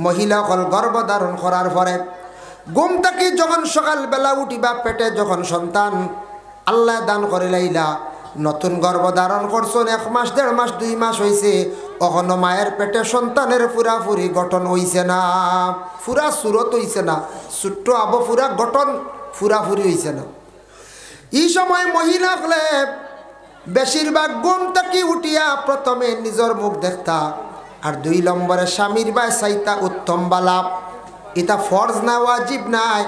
মহিলা হল গর্ভধারণ করার পরে ঘুম থেকে যখন সকালবেলা উঠিবা পেটে যখন সন্তান আল্লাহ দান করে লাইলা, নতুন গর্ভধারণ করছেন 1 মাস 1.5 মাস 2 মাস হয়েছে, কখনো মায়ের পেটে সন্তানের পুরাপুরি গঠন হইছে না, পুরা সুরত হইছে না, ছোট্ট আবো পুরা গঠন পুরাপুরি হইছে না। এই সময় মহিলা হলে বেশিরভাগ ঘুম থেকে উঠিয়া প্রথমে নিজের মুখ দেখতা, আর 2 নম্বরে স্বামীর বাই চাইতা উত্তম বালাপ। এটা ফরজ না ওয়াজিব নাই।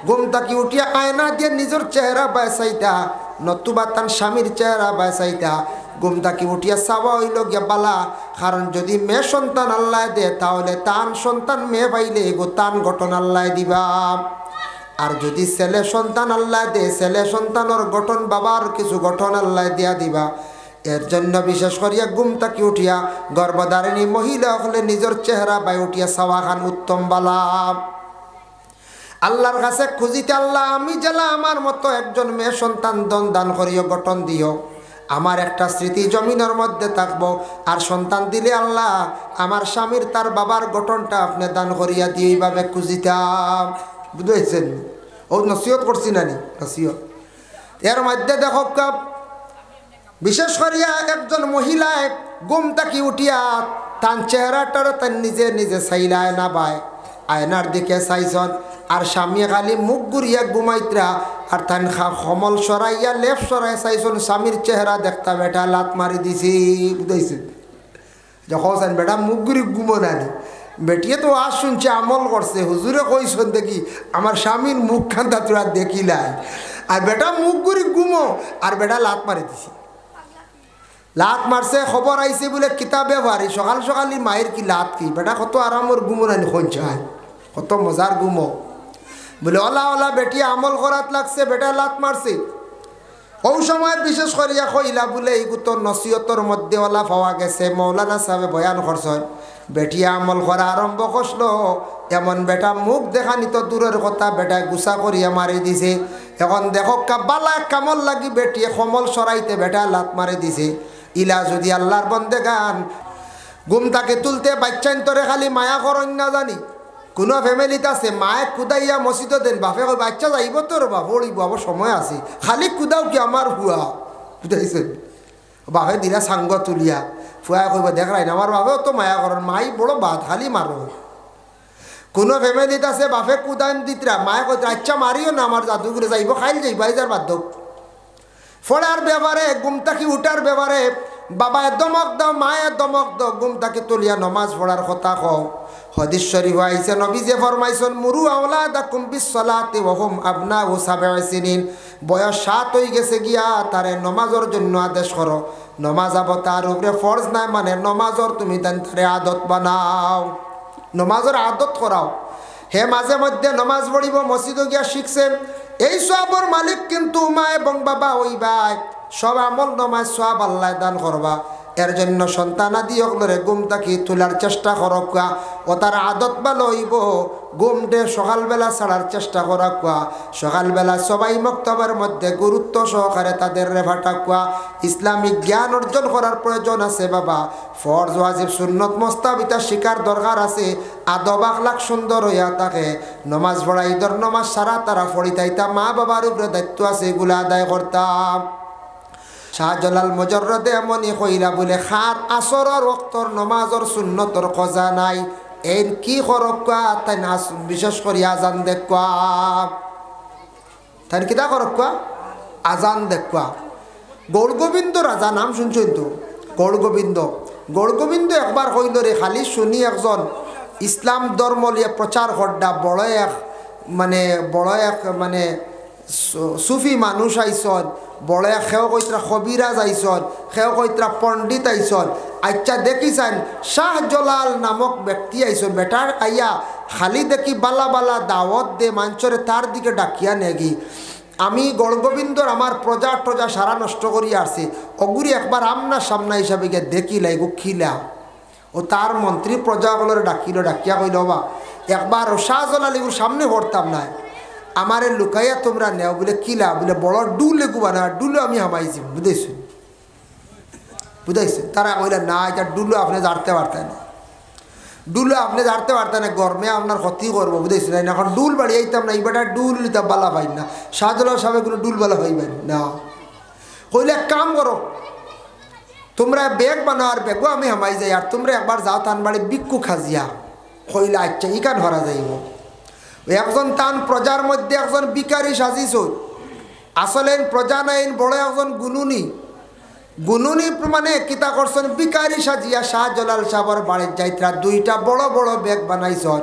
ঘুম থেকে উঠিয়া আয়না দিয়ে নিজের চেহারা বাই চাইতা, নতুবা তার স্বামীর চেহারা বাই চাইতা। ঘুম থেকে উঠিয়া চাওয়া হইল গিয়া বালা, কারণ যদি মেয়ে সন্তান আল্লাহ দে তাহলে তান সন্তান মেয়ে পাইলে গো তান গঠন আল্লাহ দিবা, আর যদি ছেলে সন্তান আল্লাহ দে ছেলে সন্তানের গঠন বাবার কিছু গঠন আল্লাহ দিয়া দিবা। এর জন্য বিশেষ করিয়া ঘুম থেকে উঠিয়া গর্ভধারিণী মহিলা হলে নিজের চেহারা বাই উঠিয়া চাওয়া খান উত্তম বালা। আল্লাহর কাছে খুঁজিতে, আল্লাহ আমি জেলা আমার মতো একজন মেয়ে সন্তান দান করিও, গঠন দিও, আমার একটা স্মৃতি জমিনের মধ্যে থাকবো, আর সন্তান দিলে আল্লাহ আমার স্বামীর তার বাবার গঠনটা আপনি দান করিয়া দিয়ে এইভাবে খুঁজিতাম। বুঝেছেন? ও নসিহত করছি নানি নসিহত। এর মধ্যে দেখো বিশেষ করিয়া একজন মহিলায় ঘুম থেকে উঠিয়া তার চেহারাটার তার নিজে নিজে চাইলায় না বায়, আয়নার দিকে চাইছন, আর স্বামী খালি মুখ ঘুরিয়া ঘুমাইতরা, আর তান কমল সরাইয়া লেফ সরাই চাইছন, স্বামীর চেহারা দেখতা বেটা লাত মারি দিছি। বুঝাইছে? যখন বেটা মুখ ঘুরি ঘুমো নানি, বেটিয়ে তো আজ শুনছে আমল করছে, হুজুরে কইসন দেখি আমার স্বামীর মুখ খান্তা তোরা দেখিলাই, আর বেটা মুখ ঘুরি ঘুমো, আর বেটা লাত মারি দিছি। লাত মারছে, খবর আইছে বলে কিতাবে ভারি, সকাল সকালই মায়ের কি লাত কি, বেটা কত আরামর ঘুমো নানি, খঞ্চায় কত মজার ঘুমো। বলে ওলা ওলা বেটি আমল করাত লাগছে, বেটা লাত মারছে। ওই সময় বিশেষ করিয়া কইলা বলে এইগুতো নসিহতর মধ্যে ওলা পাওয়া গেছে, মৌলানা সাহেব বয়ান করছেন, বেটিয়া আমল করা আরম্ভ করলো, এমন বেটা মুখ দেখা নিত দূরের কথা, বেটায় গুছা করিয়া মারি দিছে। এখন দেখো বালা কামল লাগি বেটিয়ে কমল সরাইতে বেটা লাত মারি দিছে। ইলা যদি আল্লাহর বন্দে গান ঘুম তাকে তুলতে বাচ্চাইন তোরে খালি মায়া করন না জানি, কোনো ফ্যামিলিতে আছে মায়ে কুদাইয়া মসজিদ দেন, বাপে বাচ্চা যাইব তোর বাপ ওড়িব, আবার সময় আছে, খালি কুদাও কি আমার হুয়া। বুঝাইছেন? বাপে দিলা সাঙ্গ তুলিয়া ফুয়া কইব দেখাই না আমার বাপেও তো মায়া করেন, মাই বড় বাদ খালি মারো। কোনো ফ্যামিলিতে আছে বাপে কুদান দিতরা, মায়ে কইত আচ্ছা মারিও না, আমার জাদুঘরে যাইব খাইল যাইব যার বাধ্য। ফোড়ার ব্যাপারে ঘুম থাকি উঠার ব্যাপারে বাবায় দমক দাও মায়ের দমক দাও, ঘুম থাকি তুলিয়া নমাজ পড়ার কথা কও। হাদিস শরীফ আইছে, নবী যে ফরমাইছেন মুরু আওলাদাকুম বিসসালাতি ওয়া হুম আবনাউ সাবঈ সিনিন, বয়স 7 হয়ে গেছে গিয়া তারে নমাজের জন্য আদেশ করো। নমাজ তার উপরে ফরজ নাই, মানে নমাজের তুমি তারে আদত বানাও, নমাজের আদত করাও। হে মাঝে মধ্যে নমাজ পড়িব, মসজিদে গিয়া শিখছে, এই সবর মালিক কিন্তু মা এবং বাবা ওই ভাই, সব আমল নমাজ সব আল্লাহ দান করবা। এর জন্য সন্তানাদি ওগুলোরে ঘুম থাকি তোলার চেষ্টা করকা, ও তার আদত ভালো হইব। ঘুম ডে সকালবেলা ছাড়ার চেষ্টা করকা, সকালবেলা সবাই মক্তবের মধ্যে গুরুত্ব সহকারে তাদের রেভাটাকুয়া। ইসলামিক জ্ঞান অর্জন করার প্রয়োজন আছে বাবা, ফরজ ওয়াজিব সুন্নত মোস্তাবিতা শিকার দরকার আছে। আদব আখলাক সুন্দর হইয়া থাকে, নমাজ পড়া ঈদর নমাজ সারা তারা পড়িতাইতা, মা বাবার উপরে দায়িত্ব আছে, এগুলো আদায় করতাম। শাহজালাল মুজররদে এমনই কইলা বলে খার আসরের ওয়াক্তর নমাজর সুন্নতর কজা নাই, এর কি করকা তাই না, বিশেষ করে আজান দেখবা, তাই কিতা করকা আজান দেখবা। গৌরগোবিন্দ রাজা নাম শুনছেন তো? গৌরগোবিন্দ, গৌরগোবিন্দ একবার কইল রে, খালি শুনি একজন ইসলাম ধর্ম লিয়ে প্রচার করডা বড় এক মানে সুফি মানুষ আইসন, বড় সেও কইত্রা কবিরাজ আইসন, সেও কইত্রা পণ্ডিত আইসন। আচ্ছা দেখিছেন শাহজালাল নামক ব্যক্তি আইসন, বেটার আইয়া খালি দেখি বালা বালা দাওয়াত দে মানুষরে তার দিকে ডাকিয়া নেগি। আমি গৌরগোবিন্দর আমার প্রজা টজা সারা নষ্ট করিয়া আসছি, অগুরি একবার আমনা সামনা হিসাবে গিয়ে দেখি লাইগো খিলা। ও তার মন্ত্রী প্রজাগুলোর ডাকিল, ডাকিয়া কইল বা একবার শাহজালালিগুর সামনে হরতাম না, আমারে লুকাইয়া তোমরা নেও বলে কিলা বলে বড় ডুলে গুবানা, ডুলে আমি হামাইছি। বুঝাইছি? বুঝাইছে? তারা কইলে না এটা ডুলো আপনি জানতে পারতেন না। ডুল আপনি জানতে পারতেন না, গরমে আপনার ক্ষতি করবো বুঝেছি না, এখন ডুল বাড়ি আইতাম না, এবার ডুল নিতাম বালা পাই না, শাহজালাল সাহেব কোনো ডুল বালা পাইবেন না। কইলে এক কাম করো, তোমরা ব্যাগ বানাও আর ব্যাগও আমি হামাই যাই, আর তোমরা একবার যাও তান বাড়ি বিক্ষু খাজিয়া। কইলে আচ্ছা ইকান ভরা যাইব। একজন তান প্রজার মধ্যে একজন বিকারি সাজিছ, আসলে প্রজা নাইন বড় একজন গুনুনি, গুনুনি মানে কিতা করছেন বিকারি সাজিয়া শাহজালাল সাহেবের বাড়ির যাইত্রা দুইটা বড় বড় ব্যাগ বানাইছন,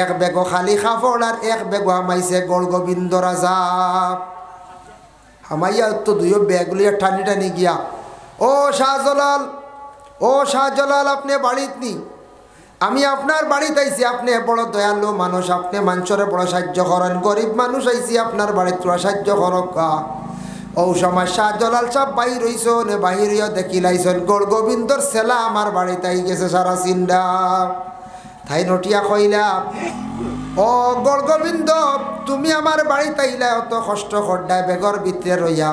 এক ব্যাগও খালি কাপড় আর এক ব্যাগও হামাইছে গড় গোবিন্দ রাজা। হামাইয়া তো দুইও ব্যাগ লিয়া টানি টানি গিয়া, ও শাহজালাল, ও শাহজালাল আপনি বাড়িত নি, আমি আপনার বাড়িতে আইছি, আপনি বড় দয়ালু মানুষ, আপনি মানুষের বড় সাহায্য করেন, গরিব মানুষ আইছি আপনার বাড়িতে তোরা সাহায্য করকা। ও সময় শাহজালাল সাহেব বাহির হইছন, বাহির হইয়া দেখিলাইছন গড় গোবিন্দর ছেলা আমার বাড়িতে আই গেছে সারা চিন্ডা। তাই নটিয়া কইলা, ও গড় গোবিন্দ তুমি আমার বাড়িতে আইলা অত কষ্ট করডায়, বেগর ভিতরে রইয়া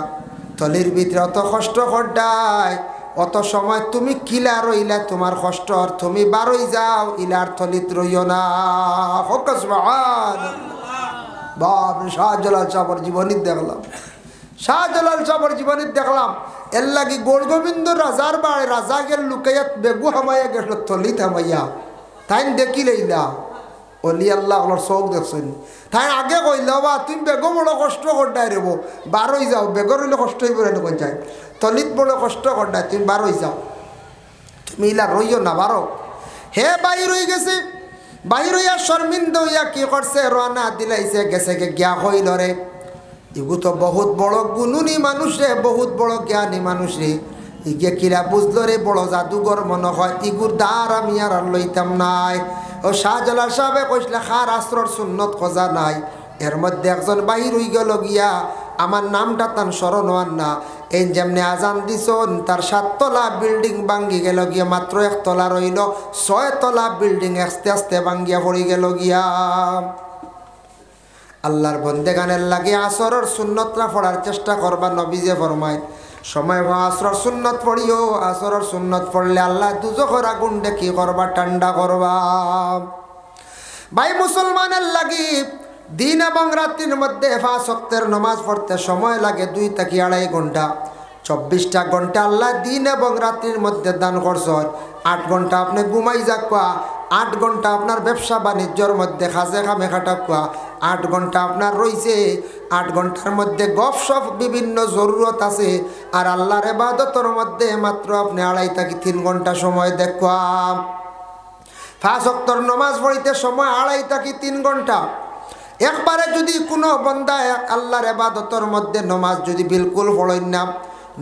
থলির ভিতরে অত কষ্ট করডায়, অত সময় তুমি কিলা রইলা, তোমার কষ্ট তুমি বারই যাও, ইলার থলিত রইও না। বাপ শাহজালাল সাহেবের জীবনী দেখলাম, শাহজালাল সাহেবের জীবনী দেখলাম, এর লাগি গড় গোবিন্দ রাজার বাড়ি রাজা গেল লুকাইয়া বেগু হামাইয়া গেল থলিত হামাইয়া, তাই দেখিলেইলা অলি আল্লাহ চোখ দেখছেন। তাই আগে কইল বা তুমি বেগো বড় কষ্ট করডাই রেব, বারই যাও, বেগর হইলে কষ্ট হইব না কোন চাই, তলিত বড় কষ্ট করডাই তুমি বারই যাও, তুমি ইলা রইও না বারো। হে বাহির হয়ে গেছে, বাহির হইয়া শর্মিন্দ হইয়া কি করছে রানা দিলাইছে, গেছে গিয়া কইল রে ইগু তো বহুত বড় গুণুনি মানুষ রে, বহুত বড় জ্ঞানী মানুষ রে, ইগে কিরা বুঝলো রে বড় জাদুঘর মনে হয়, ইগুর দ্বার আমি আর লইতাম নাই। ও শাহজালাল সাহেবে কইসলে খার আশ্রর সুন্নত খোঁজা নাই, এর মধ্যে একজন বাহির হই গেল গিয়া, আমার নামটা তান স্মরণ হওয়ার না, এই যেমনি আজান দিছন তার 7 তলা বিল্ডিং ভাঙ্গি গেল গিয়া, মাত্র 1 তলা রইল, 6 তলা বিল্ডিং আস্তে আস্তে ভাঙ্গিয়া পড়ি গেল গিয়া। আল্লাহর বন্দেগানের লাগে আসরের সুন্নতরা পড়ার চেষ্টা করবা, নবীজে ফরমায় সময় আসরের সুন্নত পড়িও, আসরের সুন্নত পড়লে আল্লাহ দুজখের আগুন কি করবা, ঠান্ডা করবা। ভাই মুসলমানের লাগি দিন এবং রাত্রির মধ্যে 5 ওয়াক্তের নামাজ পড়তে সময় লাগে 2 থেকে 2.5 ঘন্টা, 24টা ঘন্টা আল্লাহ দিন এবং রাত্রির মধ্যে দান করছেন। 8 ঘন্টা আপনি ঘুমাই যাকুয়া, 8 ঘন্টা আপনার ব্যবসা বাণিজ্যর মধ্যে খাজে খামে খাটাকুয়া, 8 ঘন্টা আপনার রয়েছে, 8 ঘন্টার মধ্যে গপসপ বিভিন্ন জরুরত আছে, আর আল্লাহর ইবাদতের মধ্যে মাত্র আপনি 2.5 থেকে 3 ঘন্টা সময় দেখুয়া। 5 ওয়াক্তের নামাজ পড়িতে সময় 2.5 থেকে 3 ঘন্টা। একবারে যদি কোনো বান্দা আল্লাহর ইবাদতের মধ্যে নামাজ যদি বিলকুল পড়েন না,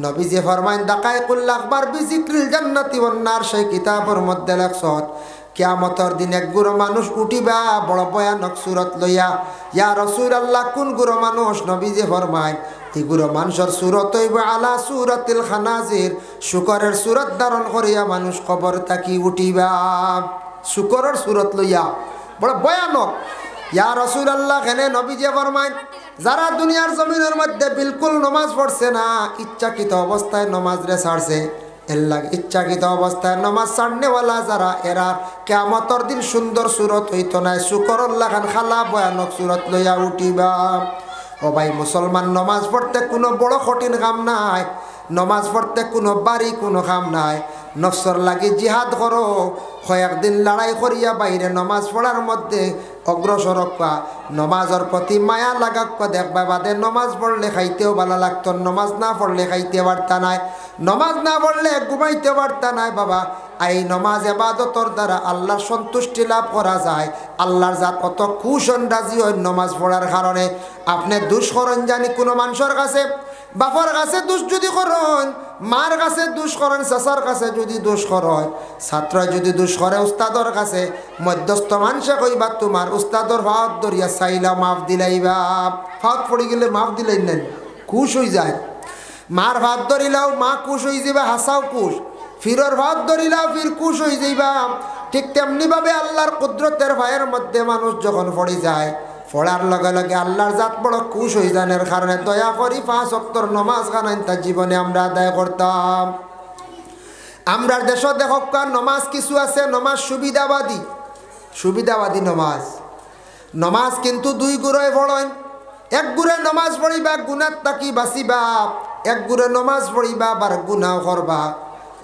নবীজি ফরমাইন দাকাইকুল আকবার বিজিক্রিল জান্নাতি ওয়ান নার, সেই কিতাবের মধ্যে লেখছত কিয়ামতের দিন এক গুরু মানুষ উঠিবা বড় ভয়ানক সুরত লইয়া। ইয়া রাসূলুল্লাহ কোন গুরু মানুষ? নবীজি ফরমাইন এই গুরু মানুষের সুরত হইব আলা সুরাতিল খানাজির, শুকরের সুরত ধারণ করিয়া মানুষ কবর থাকি উঠিবা, শুকরের সুরত লইয়া, বড় ভয়ানক। ইয়া রাসূলুল্লাহ কেন? নবীজি ফরমাইন যারা দুনিয়ার জমিনের মধ্যে বিলকুল নামাজ পড়ছে না, ইচ্ছাকৃত অবস্থায় নামাজ রে ছাড়ছে, এর লাগে ইচ্ছাকৃত অবস্থায় নামাজ ছাড়নেওয়ালা যারা, এরা কিয়ামতের দিন সুন্দর সুরত হইতো না, শুকরুল্লাহ খান খালা ভয়ানক সুরত লইয়া উঠিবা। ও ভাই মুসলমান, নামাজ পড়তে কোনো বড় কঠিন কাম নাই, নামাজ পড়তে কোনো বাড়ি কোনো কাম নাই। নফসর লাগি জিহাদ করো, কয়েকদিন লড়াই করিয়া বাইরে নামাজ পড়ার মধ্যে অগ্রসর হওয়া, নমাজের প্রতি মায়া লাগাক দেখবা। বাদে নমাজ পড়লে খাইতেও ভালো লাগতো, নমাজ না পড়লে খাইতে পারতা নাই, নমাজ না পড়লে ঘুমাইতে পারতা নাই বাবা। এই নমাজ ইবাদতর দ্বারা আল্লাহর সন্তুষ্টি লাভ করা যায়, আল্লাহর জাত অত খুশন রাজি হয় নমাজ পড়ার কারণে। আপনি দুষ করেন জানি কোনো মানুষের কাছে, বাপর কাছে দোষ যদি করেন, মার কাছে দোষ করেন, চাচার কাছে যদি দোষ করেন, ছাত্র যদি দোষ করে উস্তাদর কাছে, মধ্যস্থ মানুষে কইবা তোমার উস্তাদর ভাত দরিয়া চাইলা মাফ দিলাইবা, ভাত পড়ে গেলে মাফ দিলাই নেন, খুশ হয়ে যায়। মার ভাত ধরিলাও মা খুশ হয়ে যাবে, হাসাও খুশ, ফিরর ভাত ধরিলাও ফির খুশ হয়ে যাইবা। ঠিক তেমনিভাবে আল্লাহর কুদরতের ভাইয়ের মধ্যে মানুষ যখন পড়ে যায়, পড়ার লগে লগে আল্লাহর জাত বড় খুশ হয়ে যানের কারণে দয়া করি 5 ওয়াক্তের নামাজ খানাইন তার জীবনে আমরা আদায় করতাম। আমরা দেশ দেখক নমাজ কিছু আছে, নমাজ সুবিধাবাদী, সুবিধাবাদী নমাজ। নমাজ কিন্তু দুই গুড়ায় পড়েন। এক গুড়ে নমাজ পড়িবা গুনার তাকি বাঁচিবা, এক গুড়ে নমাজ পড়িবা আবার গুনাহ করবা।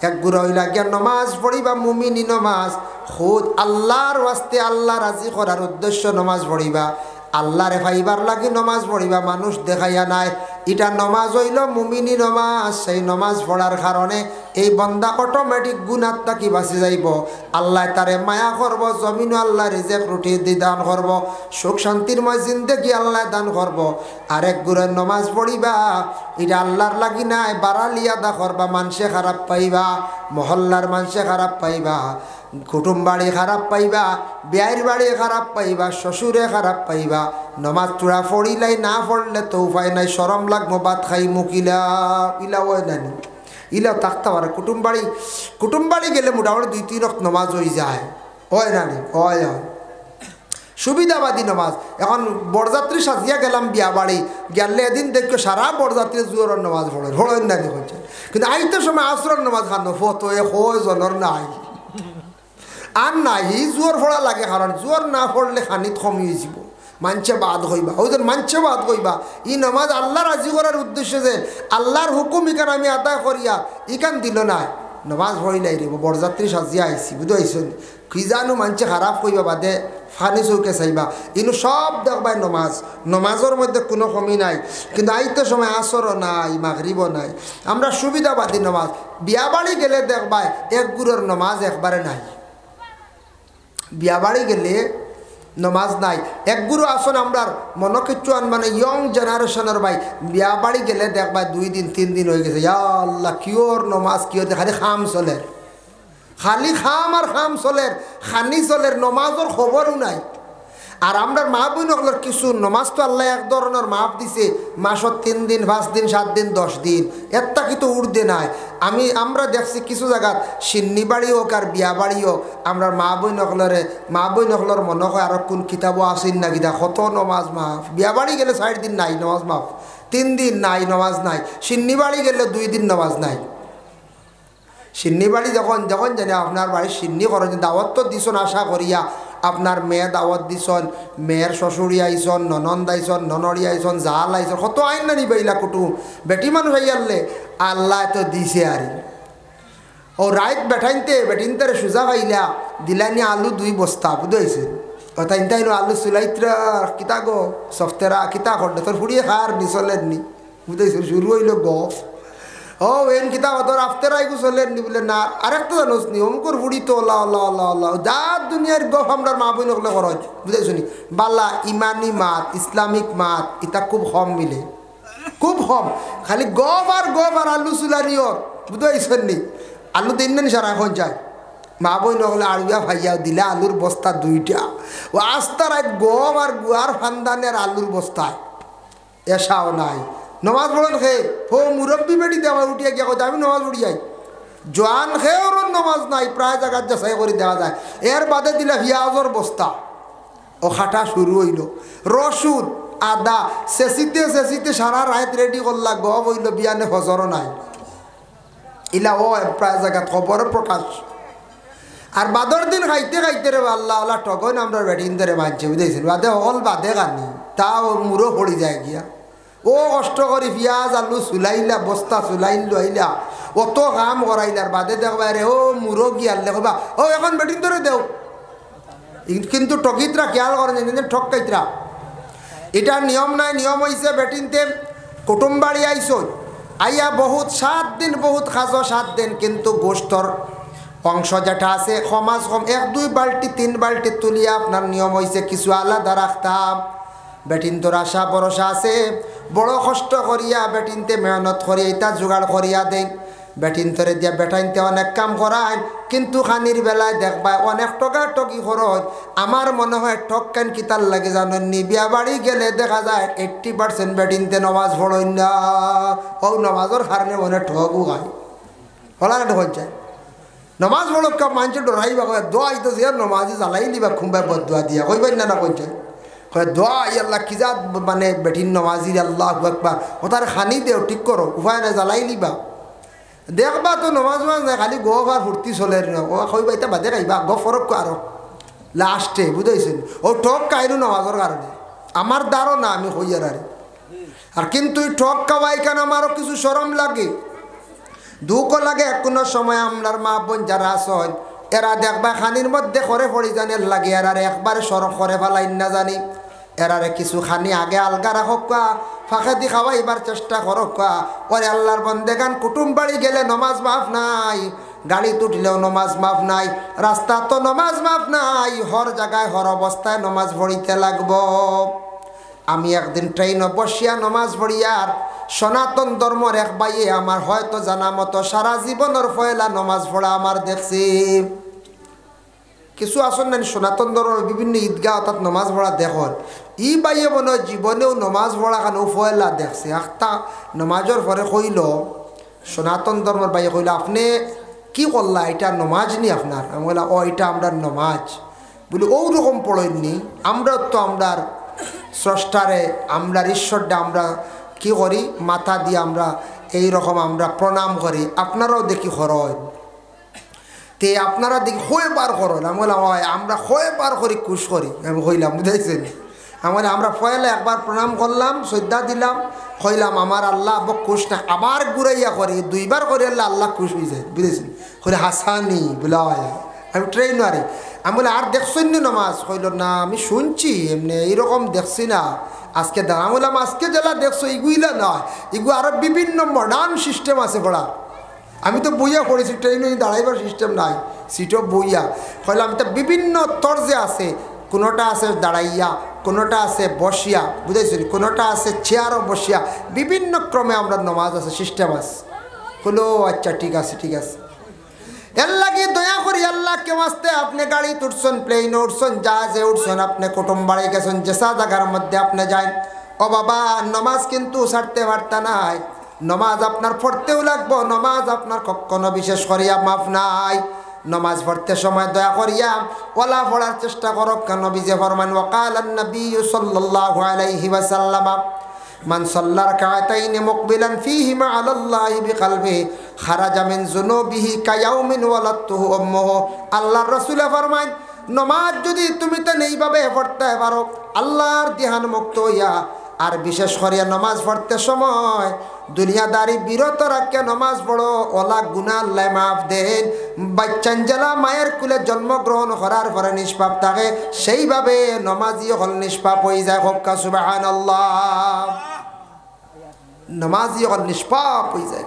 এক গুড়া হইলা গিয়া নমাজ পড়িবা মুমিনি নমাজ, খুদ আল্লাহর ওয়াস্তে আল্লাহ রাজি করার উদ্দেশ্য নমাজ পড়িবা, আল্লাহরে পাইবার লাগি নমাজ পড়িবা, মানুষ দেখাইয়া নাই। এটা নমাজ হইল মুমিনি নমাজ। সেই নমাজ পড়ার কারণে এই বন্দা অটোমেটিক গুনার তাকি বাঁচি যাইব। আল্লাহ তারে মায়া করব, জমিনও আল্লাহ রিজেক রুটি দি দান করব, সুখ শান্তিরময় জিন্দেগি আল্লাহ দান করব। আরেক গুরের নমাজ পড়িবা এটা আল্লাহর লাগি নাই, বাড়ালিয়া দা করবা, মানুষে খারাপ পাইবা, মহল্লার মানুষে খারাপ পাইবা, কুটুম বাড়ি খারাপ পাইবা, বিয়ের বাড়ি খারাপ পাইবা, শ্বশুরে খারাপ পাইবা। নমাজ তোরা পড়িলাই, না পড়লে তো উপায় নাই, শরম লাগবো, ভাত খাই মুখিলা ইলা ওই নানি ইলাও থাকতে পারে। কুটুম বাড়ি গেলে মোটামুটি 2-3 রক্ত নমাজ হয়ে যায়, হয় নানি হয় হয় সুবিধাবাদী নমাজ। এখন বরযাত্রী সাজিয়া গেলাম বিয়া বাড়ি, গেলে এদিন দেখো সারা বরযাত্রী জুয়রের নমাজ পড়েন নানি হচ্ছে, কিন্তু আইতে সময় আসরের নমাজ খানো ফতো জনের নাই আর নাই। জোর পড়া লাগে, কারণ জোর না পড়লে খানিত কমি যাব, মানছে বাদ হইবা। ওই যে মানছে বাদ হইবা, ই নমাজ আল্লাহ রাজি করার উদ্দেশ্যে যে আল্লাহর হুকুম ইকান আমি আদায় করিয়া ইকান দিল না, নমাজ পড়িলাই রে বরযাত্রী সাজিয়া আইসি বুঝতে আইসন, কি জানো মানছে খারাপ কইবা বাদে ফানি চৌকে চাইবা, ইনু সব দেখবাই নমাজ। নমাজের মধ্যে কোনো কমি নাই, কিন্তু আইতে সময় আসরও নাই, মাগরিবও নাই। আমরা সুবিধাবাদী নমাজ। বিয়া বাড়ি গেলে দেখবাই এক গুরুর নমাজ একবারে নাই, বিয়া বাড়ি গেলে নমাজ নাই, এক গুরু আসন। আমরা মনে কিচ্ছু মানে ইয়ং জেনারেশনের ভাই বিয়া বাড়ি গেলে দেখবা 2 দিন 3 দিন হয়ে গেছে, ইয়া আল্লাহ কিওর নমাজ কিওর, খালি খাম চলের, খালি খাম আর খাম চলের, খানি চলের, নমাজের খবরও নাই। আর আমরা মা বোনগুলোর কিছু নমাজ তো আল্লাহ এক ধরনের মাপ দিছে, মাসত 3 দিন 5 দিন 7 দিন 10 দিন, একটা কিন্তু উর্দে নাই। আমরা দেখছি কিছু জায়গাত সিন্নি বাড়ি হোক আর বিয়া বাড়ি হোক, আমরা মা বোনগুলোর মনে হয় আর কোন কিতাবও আসেন না কিতা কত নমাজ মাফ। বিয়া বাড়ি গেলে 4 দিন নাই নমাজ মাফ, 3 দিন নাই নমাজ নাই, সিন্নি বাড়ি গেলে 2 দিন নমাজ নাই। সিন্নি বাড়ি যখন জানি আপনার বাড়ির সিন্নি করেন, দাওয়াত তো দিছন আশা করিয়া, আপনার মেয়ে দাওয়াত দিছন, মেয়ের শ্বশুরি আইসন, ননন্দ আইসন, ননরি আইসন, জাল আইসন, কত আইন না নিবাইলা কুটুম, বেটি মানুষ আইয়ারলে আল্লাহ তো দিছে। আর ও রাইত বেটিনতে সোজা পাইলা দিলানি আলু 2 বস্তা বুঝাইছে, তাইন আলু চুলাইত্রা কিতা গো সফতেরা কিতা করলে তোর ফুড়িয়ে খার নিচলেন নি বুঝাইছে, শুরু হইল গফ। ও এন কিতা তোর আফতেরাই গুছলেন নি বলে না, আরেকটা জানোস নি অমুকর ফুড়ি তো আল্লাহ যা দুনিয়ার গফ আমরা মা বই নকলে খরচ বুঝাইছ নি। বালা ইমানি মাত ইসলামিক মাত ইতা খুব কম মিলে, খুব কম, খালি গফ আর আলু চুলানিও বুঝাইছেন নি। আলু দিন না সারা এখন যায়, মা বই নকলে আড়ুয়া ভাইয়া দিলে আলুর বস্তা 2টা, ও আস্তা রাত গম আর গুয়ার ফান্দানের আলুর বস্তায় এসাও নাই। নমাজ পড়েন খেয়ে হো মুরব্বী বেটি দেওয়া উঠিয়া গিয়া কথা আমি নমাজ পড়ি যাই, জোয়ান খেয়ে ওর নমাজ নাই, প্রায় জায়গার যাচাই করে দেওয়া যায়। এর বাদে দিলে পিঁয়াজর বস্তা, ও খাটা শুরু হইল, রসুন আদা চেঁচিতে সারা রাত রেডি করলা, গপ হইল বিয়ানে ফজরও নাই, ইলা ও প্রায় জায়গাত খবরের প্রকাশ। আর বাদর দিন খাইতে রে আল্লাহ টগন আমরা বেটিন ধরে মানছে বুঝেছেন, বাদে অল বাদে কানি তাও মুরো পড়ি যায় গিয়া, ও কষ্ট করি পিঁয়াজ আলু চুলাইলা, বস্তা চুলাইল আইলা, অত কাম করাইলার বাদে দেখবা রে ও মুরো গিয়ালে কবা ও এখন বেটিন ধরে দেও, কিন্তু ঠকিতরা খেয়াল করেন ঠক কাইতরা। এটা নিয়ম নাই, নিয়ম হয়েছে বেটিনতে কুটুম বাড়ি আইস আইয়া বহুত 7 দিন বহুত খাজো 7 দিন, কিন্তু গোস্তর অংশ যেটা আছে সমাজ কম 1-2 বাল্টি 3 বাল্টি তুলিয়া আপনার নিয়ম হয়েছে কিছু আলাদা রাখতাম। বেটিন তোর আশা ভরসা আছে, বড় কষ্ট করিয়া বেটিনতে মেহনত করিয়া এটা জোগাড় করিয়া দেন, বেটিন তরে দিয়া বেটাইনতে অনেক কাম করায়, কিন্তু খানির বেলায় দেখবা অনেক টকি খরচ। আমার মনে হয় ঠক কেন কিতার লাগে জানেন নি, বিয়া বাড়ি গেলে দেখা যায় 80% বেটিনতে নমাজ পড়েন না, ও নমাজের কারণে অনেক ঠকও খায়, হলা না ঠক যায়। নমাজ পড়ক কাপ মানছে ডরাইবা কয় দোয়া আইতো যে নমাজি জ্বালাই দিবা খুম্বাই বদুয়া দিয়া কইবেন না কইছে কয় দোয়া আল্লাহ কি যা মানে বেটিন নমাজির আল্লাহ আকবার ও তার খানি দেও ঠিক করো, উপায় না জ্বালাই লিবা দেখবা তো নমাজ মাজ নাই, খালি গফ আর ফুর্তি চলে ও কইবা এটা বাদে খাইবা গফ ফরক আরো লাস্টে বুঝাইছেন ও ঠক কাইরু নামাজের কারণে আমার দ্বারও না আমি হইয়ার আর কিন্তু এই ঠক খাওয়াই কেন আমারও কিছু শরম লাগে দুঃখ লাগে কোনো সময় আমরার মা বোন যারা আসন এরা দেখবা খানির মধ্যে করে পড়ি জানের লাগে এরারে একবার সরব করে ফেলাই না জানি এরারে কিছু খানি আগে আলগা রাখক ফাঁকে দি খাওয়াইবার চেষ্টা করক ওরে আল্লাহর বন্দেগান কুটুম বাড়ি গেলে নমাজ মাফ নাই গাড়ি তুটলেও নমাজ মাফ নাই রাস্তা তো নমাজ মাফ নাই হর জায়গায় হর অবস্থায় নমাজ পড়িতে লাগবো আমি একদিন ট্রেনে বসিয়া নমাজ পড়িয়ার সনাতন ধর্মর এক বাইয়ে আমার হয়তো জানা মতো সারা জীবনের পয়লা নমাজ পড়া আমার দেখছি কিছু আসন না সনাতন ধর্মের বিভিন্ন ঈদগাহ অর্থাৎ নমাজ পড়া দেখুন ই বাইয়ে মনে জীবনেও নমাজ পড়া কেন পয়লা দেখছে একটা নমাজের পরে কইল সনাতন ধর্মের বাইয়ে কইল আপনি কি করলা এটা নমাজ নি আপনার আমি বললাম ও এটা আমরা নমাজ বলি ওরকম পড়েননি আমরা তো আমরার স্রষ্টারে আমরার ঈশ্বরটা আমরা কি করি মাথা দিয়ে আমরা এই রকম আমরা প্রণাম করি আপনারাও দেখি হরয় তে আপনারা দেখি হয়ে বার করেন আমি বললাম হয় আমরা হয়ে বার করি খুশ করি আমি কইলাম বুঝাইছেন আমার আমরা ফয়লে একবার প্রণাম করলাম শ্রদ্ধা দিলাম কইলাম আমার আল্লাহ আব্বা খুশ না আবার ঘুরাইয়া করে দুইবার করে আল্লাহ আল্লাহ খুশ হয়ে যায় বুঝেছেন কইলে হাসানি বলে আমি ট্রেন মারি আমি বলে আর দেখছেন নি নমাজ কইল না আমি শুনছি এমনি এইরকম দেখছি না আজকে দেখা বললাম আজকে যেটা দেখছো এগুলা নয় এগুলো আরও বিভিন্ন মডার্ন সিস্টেম আছে পড়া আমি তো বইয়া পড়েছি ট্রেনে দাঁড়াইবার সিস্টেম নাই সিটও বইয়া কইলাম তো বিভিন্ন তর্জে আছে কোনোটা আছে দাঁড়াইয়া কোনোটা আছে বসিয়া বুঝাইছি কোনোটা আছে চেয়ারও বসিয়া বিভিন্ন ক্রমে আমরা নমাজ আছে সিস্টেম আছে হলো আচ্ছা ঠিক আছে ঠিক আছে এর লাগে দয়া করি আল্লাহ কেউ আসতে আপনি গাড়ি উঠছেন প্লেনে উঠছেন জাহাজে উঠছেন আপনি কুটুম বাড়ি গেছেন যেসা জায়গার মধ্যে আপনি যান ও বাবা নমাজ কিন্তু ছাড়তে পারতা নাই নমাজ আপনার পড়তেও লাগবো নমাজ আপনার কখনো বিশেষ করিয়া মাফ নাই নমাজ পড়তে সময় দয়া করিয়া ওলা পড়ার চেষ্টা করো কেন বিজে ফরমান ওয়াকাল নবী সাল্লাল্লাহু আলাইহি ওয়াসাল্লাম মান সাল্লা রাকাতাইন মুকবিলান ফীহিমা আলাল্লাহি বিকলবি খারাজা মিন যুনুবিহি কায়াউমিন ওয়ালাতুহু উম্মুহু আল্লাহর রাসূল ফরমান নমাজ যদি তুমি তো এইভাবে পড়তে পারো আল্লাহর ধ্যান মুক্ত হইয়া আর বিশেষ করে নমাজ পড়তে সময় দুনিয়াদারি বিরত রাখে নমাজ পড়ো ওলা গুনাহ আল্লাহ মাফ দেন বাচ্চান জেলা মায়ের কুলে জন্মগ্রহণ করার পরে নিষ্পাপ থাকে সেইভাবে নমাজি হল নিষ্পাপ হয়ে যায় হক্কা সুবহানাল্লাহ নমাজি হল নিষ্পাপ হয়ে যায়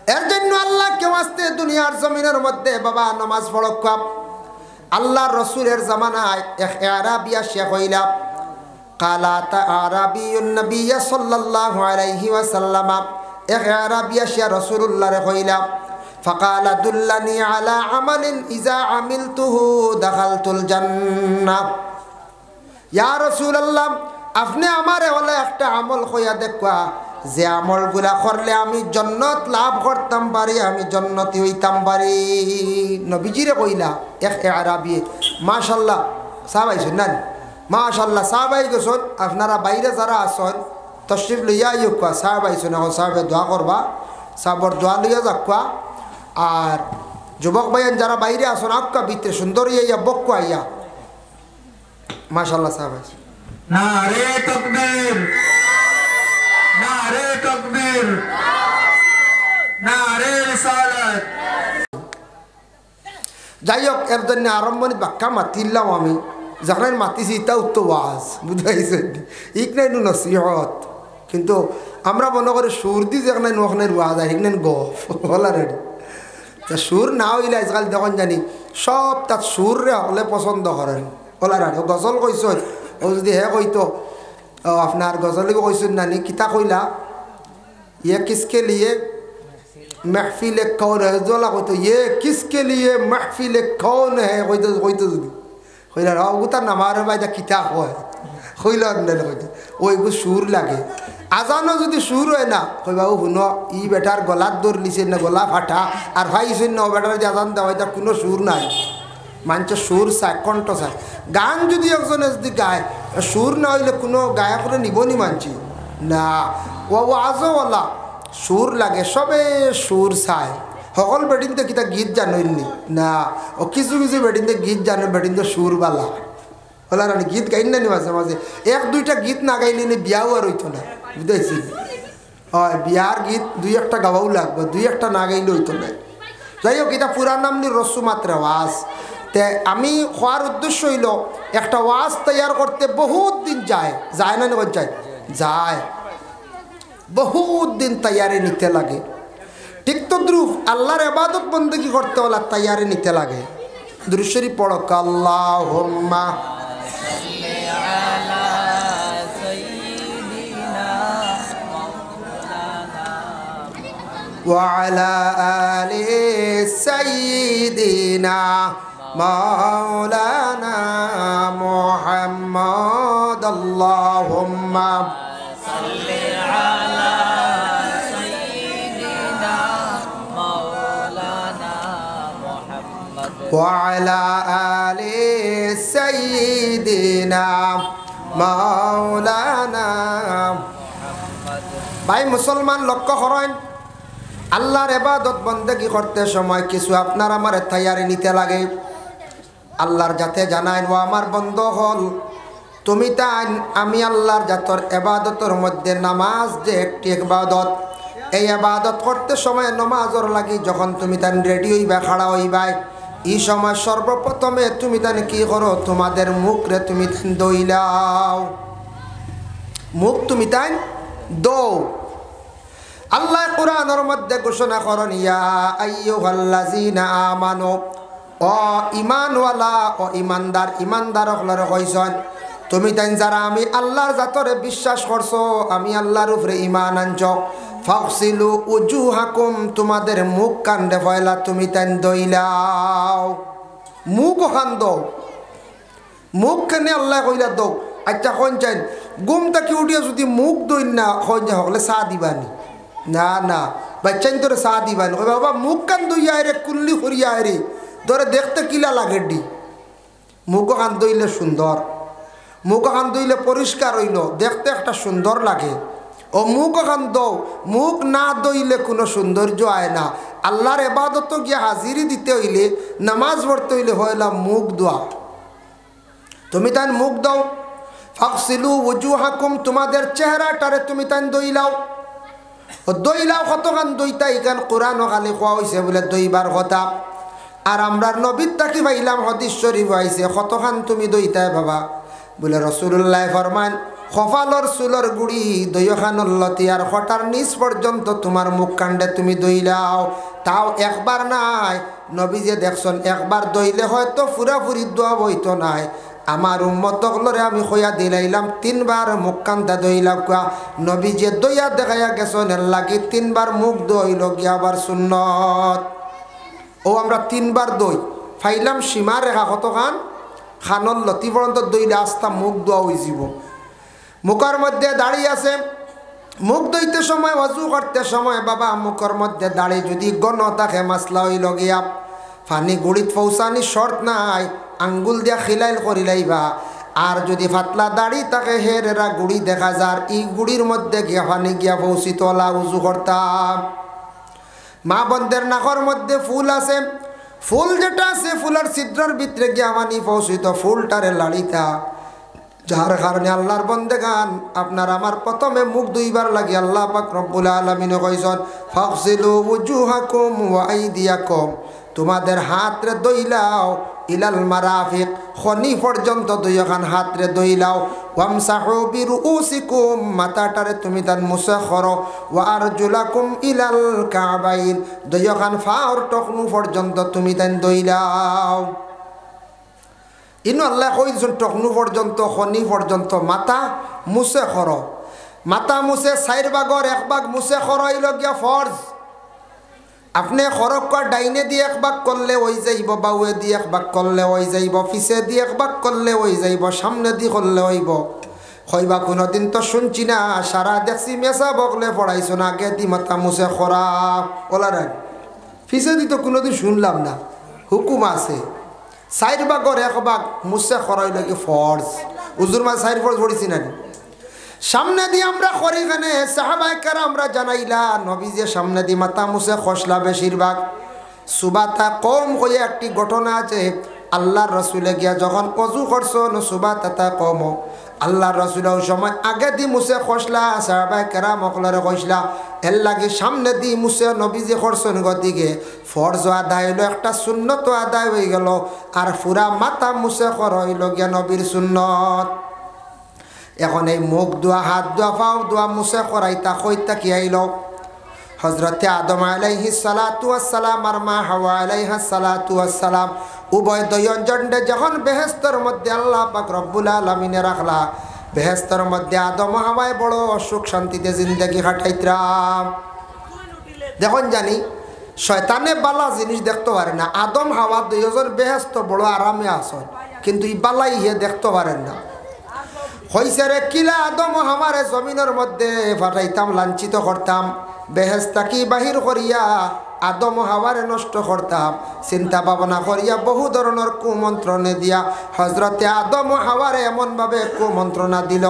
এর জন্য আল্লাহ কেউ আসতে দুনিয়ার জমিনের মধ্যে বাবা নমাজ পড়ো কব আল্লাহর রাসূলের জামানায় এক আরাবিয়া শেখ হইলা قالت عربي النبي صلى الله عليه وسلم عربي يا رسول الله رخيلا فقال دلني على عمل إذا عملته دخلت الجنة يا رسول الله আপনি আমারে হলে একটা আমল কইয়া দেখবা যে আমলগুলা করলে আমি জান্নাত লাভ করতাম পারি আমি জান্নাতি হইতাম পারি নবীজিরে কইলা এক আরবি মাশাআল্লাহ সাহাবাইছেন না মাশাআল্লাহ সাহাবাই গেছেন আপনারা বাইরে যারা আছেন তশরিফ লইয়া ইউকা সাহাবাইছেন এখন সাহাবে দোয়া করবা সাহাবর দোয়া লইয়া যাক্কা আর যুবক ভাইয়ান যারা বাইরে আছেন আক্কা ভিতরে সুন্দর ইয়া বক্কা ইয়া মাশাআল্লাহ সাহাবাইছেন নারে তাকবীর নারে তাকবীর নারে রিসালাত যাই হোক এর জন্য আরম্ভনি বাক্কা মাতিলাম আমি যখন মাতিছি তাও তো ওয়াজ বুঝাইছেন ইক নাই নসিহত কিন্তু আমরা মনে করি সুর দি যখন ওখানে ওয়াজ আর ইক নাই গপ বলা রেডি তা সুর না হইলে আজকাল যখন জানি সব তার সুরে হলে পছন্দ করেন বলা রেডি গজল কইছেন ও যদি হে কইতো আপনার গজলকে কইছেন নানি কিতা কইলা ইয়ে কিসকে লিয়ে महफिल कौन है जोला कोई तो ये किसके लिए महफिल कौन है कोई तो কইলা ওটা নামারে বাইদা কিতা হয় কইলা আন্দালে কইতে ওইগো সুর লাগে আজানও যদি সুর হয় না কইবা ও শুনো ই বেটার গলার দৌড় লিছে না গলা ফাটা আর ভাইছেন না বেটার যে আজান দেওয়া এটা কোনো সুর নাই মানুষ সুর চায় কণ্ঠ চায় গান যদি একজন যদি গায় সুর না হইলে কোনো গায়ক করে নিবনি মানছি না ও আজও ওলা সুর লাগে সবে সুর চায় সকল বেডিনতে কিতা গীত জানইনি না ও কিছু কিছু বেডিনতে গীত জানে বেডিনতে সুরবালা বলা না গীত গাইন না নি মাঝে মাঝে এক দুইটা গীত না গাইলে নি বিয়াও আর হইতো না বুঝতেছি হয় বিয়ার গীত দুই একটা গাওয়াও লাগবে দুই একটা না গাইলে হইতো না যাই হোক এটা পুরার নাম নি রসুমাত্রা ওয়াজ তে আমি হওয়ার উদ্দেশ্য হইল একটা ওয়াজ তৈয়ার করতে বহুত দিন যায় না যায় যায় বহুত দিন তৈয়ারি নিতে লাগে ঠিক তো দ্রুপ আল্লাহর ইবাদত বন্দেগী করতে হলে তৈয়ারি নিতে লাগে দুরূদ শরীফ পড়ো আল্লাহুম্মা وعلى آل سيدنا مولانا محمد اللهم صل على سيدنا مولانا محمد وعلى آل سيدنا مولانا محمد ভাই মুসলমান লক্ষ্য করেন আল্লাহর ইবাদত বন্দেগী করতে সময় কিছু আপনার আমার তৈয়ারি নিতে লাগে আল্লাহর জাতে জানাই ও আমার বন্ধ হল তুমি তাই আমি আল্লাহর জাতর ইবাদতের মধ্যে নামাজ যে একটি ইবাদত এই ইবাদত করতে সময় নামাজর লাগি যখন তুমি তাই রেডি হইবা খাড়া হইবা এই সময় সর্বপ্রথমে তুমি তাই কি করো তোমাদের মুখ রে তুমি দইলাও মুখ তুমি তাই দৌ আল্লাহ কোরআনের মধ্যে ঘোষণা করেন ইয়া আইয়ুহাল্লাযীনা আমানু ও ঈমানওয়ালা ও ঈমানদার হলরে কইছেন তুমি তাই যারা আমি আল্লাহর জাতরে বিশ্বাস করছো আমি আল্লাহর উপরে ঈমান আনছো ফাগসিলু উজুহাকুম তোমাদের মুখ কান্দে ফয়লা তুমি তাই দইলাও মুখ খান দো মুখ কেনে আল্লাহ কইলা দো আচ্ছা কোন চাই ঘুম থেকে উঠিয়া যদি মুখ দই না হয় হলে চা দিবানি না না বাচ্চান তোরে চা দিবানি ওই বাবা মুখ কান দইয়া রে কুল্লি করিয়া রে তোরে দেখতে কিলা লাগে ডি মুখ কান দইলে সুন্দর মুখ কান দইলে পরিষ্কার হইল দেখতে একটা সুন্দর লাগে ও মুখ কান দৌ মুখ না দইলে কোনো সৌন্দর্য আয় না আল্লাহর ইবাদত গিয়া হাজিরি দিতে হইলে নামাজ পড়তে হইলে হইলাম মুখ দোয়া তুমি তাই মুখ দাও ফাগসিলু উজুহাকুম তোমাদের চেহারাটারে তুমি তাই দইলাও ও দইলাও কতখান দইতা এখান কোরআন খালি কোয়া হয়েছে বলে দইবার কথা আর আমরার নবীর তাকি পাইলাম হাদিস শরীফ আইছে কতখান তুমি দইতায় বাবা বলে রাসূলুল্লাহ ফরমান কপালর চুলর গুড়ি দইখানর লতি আর হঠার নিচ পর্যন্ত তোমার মুখ কাণ্ডে তুমি দইলাও তাও একবার নাই নবী যে দেখছেন একবার দইলে হয়তো পুরাপুরি দোয়া বইতো নাই আমার উম্মতগুলোরে আমি কইয়া দিলাইলাম তিনবার মুখ কান্দা দইলাম কুয়া নবী যে দইয়া দেখাইয়া গেছেন এর লাগি তিনবার মুখ দইল গিয়া আবার সুন্নত ও আমরা তিনবার দই ফাইলাম সীমা রেখা কতখান খানর লতি পর্যন্ত দইলে আস্তা মুখ দোয়া হয়ে যাব মুখের মধ্যে দাঁড়িয়ে আছে মুখ দইতে সময় অজু করতে সময় বাবা মুখের মধ্যে দাঁড়িয়ে যদি গণ থাকে মাসলা হইল গিয়া ফানি গুড়িত পৌঁছানি শর্ত নাই আঙ্গুল দিয়া খিলাইল করিলাইবা আর যদি ফাতলা দাড়ি তাকে হেরেরা গুড়ি দেখা যার এই গুড়ির মধ্যে গিয়া ফানি গিয়া পৌঁছিত উজু করতাম মা বন্ধের নাকর মধ্যে ফুল আছে ফুল যেটা আছে ফুলের ছিদ্রের ভিতরে গিয়া ফানি পৌঁছিত ফুলটারে লাড়িতা যার কারণে আল্লাহর বন্দেগান আপনার আমার প্রথমে মুখ দুইবার লাগে আল্লাহ পাক রব্বুল আলামিন কইছেন ফাগসিলু উজুহাকুম ওয়া আইদিয়াকুম তোমাদের হাতরে দইলাও ইলাল মারাফিক খনি পর্যন্ত দুইখান হাতরে দইলাও ওয়ামসাহু বিরুউসিকুম মাথাটারে তুমি তান মুসা করো ওয়া আরজুলাকুম ইলাল কাবাইন দুইখান ফাওর টকনু পর্যন্ত তুমি তান দইলাও ইনো আল্লাহ কইছেন টকনু পর্যন্ত খনি পর্যন্ত মাথা মুসে করো মাথা মুসে চার ভাগর এক ভাগ মুসে করো হইল গিয়া ফরজ আপনি খরক্কা ডাইনে দিয়ে এক ভাগ করলে ওই যাইব বাউয়ে দিয়ে এক ভাগ করলে ওই যাইব পিছে দিয়ে এক ভাগ করলে ওই যাইব সামনে দিয়ে করলে হইব হইবা কোনোদিন তো শুনছি না সারা দেখছি মেসা বকলে পড়াইছো না আগে দি মাথা মুছে খরা ওলার পিছে দি তো কোনোদিন শুনলাম না হুকুম আছে চার ভাগর এক ভাগ মুছে খরাই লাগে ফরজ উজুর মা চার ফরজ পড়েছি না সামনে দিয়ে আমরা করিখানে সাহাবায়ে কেরাম আমরা জানাইলা নবী যে সামনে দিয়ে মাথা মুছে খসলা বেশিরভাগ সুবাতা কম হয়ে একটি ঘটনা আছে। আল্লাহর রসুলে গিয়া যখন অজু করছেন সুবাতা কম, আল্লাহর রসুল ওই সময় আগে দি মুছে খসলা, সাহাবায়ে কেরাম সকলরে কইসলা এর লাগি সামনে দি মুছে নবীজি করছেন গতিকে ফরজ আদায় হইল, একটা সুন্নত আদায় হয়ে গেল, আর পুরা মাথা মুছে কর হইল গিয়া নবীর সুন্নত। এখন এই মুখ ধোয়া, হাত ধোয়া, পাও ধোয়া মুছে করাইতা কইতা কি আইল? হজরতে আদম আলাইহিস সালাতু ওয়াস সালাম আর মা হাওয়া আলাইহাস সালাতু ওয়াস সালাম উভয় দুইজনে যখন বেহেশতের মধ্যে আল্লাহ পাক রব্বুল আলামিনে রাখলা, বেহেশতের মধ্যে আদম হাওয়ায় বড় সুখ শান্তিতে জিন্দেগি কাটাইতরাম। দেখুন জানি শয়তানে বালা জিনিস দেখতে পারে না, আদম হাওয়া দুইজন বেহেশত বড় আরামে আসন, কিন্তু ই বালাই ইয়ে দেখতে পারেন না। হইছে রে কিলা আদম হাওয়ারে জমিনের মধ্যে ফাটাইতাম, লাঞ্ছিত করতাম, বেহেশতা কি বাহির করিয়া আদম হাওয়ারে নষ্ট করতাম, চিন্তা ভাবনা করিয়া বহু ধরনের কুমন্ত্রণে দিয়া হজরতে আদম হাওয়ারে এমনভাবে কুমন্ত্রণা দিল,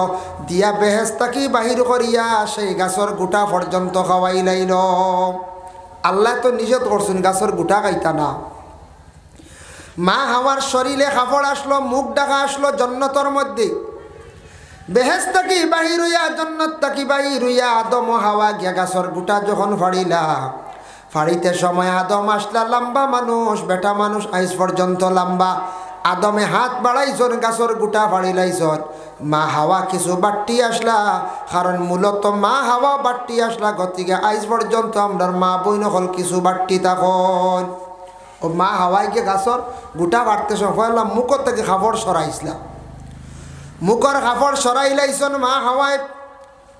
দিয়া বেহেশতা কি বাহির করিয়া সেই গাছর গুটা পর্যন্ত খাওয়াই লাইল। আল্লাহ তো নিষেধ করছেন গাছর গুটা খাইতা না। মা হাওয়ার শরীরে কাপড় আসলো, মুখ ডাকা আসলো জন্নতর মধ্যে, বেহেশত থাকি বাহির হইয়া জান্নাত থাকি বাহির হইয়া আদম হাওয়া গিয়া গাছর গুটা যখন ফাড়িলা, ফাড়িতে সময় আদম আসলা লম্বা মানুষ, বেটা মানুষ আইস পর্যন্ত লম্বা। আদমে হাত বাড়াইছন গাছর গুটা ফাড়িলাইছন, মা হাওয়া কিছু বাট্টি আসলা, কারণ মূলত মা হাওয়া বাট্টি আসলা গতিকে আইস পর্যন্ত আমরার মা বই নকল কিছু বাট্টি তখন। ও মা হাওয়াই গিয়ে গাছর গুটা বাড়তে সময় মুখর থেকে খাবার সরাইছিলাম, মুখর কাপড় সরাই লাইছন মা হাওয়ায়।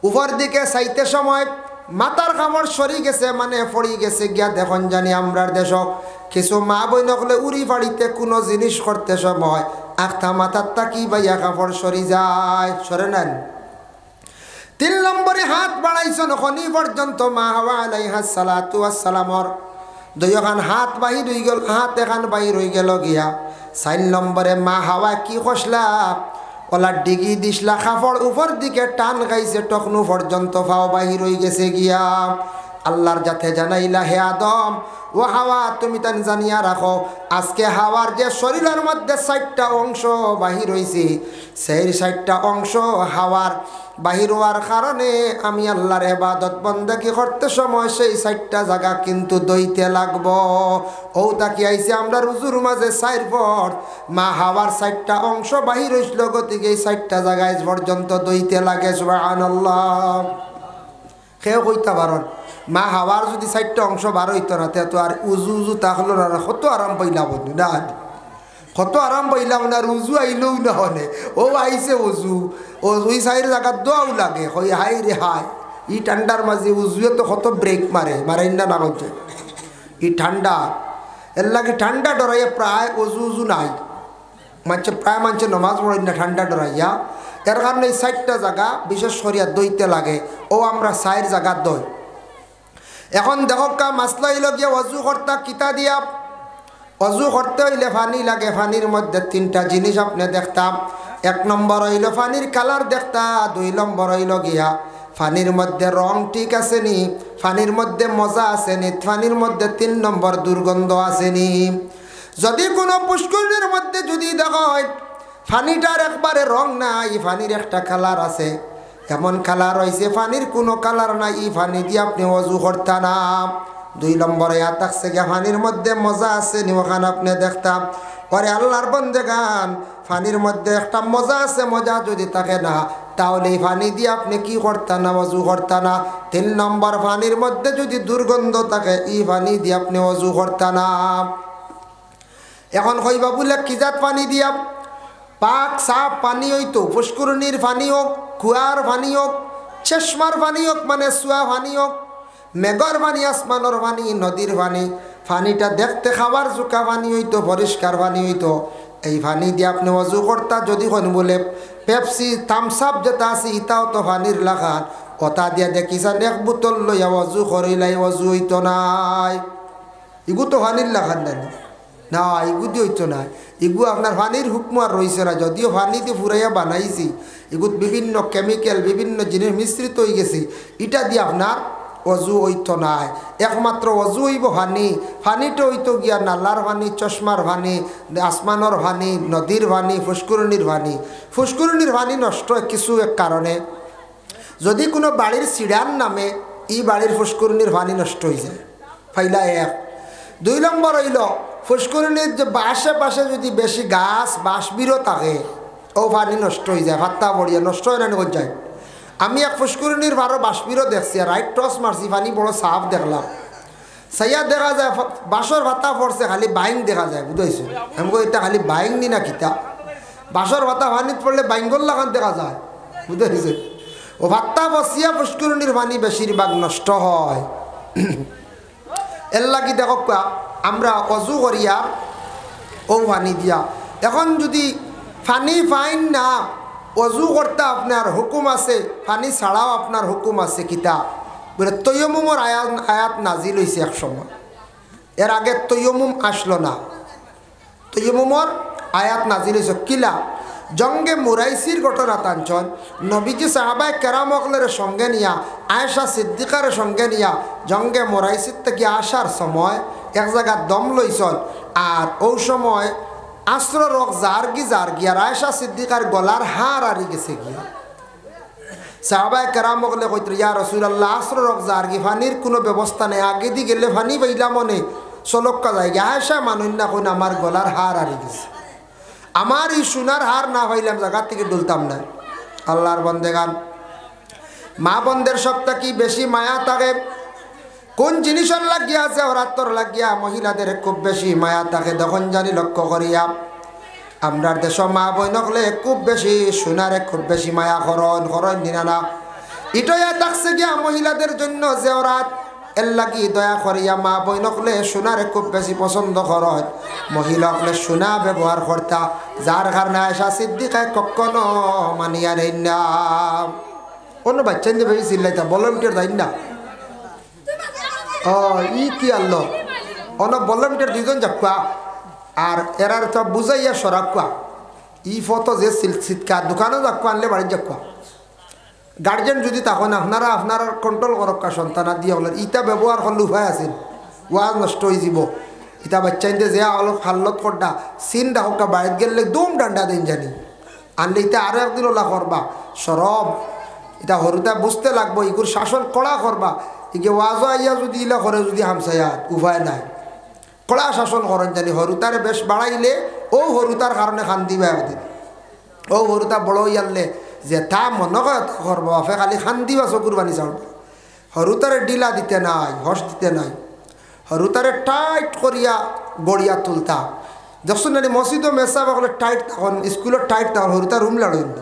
উপর দিকে চাইতে সময় মাথার কাপড় সরি গেছে, মানে পড়ি গেছে গিয়া। দেখুন জানি আমরার দেশ কিছু মা বই নকলে উড়ি ফাড়িতে কোনো জিনিস করতে সময় আখতা মাথার তাকি বাইয়া কাপড় সরি যায়, সরে নেন। 3 নম্বরে হাত বাড়াইছন খনি পর্যন্ত মা হাওয়া আলাইহাস সালাতু ওয়াস সালামর দুইখান হাত বাহির হয়ে গেল, হাত এখান বাহির হয়ে গেল গিয়া। 4 নম্বরে মা হাওয়া কি কষলা ওলা ডিগি দিসলা, কাপড় উপর দিকে টান গাইছে, টকনু পর্যন্ত ফাও বাহির হয়ে গেছে গিয়া। আল্লাহর যাতে জানাইলা হে আদম ও হাওয়া তুমি তান জানিয়া রাখো, আজকে হাওয়ার যে শরীরের মধ্যে 4টা অংশ বাহির হয়েছে, সেই 4টা অংশ হাওয়ার বাহির হওয়ার কারণে আমি আল্লাহর ইবাদত বন্দেগী করতে সময় সেই 4টা জায়গা কিন্তু দইতে লাগবো। ও তাকি আইছে আমরা রুজুর মাঝে 4 পর মা হাওয়ার 4টা অংশ বাহির হইছিল, গতিকে এই 4টা জায়গায় পর্যন্ত দইতে লাগে। সুবহানাল্লাহ। কেউ কইতে পারেন মা হাওয়ার যদি 4টা অংশ বার হইতো না তো আর উজু উজু তাহলো না, কত আরাম পাইলাম না, কত আরাম পাইলাম না, উজু আইলেও না হনে ও আইছে উজু, ওই 4 জায়গার দোয়াও লাগে, হই হাই রে হাই। ই ঠান্ডার মাঝে উজুয়ে তো কত ব্রেক মারেন না করছে, ই ঠান্ডা এর লাগে ঠান্ডা ডরাইয়া প্রায় উজু উজু নাই, মানছে প্রায় মানছে নমাজ পড়েন না ঠান্ডা ডরাইয়া। এর কারণে এই 4টা জায়গা বিশেষ করিয়া দইতে লাগে, ও আমরা 4 জায়গা দই। এখন দেখো কা মাসলা হইল গিয়া অজু করতা কিতা দিয়া, অজু করতে হইলে পানি লাগে, পানির মধ্যে 3টা জিনিস আপনি দেখতাম। 1 নম্বর হইল পানির কালার দেখতা, 2 নম্বর হইল গিয়া পানির মধ্যে রং ঠিক আছে নি, পানির মধ্যে মজা আছে নি, পানির মধ্যে 3 নম্বর দুর্গন্ধ আছে নি। যদি কোনো পুষ্করিণীর মধ্যে যদি দেখো পানিটার একবারে রং নাই, পানির একটা কালার আছে, এমন কালার হয়েছে পানির কোনো কালার নাই, এই পানি দিয়ে আপনি অজু করতা না। 2 নম্বরে থাকছে গিয়া পানির মধ্যে মজা আছে নি, ওখানে আপনি দেখতাম। পরে আল্লাহর বন্দেগান পানির মধ্যে একটা মজা আছে, মজা যদি থাকে না তাহলে এই পানি দিয়ে আপনি কি করতা না, অজু করতা না। 3 নম্বর পানির মধ্যে যদি দুর্গন্ধ থাকে, এই পানি দিয়ে আপনি অজু করতা না। এখন কইবা বলে কি জাত পানি দিয়া? পাক সাফ পানি হইতো, পুষ্করিণীর পানি হোক, কুয়ার পানি হোক, চশমার পানি হোক, মানে সুয়া পানি হোক, মেঘর পানি, আসমানোর পানি, নদীর পানি, পানিটা দেখতে খাবার জোকা পানি হইতো, পরিষ্কার পানি হইতো। এই পানি দিয়ে আপনি অজু করতা। যদি কোন বলে পেপসি থামসাপ যেটা আছে ইটাও তো পানির লাগান, ওটা দিয়া দেখিছেন 1 বোতল লইয়া অজু করিলাই অজু হইতো নাই, ইগু তো পানির লাগান না, ইগু দিয়ে হইতো না। ইগু আপনার পানির হুকমার রয়েছে না, যদিও পানিতে ফুরাইয়া বানাইছি, এগুত বিভিন্ন কেমিক্যাল বিভিন্ন জিনিস মিশ্রিত হয়ে গেছে, এটা দিয়ে আপনার অজু হইতো নাই, একমাত্র অজু হইব পানি। পানিটা হইতো গিয়া নালার পানি, চশমার পানি, আসমানোর পানি, নদীর পানি, ফুসকুরনির পানি। ফুসকুরনির পানি নষ্ট কিছু এক কারণে, যদি কোনো বাড়ির সিঁড়ার নামে ই বাড়ির ফুসকুরনির পানি নষ্ট হয়ে যায়, ফাইলা এক। 2 নম্বর হইল ফুসকুরনির যে আশেপাশে যদি বেশি গাছ বাঁশবিরও থাকে, ও পানি নষ্ট হয়ে যায়, ভাত্তা পড়িয়া নষ্ট হয় না যায়। আমি এক ফুসকুরনির ভারো বাঁশবিরও দেখছি, রাইট টস মারছি, পানি বড় সাফ দেখলাম। সাইয়া দেখা যায় বাঁশর ভাতা পড়ছে, খালি বাইং দেখা যায়, বুঝাইছো? আমি এটা খালি বাইং নি না কিতা, বাঁশর ভাতা পানিত পড়লে বাইঙ্গল লাগান দেখা যায়, বুঝাইছে? ও ভাত্তা বসিয়া ফুসকুরনির পানি বেশিরভাগ নষ্ট হয়। এর লাগি দেখো আমরা অজু করিয়া ও পানি দিয়া। এখন যদি পানি ফাইন না, অজু করতে আপনার হুকুম আছে, পানি ছাড়াও আপনার হুকুম আছে কিতা বলে তৈয়মুমর আয়াত নাজিল হয়েছে এক সময়। এর আগে তৈয়মুম আসলো না, তৈয়মুমর আয়াত নাজিল হয়েছে কিলা জঙ্গে মুরাইসির ঘটনা টানছন। নবীজি সাহাবায়ে কেরামকলের সঙ্গে নিয়া, আয়েশা সিদ্দিকার সঙ্গে নিয়া জঙ্গে মুরাইসির থেকে আসার সময় এক জায়গায় দম লইছন। আর ওই সময় আশ্র রক জারগি আর আয়েশা সিদ্দিকার গলার হার হারি গেছে গিয়া। সাহাবায়ে কেরামকলে কইতে ইয়া রাসূলুল্লাহ, আশ্র রক জারগি ফানির কোনো ব্যবস্থা নেই, আগে দি গেলে ফানি পাইলা মনে চলক্কা যায়। আয়েশা মানুন না কোন আমার গলার হার হারি গেছে, আমার এই সোনার হার না পাইলাম জায়গা থেকে ডুলতাম না। আল্লাহর বন্দেগান, মা বন্ধের সবটা কি বেশি মায়া থাকে? কোন জিনিসের লাগিয়া আছে ওরাতর লাগিয়া মহিলাদের খুব বেশি মায়া থাকে, তখন জানি লক্ষ্য করিয়া আমরার দেশ মা বই নকলে খুব বেশি সোনারে খুব বেশি মায়া করন দিনা না। এটাই থাকছে গিয়া মহিলাদের জন্য যে ওরাত এর লাগি দয়া করিয়া মা বই নকলে সোনারে খুব বেশি পছন্দ করেন, মহিলাকলে সোনা ব্যবহার করতা, যার কারণে আয়েশা সিদ্দিকা কখনো মানিয়া নেই না। অন্য বাচ্চা যে বেশি চিল্লাইতা বলমিটার যাই না। ও ই কি আনলো অন বলমিটার 2জন যাকুয়া আর এরার তো বুঝাইয়া সরাকুয়া। ই ফটো যে চিৎকার দোকানও যাকুয়া আনলে বাড়ির যাকুয়া। গার্জেন যদি তখন আপনারা কন্ট্রোল করক্কা সন্তানা দিয়ে বলেন ইটা ব্যবহার করলে উপায় আছিল, ওয়াজ নষ্ট হয়ে যাব। ইটা বাচ্চাইতে যে অলপ হাল্লত করডা সিন ডাকা বাড়িত গেলে দুম ডান্ডা দিন জানি আনলে ইটা আরো একদিন ওলা করবা সরব। এটা হরুতা বুঝতে লাগবো, ইগুর শাসন কড়া করবা। ইকে ওয়াজও আইয়া যদি ইলা করে যদি হামসাইয়া উপায় নাই, কড়া শাসন করেন জানি। হরুতার বেশ বাড়াইলে ও হরুতার কারণে খান দিবা একদিন। ও হরুতা বড় ইয়ারলে যে তা মনে করবো বাপে খালি খান দিবা চকুর বানি চাউল। হরুতারে ডিলা দিতে নাই, হস দিতে নাই, হরুতারে টাইট করিয়া গড়িয়া তুলতা। যখন মসজিদও মেসা বলে টাইট তখন স্কুলের টাইট তখন হরুতা রুম লাড়ইল।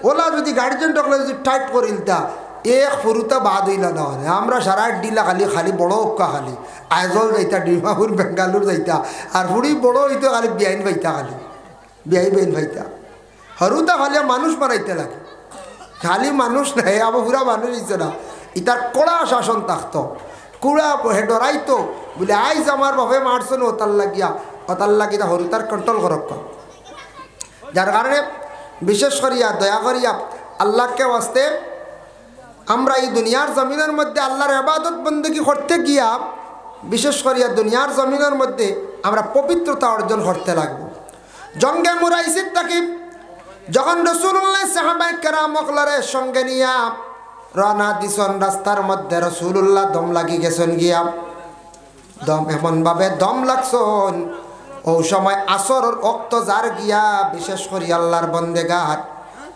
ওলা যদি গার্জেন টকলে যদি টাইট করিলতা এক হরুতা বাদ হইলা না। আমরা সারা ডিলা খালি বড় উক্কা খালি আইজল যাইতা, ডিমাপুর বেঙ্গালুর যাইতা, আর ফুড়ি বড় হইতো খালি বিয়াইন ভাইতা, খালি বিয়াই বেইন ভাইতা। হরুতা খালি মানুষ বানাইতে লাগে, খালি মানুষ নাই আবার পুরা মানুষ হইছে না। ইতার কড়া শাসন থাকতো, কুড়া ডরাইতো বলে আইজ আমার বাপে মারছেন ওতার লাগি তা হরুতার কন্ট্রোল করক। যার কারণে বিশেষ করিয়া দয়া করিয়া আল্লাহকে ওয়াস্তে আমরা এই দুনিয়ার জমিনের মধ্যে আল্লাহর ইবাদত বন্দেগী করতে গিয়া বিশেষ করিয়া দুনিয়ার জমিনের মধ্যে আমরা পবিত্রতা অর্জন করতে লাগব। জঙ্গে মুরাইসির থাকি যখন রাসূলুল্লাহ সাহাবায়ে কেরামকলরে সঙ্গে নিয়া রওনা দিছন, রাস্তার মধ্যে রাসূলুল্লাহ দম লাগি গেছেন গিয়া। দম এমনভাবে দম লাগছন, ও সময় আসরের ওক্ত যার গিয়া বিশেষ করি আল্লাহর বন্দেগার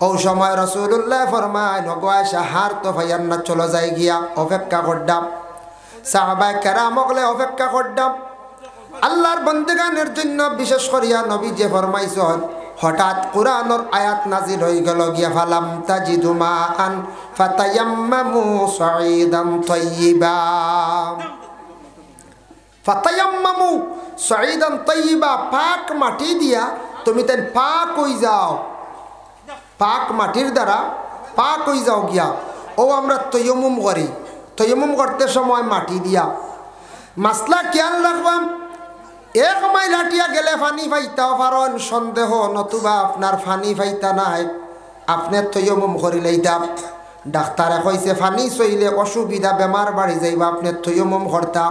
ও সময় রাসূলুল্লাহ ফরমায় নগো আয়েশা হার তো ভাইয়ার না চলে যায় গিয়া অপেক্ষা করডাম। সাহাবায়ে কেরামকলে অপেক্ষা করডাম আল্লাহর বন্দেগানের জন্য। বিশেষ করিয়া নবী যে ফরমাইছেন, হঠাৎ কুরআনের আয়াত নাজিল হয়ে গেল গিয়া ফালাম তাজিদু মাআন ফাতায়াম্মামু সাঈদান তাইয়্যিবা। ফাতায়াম্মামু সাঈদান তাইয়্যিবা, পাক মাটি দিয়া তুমি তাই পাক হয়ে যাও, পাক মাটির দ্বারা পাক হয়ে যাও গিয়া। ও আমরা তৈয়মুম করি, তৈয়মুম করতে সময় মাটি দিয়া মাসলা খেয়াল রাখবাম। 1 মাইল হাঁটিয়া গেলে ফানি ফাইতাও পারন সন্দেহ, নতুবা আপনার ফানি ফাইতা নাই, আপনি তৈয়মুম করিলেই দাম। ডাক্তারে কইছে ফানি চইলে অসুবিধা বেমার বাড়ি যাইবা, আপনি তৈয়মুম করতা।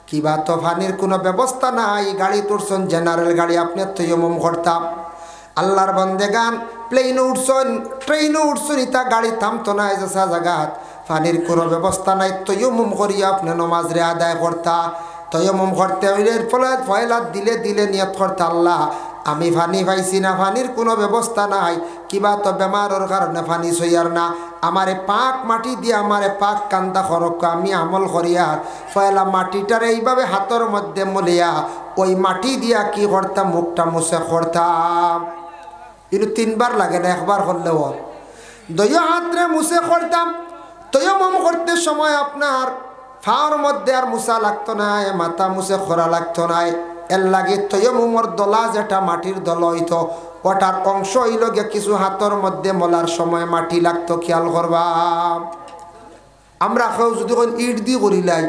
কিবা তো ফানির কোনো ব্যবস্থা নাই, গাড়ি তুলছেন জেনারেল গাড়ি, আপনি তৈয়মুম করতা। আল্লাহর বন্দেগান প্লেনে উঠছেন, ট্রেনে উঠছেন, ইতা গাড়ি থামতো না, এসা জায়গাত ফানির কোনো ব্যবস্থা নাই, তৈয়মুম করিয়া আপনি নমাজ রে আদায় করতা। তৈয়মুম করতে হইলে ফলে ফয়লাত দিলে দিলে নিয়ত করতে, আল্লাহ আমি ফানি পাইছি না, ফানির কোনো ব্যবস্থা নাই, কিবা তো বেমারের কারণে ফানি সইয়ার না, আমারে পাক মাটি দিয়ে আমারে পাক কান্দা খরক আমি আমল করিয়ার ফয়লা মাটিটার এইভাবে হাতের মধ্যে মলিয়া ওই মাটি দিয়া কি করতাম, মুখটা মুছে করতাম। কিন্তু 3 বার লাগে না, একবার করলেও দয়া হাতরে মুছে করতাম। তৈয়মুম করতে সময় আপনার ফাওয়ার মধ্যে আর মুছা লাগতো না, মাথা মুছে খরা লাগতো না। এর লাগে তৈয়মুমর দলা যেটা মাটির দল হইতো, ওটার অংশ হইল গিয়ে কিছু হাতের মধ্যে মলার সময় মাটি লাগতো, খেয়াল করবা। আমরা কেউ যদি কোন ইট দিয়ে করিলাই,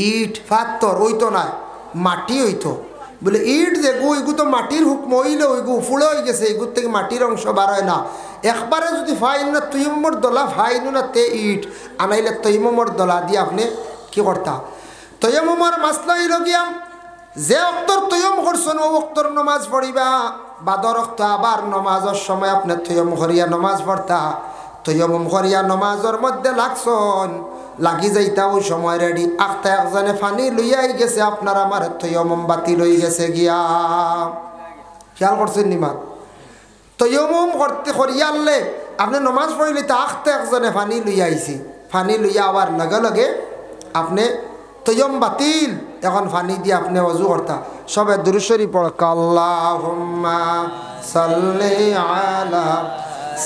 ইট পাথর হইতো না, মাটি হইতো। বলে ইট যেগু এগু তো মাটির হুকম হইলে ওইগু ফুলে হয়ে গেছে, এগুর থেকে মাটির অংশ বার হয় না। একবারে যদি ফাইন না তৈয়মুমর দলা ফাইন না তে ইট আনাইলে তৈয়মুমর দলা দিয়ে আপনি কি করতা। তৈয়মুমর মাসলা হইল গিয়া যে অক্তর তৈয়ম করছেন ও অক্তর নমাজ পড়িবা, বাদর অক্ত আবার নমাজের সময় আপনি তৈয়ম করিয়া নমাজ পড়তা। তৈয়ম করিয়া নমাজের মধ্যে লাগছন, লাগি যাইতা ওই সময় রেডি আখতা একজনে ফানি লইয়াই গেছে, আপনার আমার তৈয়ম বাতি লই গেছে গিয়া, খেয়াল করছেন নিমা। তৈয়ম করতে করিয়া আনলে আপনি নমাজ পড়িলে তা আখতা একজনে ফানি লইয়া আইছি, ফানি লইয়া আবার লগে লগে আপনি তৈয়ম বাতিল, এখন ফানি দিয়ে আপনি ওযু করতা। সবে দুরূদ শরীফ পড়, আল্লাহুম্মা সাল্লি আলা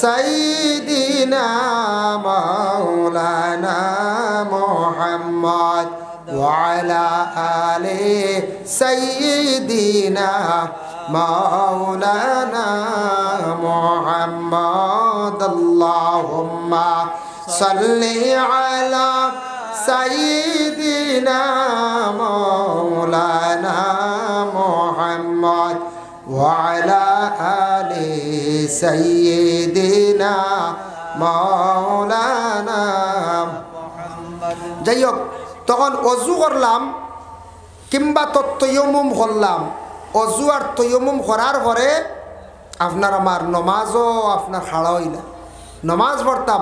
সাইয়্যিদিনা মাওলানা মুহাম্মদ ওয়া আলা আলি সাইয়্যিদিনা মাওলানা মুহাম্মদ। আল্লাহুম্মা সাল্লি আলা সাইয়্যিদিনা মাওলানা মুহাম্মদ ওয়া আলা আলি সাইয়্যিদিনা মাওলানা মুহাম্মদ। যাই হোক, তখন অজু করলাম কিংবা তৈয়মুম করলাম, অজু আর তৈয়মুম করার পরে আপনার আমার নমাজও আপনার খাড়া হইলা, নমাজ পড়তাম।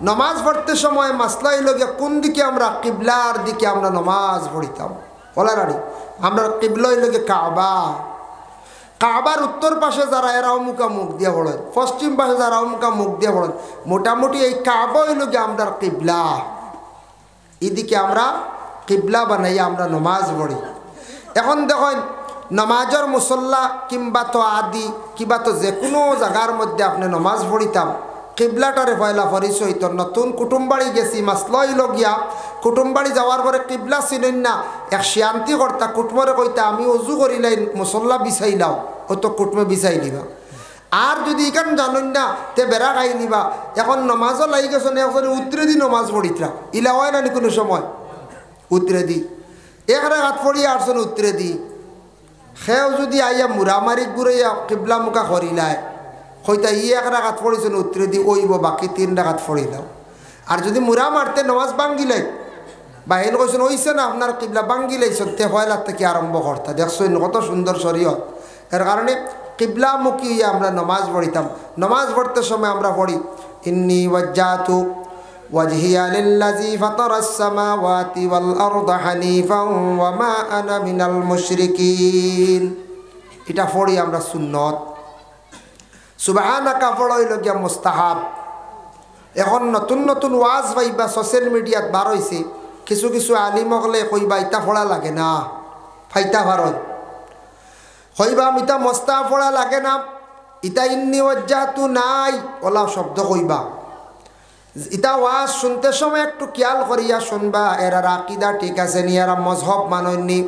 নমাজ পড়তে সময় মাসলা হইল গিয়া কোন দিকে আমরা, কিবলার দিকে আমরা নমাজ পড়িতাম। বলারানি আমরা কিবলা হইল গিয়ে কাবা, কাবার উত্তর পাশে যারা এরাও মুখা মুখ দিয়ে পড়েন, পশ্চিম পাশে যারাও মুখা মুখ দিয়ে পড়েন, মোটামুটি এই কাবা হইল গিয়ে আমরা কিবলা, এদিকে আমরা কিবলা বানাইয়া আমরা নমাজ পড়ি। এখন দেখেন নমাজের মুসল্লা কিংবা তো আদি কিংবা তো যে কোনো জায়গার মধ্যে আপনি নমাজ পড়িতাম, কিবলাটারে পয়লা পরিচয় তো নতুন কুটুমবাড়ি গেছি, মাসলা হইল গিয়া কুটুমবাড়ি যাওয়ার পরে কিবলা চিনেন না, এক শান্তি কর্তা কুটুমরে কইতা আমি অজু করিলাই মুসল্লা বিছাইলাও, ও তো কুটুমে বিছাই নিবা। আর যদি এখান জানেন না তে বেড়া খাই নিবা। এখন নমাজও লাগি গেছেন, এখন উত্তরে দি নমাজ পড়িতরা, ইলা হয় না কোনো সময় উত্তরে দি এক রেখাত পড়িয়া আসছেন উত্তরে দি। সেও যদি আইয়া মুরামারি ঘুরাইয়া কিবলা মুখা করিলায় হইতা ই এক রাখাত পড়িছেন উত্তরে দি ওইব, বাকি 3 রাখাত পড়িলাম। আর যদি মুরা মারতে নমাজ ভাঙ্গিলাই বাহির কইছেন ওইছে না আপনার কিবলা ভাঙ্গিলাইছেন, তে পয়লার থেকে আরম্ভ করতা। দেখছেন কত সুন্দর শরীয়ত। এর কারণে কিবলামুখী হইয়া আমরা নমাজ পড়িতাম। নমাজ পড়তে সময় আমরা পড়ি ইন্নী ওয়াজ্জাতু ওয়াজহিয়া লিল্লাযী ফাতারাস সামাওয়াতি ওয়াল আরদা হানিফান ওয়া মা আনা মিনাল মুশরিকিন, এটা পড়ি আমরা সুন্নত। সুবহানাকা পড়া হইল গিয়া মুস্তাহাব। এখন নতুন নতুন ওয়াজ পাইবা সোশ্যাল মিডিয়াত বার হইছে, কিছু কিছু আলিম হলে কইবা ইটা পড়া লাগে না, ফাইতা ভারত কইবা ইটা মস্তা পড়া লাগে না, ইটা ইন্নী ওয়াজ্জাতু নাই ওলা শব্দ কইবা। ইটা ওয়াজ শুনতে সময় একটু খেয়াল করিয়া শুনবা, এরা আকিদা ঠিক আছে নি, এরা মজহব মাননি,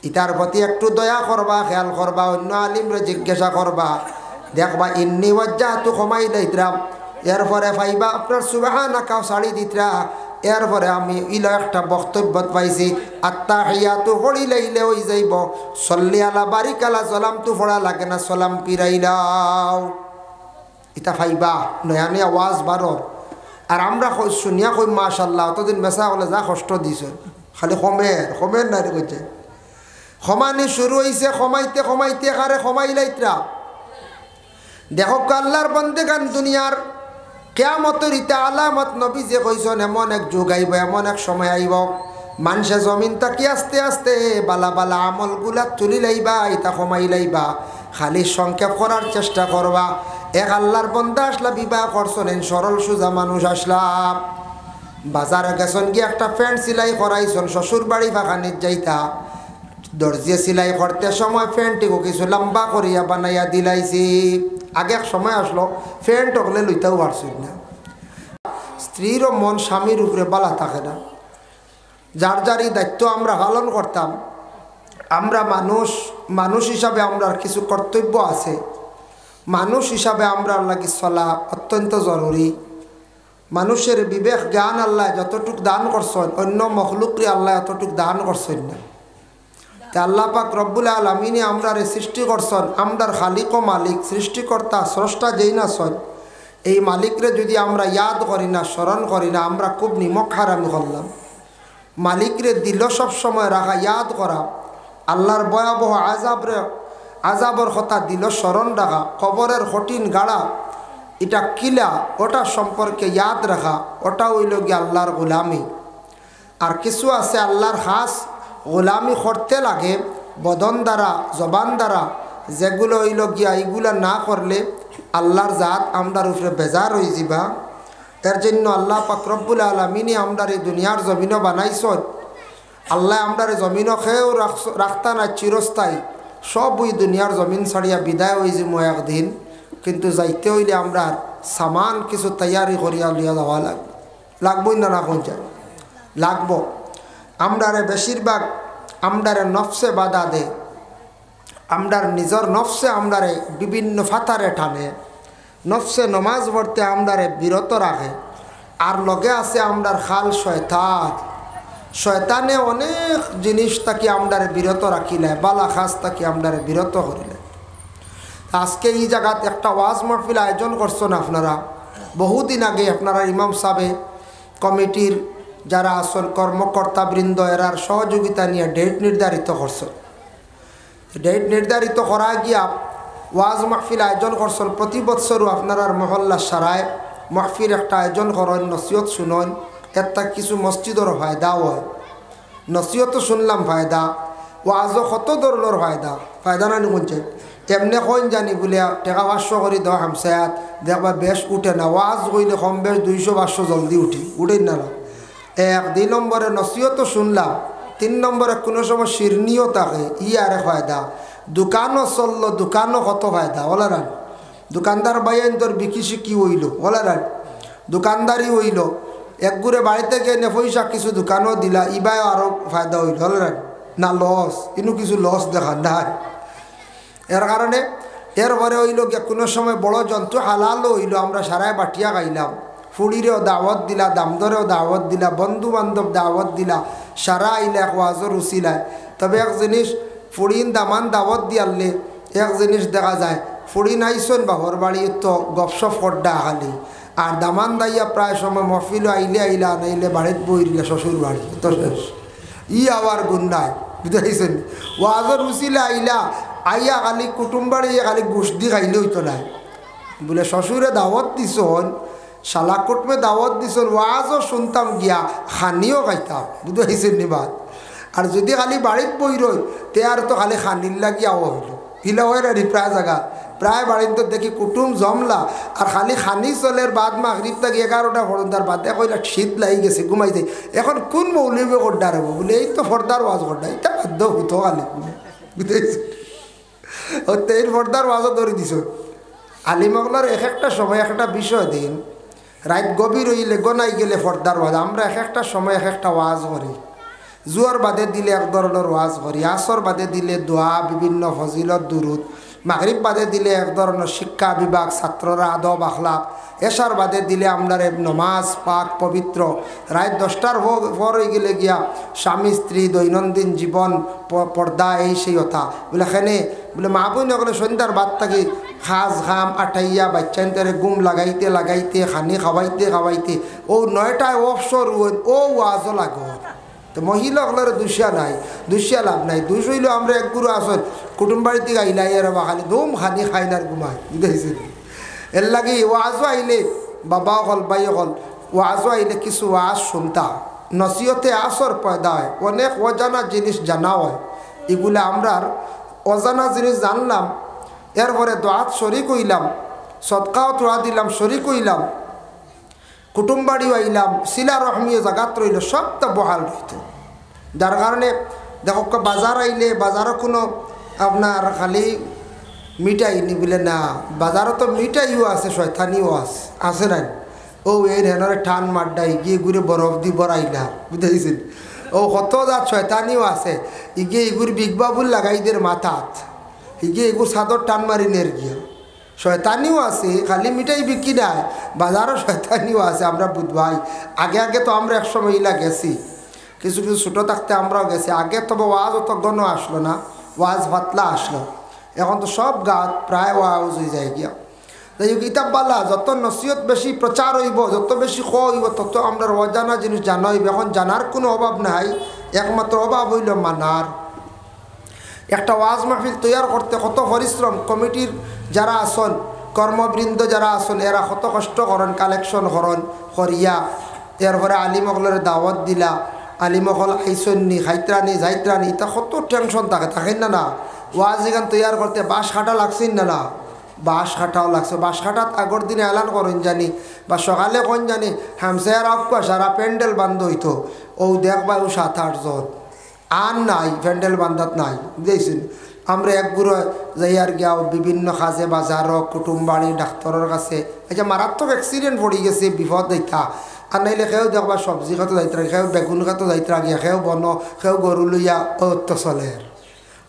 ইটার প্রতি একটু দয়া করবা, খেয়াল করবা, অন্য আলিমরে জিজ্ঞাসা করবা, দেখবা ইন্নী ওয়াজ্জাতু কমাই দিতরা, এরপরে পাইবা আপনার সুবহানাকা সাড়ি দিতরা। এরপরে আমি ইলা একটা বক্তব্য পাইছি আত্তাহিয়াতু পড়িলাইলে হই যাইব, সল্লি আলা বারিকালা সালাম তু পড়া লাগে না, সালাম পিরাইলাও, ইটা পাইবা। নয়া নয়া ওয়াজ বারো আর আমরা শুনিয়া কই মাশাল্লাহ অতদিন বেচা হলে যা কষ্ট দিছে খালি খমের নাই কইছে ক্ষমানি শুরু হয়েছে ক্ষমাইতে ক্ষমাইতে কারে ক্ষমাইলাইতরা দেখো আল্লাহর বন্দেগান দুনিয়ার কিয়ামতের ইতা আলামত নবী যে কইছেন এমন এক যুগ আইব এমন এক সময় আইব মানুষে জমিন তাকি আস্তে আস্তে বালা বালা আমলগুলা তুলি লাইবা ইতা ক্ষমাই লাইবা খালি সংক্ষেপ করার চেষ্টা করবা এক আল্লাহর বন্দা আসলা বিবাহ করছেন সরল সোজা মানুষ আসলাম বাজারে গেছেন গিয়ে একটা প্যান্ট সেলাই করাইছেন শ্বশুর বাড়ি ফাঁকানির যাইতা দর্জিয়ে সেলাই করতে সময় প্যান্টটিকে কিছু লম্বা করিয়া বানাইয়া দিলাইছি আগে এক সময় আসলো প্যান্ট ওগুলো লইতেও পারছিল না স্ত্রীরও মন স্বামীর উপরে বালা থাকে না যার যারই দায়িত্ব আমরা পালন করতাম আমরা মানুষ হিসাবে আমরা কিছু কর্তব্য আছে মানুষ হিসাবে আমরা লাগি চলা অত্যন্ত জরুরি মানুষের বিবেক জ্ঞান আল্লাহ যতটুক দান করছেন অন্য মখলুকরে আল্লাহ এতটুক দান করছেন না তা আল্লাহ পাক রব্বুল আলামিনে আমরারে সৃষ্টি করছেন আমরার খালিক ও মালিক সৃষ্টিকর্তা স্রষ্টা যেই না সন এই মালিকরে যদি আমরা ইয়াদ করি না স্মরণ করি না আমরা খুব নিমক হারামি করলাম মালিকরে দিল সব সময় রাখা ইয়াদ করা আল্লাহর ভয়াবহ আজাবর কথা দিল স্মরণ রাখা কবরের কঠিন গাড়া এটা কিলা ওটা সম্পর্কে ইয়াদ রাখা ওটা হইল গিয়ে আল্লাহর গোলামি আর কিছু আছে আল্লাহর খাস গোলামি করতে লাগে বদন দ্বারা জবান দ্বারা যেগুলো হইল গিয়া এইগুলা না করলে আল্লাহর জাত আমরার উপরে বেজার হয়ে যাবা এর জন্য আল্লাহ পাক রব্বুল আলামিনে আমরার এই দুনিয়ার জমিনও বানাইছেন আল্লাহ আমরার জমিনও খেয়েও রাখতা না চিরস্থায়ী সব ওই দুনিয়ার জমিন ছাড়িয়া বিদায় হয়ে যাবো একদিন কিন্তু যাইতে হইলে আমরা সামান কিছু তৈয়ারি করিয়া লিয়া যাওয়া লাগবই না কোন যায় লাগবো আমরারে বেশিরভাগ আমরারে নফসে বাধা দে আমরার নিজের নফসে আমরারে বিভিন্ন ফাতারে টানে নফসে নমাজ পড়তে আমরারে বিরত রাখে আর লগে আছে আমরার খাল শয়তানে অনেক জিনিস তাকে আমরারে বিরত রাখিলে বালা খাস তাকে আমরারে বিরত করিলে আজকে এই জায়গাত একটা ওয়াজ মাহফিল আয়োজন করছেন আপনারা বহুদিন আগে আপনারা ইমাম সাহেব কমিটির যারা আসল কর্মকর্তাবৃন্দ এরার সহযোগিতা নিয়ে ডেট নির্ধারিত করছেন ডেট নির্ধারিত করা গিয়া ওয়াজ মাহফিল আয়োজন করছেন প্রতি বৎসরও আপনার মহল্লা সারায় মাহফিল একটা আয়োজন করেন নসিহত শুনেন একটা কিছু মসজিদেরও ফায়দাও হয় নসিহতও শুনলাম ফায়দা ওয়াজও কত ধরনের ফায়দা না নিগুনছে এমনি কইন জানি বলে টাকা 500 করে দেওয়া হামসায়াত দেখবা বেশ উঠে না ওয়াজ কইলে কম বেশ 200-500 জলদি উঠেই না এক 2 নম্বরে নসিহতও শুনলাম 3 নম্বরে কোনো সময় শিরনিও থাকে আরে ফায়দা দোকানও চললো দোকানও কত ফায়দা ওলা রান দোকানদার বাইন তোর বিকি শিকি হইল ওলা রান দোকানদারি হইল একগুড়ে বাড়িতে গিয়ে পয়সা কিছু দোকানও দিলা ইবাই আরও ফায়দা হইল ওলা রান না লস ইনু কিছু লস দেখা নাই এর কারণে এরপরে হইল গিয়া কোনো সময় বড় জন্তু হালালও হইল আমরা সারায় বাটিয়া খাইলাম ফুড়িরেও দাওয়াত দিলা দামদরেও দাওয়াত দিলা বন্ধু বান্ধব দাওয়াত দিলা সারা আইলে এক ওয়াজর উচিলায় তবে এক জিনিস ফুড়িন দামান দাওয়াত দিয়ালে এক জিনিস দেখা যায় ফুড়িন আইসন বাহর বাড়ি তো গপসপ করডা খালি আর দামান দাইয়া প্রায় সময় মহফিল আইলা নাইলে বাড়িত বইলে শ্বশুর বাড়ি তো শেষ আবার গুণ নাই বুঝাইছেন ওয়াজর উচিলে আইয়া খালি কুটুম বাড়ি খালি গুষ্টি খাইলে হইতো নাই বলে শ্বশুরে দাওয়াত দিছন শালা কুটমে দাওয়াত দিছন ওয়াজও শুনতাম গিয়া খানিও খাইতাম বুঝাইছেন নি বাদ আর যদি খালি বাড়িত বই রই তে আর তো খালি খানির লাগিয়াও হইল হিলা হয় না প্রায় জায়গা প্রায় বাড়িতে তো দেখি কুটুম জমলা আর খালি খানি চলের বাদ মাগরিব থেকে 11টা ফর্দার বাদে কইলা শীত লাগি গেছে ঘুমাই যায় এখন কোন মৌলবী করডার হবো বলে এই তো ফর্দার ওয়াজ করডা এটা বাধ্য হতো খালি বুঝেছি ও তেইর ফর্দার ওয়াজও ধরে দিছ আলিমগলার এক একটা সময় একটা বিষয় দিন রাত গভীর হইলে গনাই গেলে ফর্দার ওয়াজ আমরা এক একটা সময় এক একটা ওয়াজ করি জুয়ার বাদে দিলে এক ধরনের ওয়াজ করি আসর বাদে দিলে দোয়া বিভিন্ন ফজিলত দুরুদ মাগরিব বাদে দিলে এক ধরনের শিক্ষা বিভাগ ছাত্ররা আদব আখলাক এশার বাদে দিলে আমরা নমাজ পাক পবিত্র রাত 10টার পর হয়ে গেলে গিয়া স্বামী স্ত্রী দৈনন্দিন জীবন পর্দা এই সেই কথা বলে এখানে বলে মা বোন নগরে সন্ধ্যার বাদ থাকি খাজ খাম আঠাইয়া বাচ্চান্তরে গুম লাগাইতে লাগাইতে খানি খাওয়াইতে খাওয়াইতে ও 9টায় অবসর ও ওয়াজও লাগো তো মহিলাগুলোর দুষ্যা নাই দুষ্যা লাভ নাই দুষ হইল আমরা এক গুরু আসন কুটুম বাড়িতে গাইলাই আর বা খালি দুম খানি খাই না ঘুমাই বুঝেছেন এর লাগে ওয়াজও আইলে বাবা হল বাই হল ওয়াজও আইলে কিছু ওয়াজ শুনতা নসিহতে আসর পয়দা হয় অনেক অজানা জিনিস জানা হয় এগুলো আমরা অজানা জিনিস জানলাম এরপরে দোয়াত শরিক হইলাম সদকাও তোড়া দিলাম শরিক হইলাম কুটুমবাড়িও আইলাম শিলা রহমিও জাগাত রইল সবটা বহাল রইত যার কারণে দেখো বাজার আইলে বাজারও কোনো আপনার খালি মিঠাই নি বলে না বাজারও তো মিঠাইও আছে শয়তানিও আছে নাই ও এই হেনরে ঠান মাড্ডাই গিয়ে ঘুরে বরফ দি বরাইলা বুঝতেছেন ও কত জাত শয়তানিও আছে ইগিয়ে ইগুর বিগবাবুল লাগাইদের মাথাত ইগিয়ে ইগুর সাদর টান মারি নের গিয়ে শয়তানিও আছে খালি মিঠাই বিক্রি নাই বাজারও শয়তানিও আছে আমরা বুধবাই আগে আগে তো আমরা একশো মহিলা গেছি কিছু কিছু ছোটো থাকতে আমরাও গেছি আগে তবে ওয়াজ অত গণ আসলো না ওয়াজ পাতলা আসলো এখন তো সব গাত প্রায় ওয়াজ হয়ে যায় গিয়া তাই কিতাব বালা যত নসিহত বেশি প্রচার হইব যত বেশি হইব তত আমরা অজানা জিনিস জানা হইব এখন জানার কোনো অভাব নাই একমাত্র অভাব হইল মানার একটা ওয়াজ মাহফিল তৈয়ার করতে কত পরিশ্রম কমিটির যারা আসন কর্মবৃন্দ যারা আসন এরা কত কষ্ট করেন কালেকশন করিয়া এরপরে আলিমকলের দাওয়াত দিলা আলিমকল আইসন্নি খাইত্রানি যাইত্রানি এটা কত টেনশন থাকে না ওয়াজ এখান তৈয়ার করতে বাঁশ কাটা লাগছেন না বাঁশ কাটাও লাগছে বাঁশ কাটাত আগর দিনে এলান করেন জানি বা সকালে কোন জানি হামসায়ার আফকা সারা প্যান্ডেল বান্ধ হইতো ও দেখবা ও 7-8 জন আর নাই প্যান্ডেল বান্ধাত নাই বুঝেছেন আমরা একগুলো যাইয়ার গিয়াও বিভিন্ন কাজে বাজারও কুটুমবাড়ি ডাক্তারের কাছে আচ্ছা মারাত্মক অ্যাক্সিডেন্ট পড়ে গেছে বিপদ দেখা আর নাইলে সেও দেখবা সবজি খাতো যাইতে সেও বেগুন খাতো যাইতে গিয়া সেও বন সেও গরু লইয়া তো চলে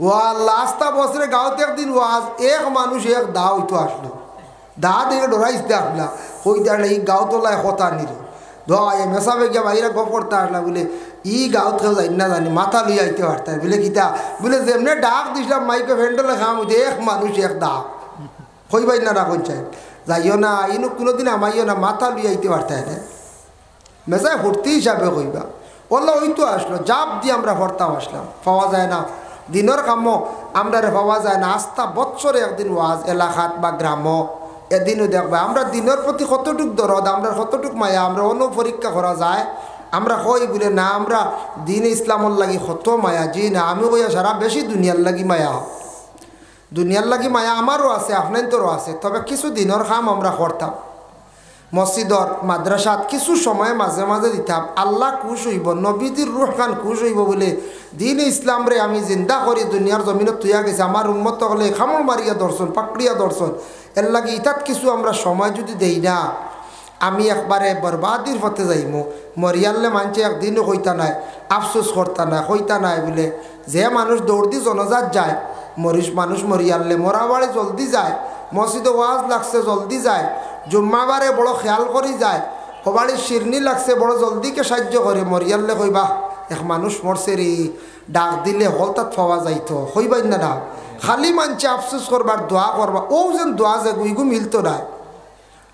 ওয়া লাস্টা বছরে গাঁৱত একদিন ওয়াজ এক মানুষ এক দা হইতো আসলো দা দেখে ডরাইতে আসলা হই দাঁড়লে এই গাঁও তোলায় কথা নিল ধোয়া মেসাবে গিয়া বাইরে গপ করতে আসলা বলে ই গাঁৱত কেউ যাই না জানি মাথা লইয়া আইতে পারতাম বলে কিতা বলে যেমনি ডাক দিছিলাম মাইকে ভেন্ডলে খাম এক মানুষ এক দা হইবাই না রাখুন চাই যাইও না ইনু কোনোদিন আমাইও না মাথা লইয়া আইতে পারতাম না মেসায় ভর্তি হিসাবে কইবা ওল্লা ওই তো আসলো জাপ দিয়ে আমরা ভর্তাম আসলাম পাওয়া যায় না দিনের কাম আমরা পাওয়া যায় না আস্থা বৎসরে একদিন ওয়াজ এলাকাত বা গ্রাম এদিনও দেখবা আমরা দিনের প্রতি কতটুক দরদ আমরা কতটুক মায়া আমরা অন্য পরীক্ষা করা যায় আমরা কই বলে না আমরা দিন ইসলামর লাগি কত মায়া জি না আমি কইয়া সারা বেশি দুনিয়ার লাগি মায়া আমারও আছে আপনাদেরও আছে তবে কিছু দিনের কাম আমরা করতাম মসজিদর মাদ্রাসাত কিছু সময় মাঝে মাঝে দিতাম আল্লাহ খুশ হইব নবীজির রুহ খান খুশ হইব বলে দিন ইসলাম রে আমি জিন্দা করি দুনিয়ার জমিনত তুইয়া গেছে আমার উম্মত হলে খামল মারিয়া দর্শন পাকড়িয়া দর্শন এর লাগে ইতাত কিছু আমরা সময় যদি দেই না আমি একবারে বরবাদির পথে যাইমু মরিয়াল্লে মানছে একদিনও কইতা নাই আফসোস করতা না কইতা নাই বলে যে মানুষ দৌড়দি জনজাত যায় মানুষ মরিয়াল্লে মরা বাড়ি জলদি যায় মসজিদে ওয়াজ লাগছে জলদি যায় জুম্মাবারে বড় খেয়াল করি যায় কবাড়ির শিরনি লাগছে বড় জলদিকে সাহায্য করে মরিয়াল্লে কইবা এক মানুষ মরছে রে ডাক দিলে হল তাত পাওয়া যাইতো কইবাই না খালি মানছে আফসোস করবার দোয়া করবা ও যেন দোয়া যে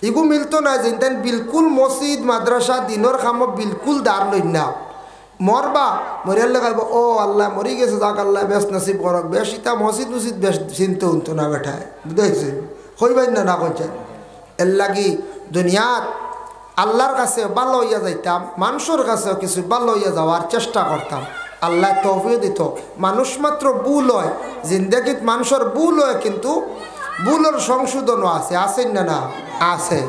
ইগু মিলতো না যেন বিলকুল মসজিদ মাদ্রাসা দিনের খামো বিলকুল দাঁড় লই না মরবা মরিয়াল্লে কইব ও আল্লাহ মরি গেছে যাক আল্লাহ বেশ নসিব করক বেশ ইতা মসজিদ বেশ চিনতে উনতো না বেঠায় বুঝাইছে কইবাই না কইছে এর লাগি দুনিয়াত আল্লাহর কাছে ভালো হইয়া যাইতাম মানুষের কাছেও কিছু ভালো হইয়া যাওয়ার চেষ্টা করতাম আল্লাহ তৌফিক দিত মানুষ মাত্র ভুল হয় জিন্দেগিত মানুষের ভুল হয় কিন্তু ভুলের সংশোধনও আছে না আছে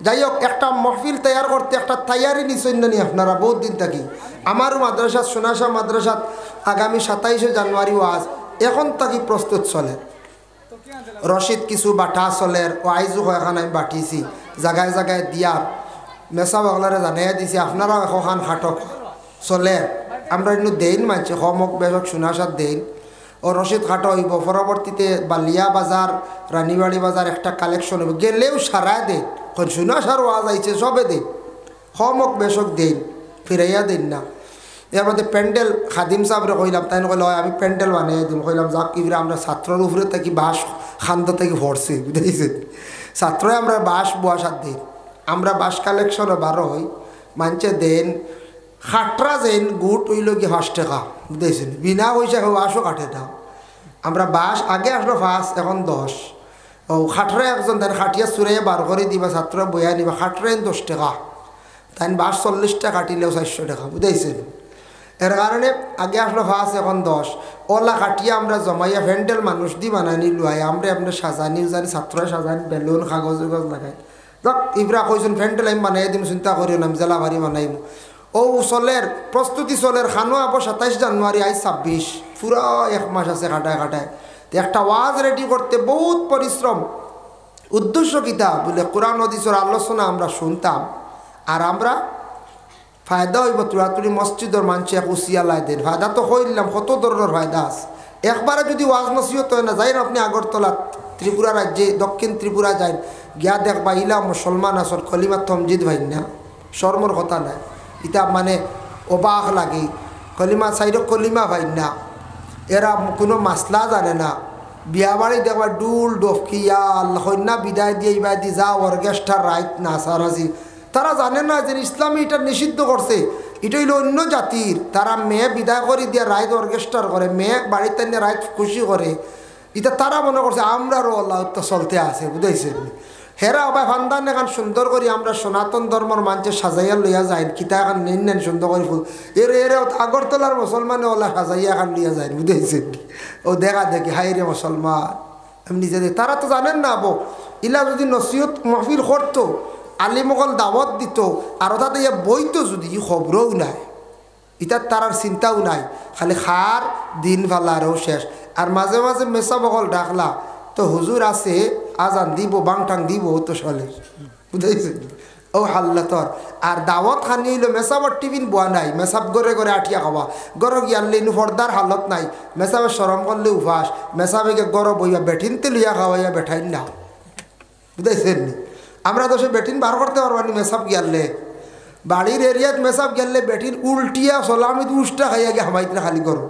যাই হোক একটা মহফিল তৈয়ার করতে একটা তৈয়ারি নিশ্চয় নি আপনারা বহুত দিন থাকি আমারও মাদ্রাসাত সোনাশা মাদ্রাসাত আগামী 27শে জানুয়ারি ওয়াজ এখন থাকি প্রস্তুত চলে রশিদ কিছু বাটা চলের ও আইজু এখন আমি বাটিছি জায়গায় জায়গায় দিয়া মেসা বাগলারে জানাইয়া দিছি আপনারাও এখন খাটক চলে আমরা ইনু দেইন মানছি হমক বেশক সোনাশাত দেইন ও রশিদ খাটো হইব পরবর্তীতে বালিয়া বাজার রানীবাড়ি বাজার একটা কালেকশন হইব গেলেও সারায় দেন সোনাশার ওয়াজ আইছে সবে দেন হমক বেশক দেন ফিরাইয়া দেন না এর মধ্যে প্যান্ডেল খাদিম সাহেবরে কইলাম, তাই কইল আমি প্যান্ডেল বানিয়ে দিম। কইলাম যাক ইবরা আমরা ছাত্রর উপরে থেকে বাস খান্দ থেকে ভরছি, বুঝেছেন? ছাত্রই আমরা বাস বসার দিন, আমরা বাস কালেকশনে 12 হই, মানছে দেন খাটরা যেন গুট হইল কি 5 টাকা, বুঝেছেন? বিনা পয়সা বাসও কাটে দাও। আমরা বাস আগে আসলো 5, এখন 10। ও খাটরা একজন দেন খাটিয়া চুরাইয়া বার করে দিবা, ছাত্র বইয়া নিবা, খাটরাইন 10 টাকা, তাই বাস 40 টাকা কাটিলেও 400 টাকা, বুঝেছেন? এর কারণে আগে আসলো 5, এখন 10। ওলা কাটিয়া আমরা জমাইয়া ভ্যান্ডেল মানুষ দি বানানি লুয়াই, আমরা আপনার সাজানিও জানি, ছাত্ররা সাজানি, বেলুন কাগজ লাগাই। দেখ ইবরা কইছেন ভ্যান্ডেল আমি বানাই দিম, চিন্তা করিও না, আমি জেলা ভারি বানাইম। ও চলের প্রস্তুতি চলের, খানো আবো 27 জানুয়ারি, আজ 26, পুরা 1 মাস আছে কাটায় কাটায়। একটা ওয়াজ রেডি করতে বহুত পরিশ্রম। উদ্দেশ্য কিতা বলে কোরআন হাদিসের আলোচনা আমরা শুনতাম, আর আমরা ফায়দা হইব তুড়াতুড়ি মসজিদের মানুষ এক উসিয়ালাই দেন। ফায়দা তো হইলাম, কত ধরনের ফায়দা আছে। একবারে যদি ওয়াজ নসিহত হয় না, যাই না আপনি আগরতলা ত্রিপুরা রাজ্যে, দক্ষিণ ত্রিপুরা যাই, গিয়া দেখবা ইলা মুসলমান আসর কলিমা তমজিদ ভাই না, শর্মর কথা নাই। ইতা মানে অবাক লাগে, কলিমা সাইড কলিমা ভাই না, এরা কোনো মাসলা জানে না। বিয়া বাড়ি দেখবা ডুল ডফকিয়া কন্যা বিদায় দিয়ে ইবা দি যা অর্কেস্ট্রার রাইট না সারাজি, তারা জানে না যে ইসলামে এটা নিষিদ্ধ করছে। এটা হইল অন্য জাতির, তারা মেয়ে বিদায় করে দিয়ে রাইত অর্কেস্ট্রার করে, মেয়ে বাড়িতে নিয়ে রাইত খুশি করে। এটা তারা মনে করছে আমরারও আল্লাহ তো চলতে আছে, বুঝাইছেন? হেরা আবার ফান্দান এখন সুন্দর করি আমরা সনাতন ধর্মর মানুষের সাজাইয়া লইয়া যাই, কিতা এখন নেন সুন্দর করে ফুল এর আগরতলার মুসলমানে ওলা সাজাইয়া এখন লইয়া যায়, বুঝাইছেন? ও দেখা দেখি হাই রে মুসলমান, এমনি যে তারা তো জানেন না আবো। ইলা যদি নসিহত মাহফিল করতো, আলিমগল দাওয়াত দিত, আর তাতে ইয়া বইতো যদি খবরও নাই, ইটার তারার চিন্তাও নাই, খালি খার দিন ফালারও শেষ। আর মাঝে মাঝে মেসা বকল ডাকলা তো হুজুর আছে, আজান দিব, বাংটাং দিব, তো চলে, বুঝাইছে? ও হাল্লাতর। আর দাওয়াত খানি হইল মেসাবর টিফিন বোয়া নাই, মেসাব গড়ে গড়ে আঠিয়া খাওয়া, গড় গিয়ালে ফর্দার হালত নাই, মেসাবে সরম করলে উপাস, মেসাবেকে গড় বইয়া বেঠিনতে লইয়া খাওয়াইয়া বেঠাইন না, বুঝাইছেন? আমরা তো সে বেটিন বার করতে পারবানি, মেসাব গিয়ালে বাড়ির এরিয়াত মেসাব গেলে বেটিন উল্টিয়া সলামিত উষ্টা খাইয়া গিয়ে হামাইতে খালি করো,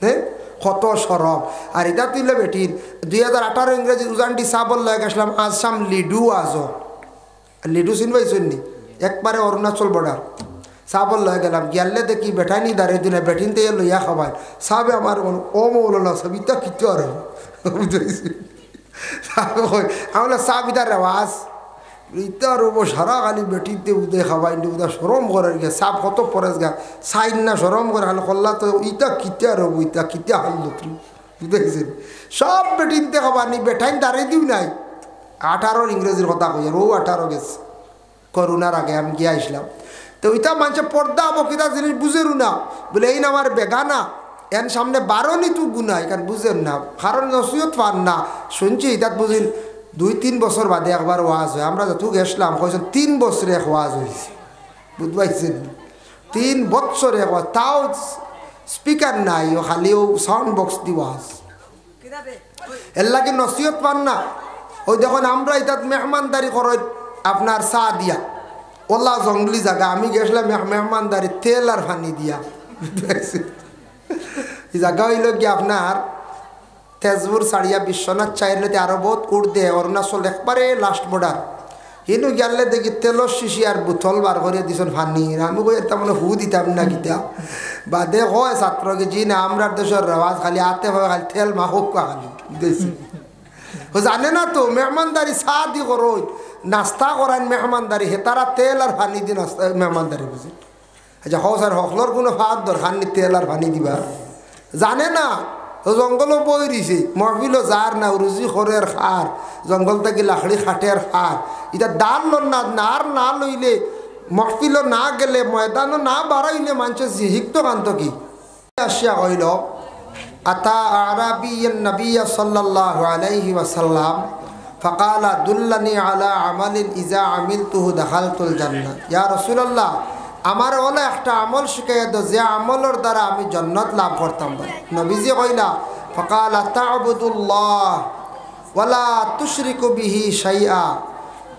হ্যাঁ কত সরব। আর এটা তুইলে বেটিন 2018 ইংরেজি উজানটি চাবল লয়ে গেছিলাম, আসাম লিডু আজো, লিডু চিনবাইছেন নি? একবারে অরুণাচল বর্ডার চাবল লয়ে গেলাম, গিয়ালে দেখি বেঠাইনি দাঁড়িয়ে দিনে বেটিন দিয়ে লইয়া খাবাই, সাবে আমার ও মৌলানা সব ইতা কিচ্ছু আর বুঝেছি। আমরা সাব ইতার রেওয়াজ ইতার সারা খালি বেটিতে উদে খাবাই উদা সরম করে গিয়া সাপ কত পরেস গা সাইন না সরম করে খালি কল্লা তো ইটা কিতা রব, ইতা কিতা হাল্লো তুই, বুঝেছেন? সব বেটিনতে খাবানি, বেঠাইন দাঁড়িয়ে দিও নাই। 18 ইংরেজির কথা কই, ও 18 গেছে করোনার আগে আমি গিয়ে আসলাম। তো ওইটা মানুষের পর্দা হবো কিতা জিনিস বুঝেরু না, বলে এই না আমার বেগানা এন সামনে 12 নিতু গুণা, এখান বুঝেন না, কারণ নসিহত পান না। শুনছি তাত বুঝিন 2-3 বছর বাদে একবার ওয়াজ হয়। আমরা যত গেছিলাম কয়েছেন 3 বছরে এক ওয়াজ হয়েছে, বুঝবাইছেন? 3 বছরে এক, তাও স্পিকার নাই, ও খালি ও সাউন্ড বক্স দি ওয়াজ, এর লাগে নসিহত পান না। ওই দেখুন আমরা এটাত মেহমানদারি করো আপনার চা দিয়া, ওলা জঙ্গলি জায়গা, আমি গেছিলাম মেহমানদারি তেল আর পানি দিয়া, বুঝতে এই জায়গা হইল কি আপনার তেজপুর ছাড়িয়া বিশ্বনাথ চাইলেতে আরো বহুত উড়দে, অরুণাচল একবারে লাস্ট বর্ডার। কিন্তু গেলে দেখি তেলর শিশি আর বোতল বার করে দিছেন পানির, আমি কই তার মানে হু দিতাম না কিতা বাদে হয় ছাত্রকে জি না আমরা দেশের রেওয়াজ খালি আতে হয় খালি তেল মাখুক খালি দিয়েছি। জানে না তো মেহমানদারি চা দি করো, নাস্তা করান মেহমানদারি, হে তারা তেল আর পানি দি নাস্তা মেহমানদারি বুঝি। আচ্ছা হো স্যার হকলর কোনো ফাঁদ দরকার নি তেল আর পানি দিবা, জানে না। তো জঙ্গলও বই দিছে, মহফিলও যার না রুজি খরের খার, জঙ্গল থেকে লাকড়ি খাটের খার, এটা দাল না নার না লইলে মহফিলও না গেলে ময়দানও না বাড়াইলে মানুষের শিখত কান্ত কি আসিয়া কইল আতা আরাবিয়ান নবী সাল্লাল্লাহু আলাইহি ওয়াসাল্লাম ফাকালা দুল্লানি আলা আমালিন ইজা আমিলতুহু দাখালতুল জান্নাহ। ইয়া রাসূলুল্লাহ, আমার ওলা একটা আমল শিখাইয়া দো যে আমলের দ্বারা আমি জান্নাত লাভ করতাম। নবীজি কইলা ফাকালা তা'বুদুল্লাহ ওয়ালা তুশরিকু বিহি শাইআ,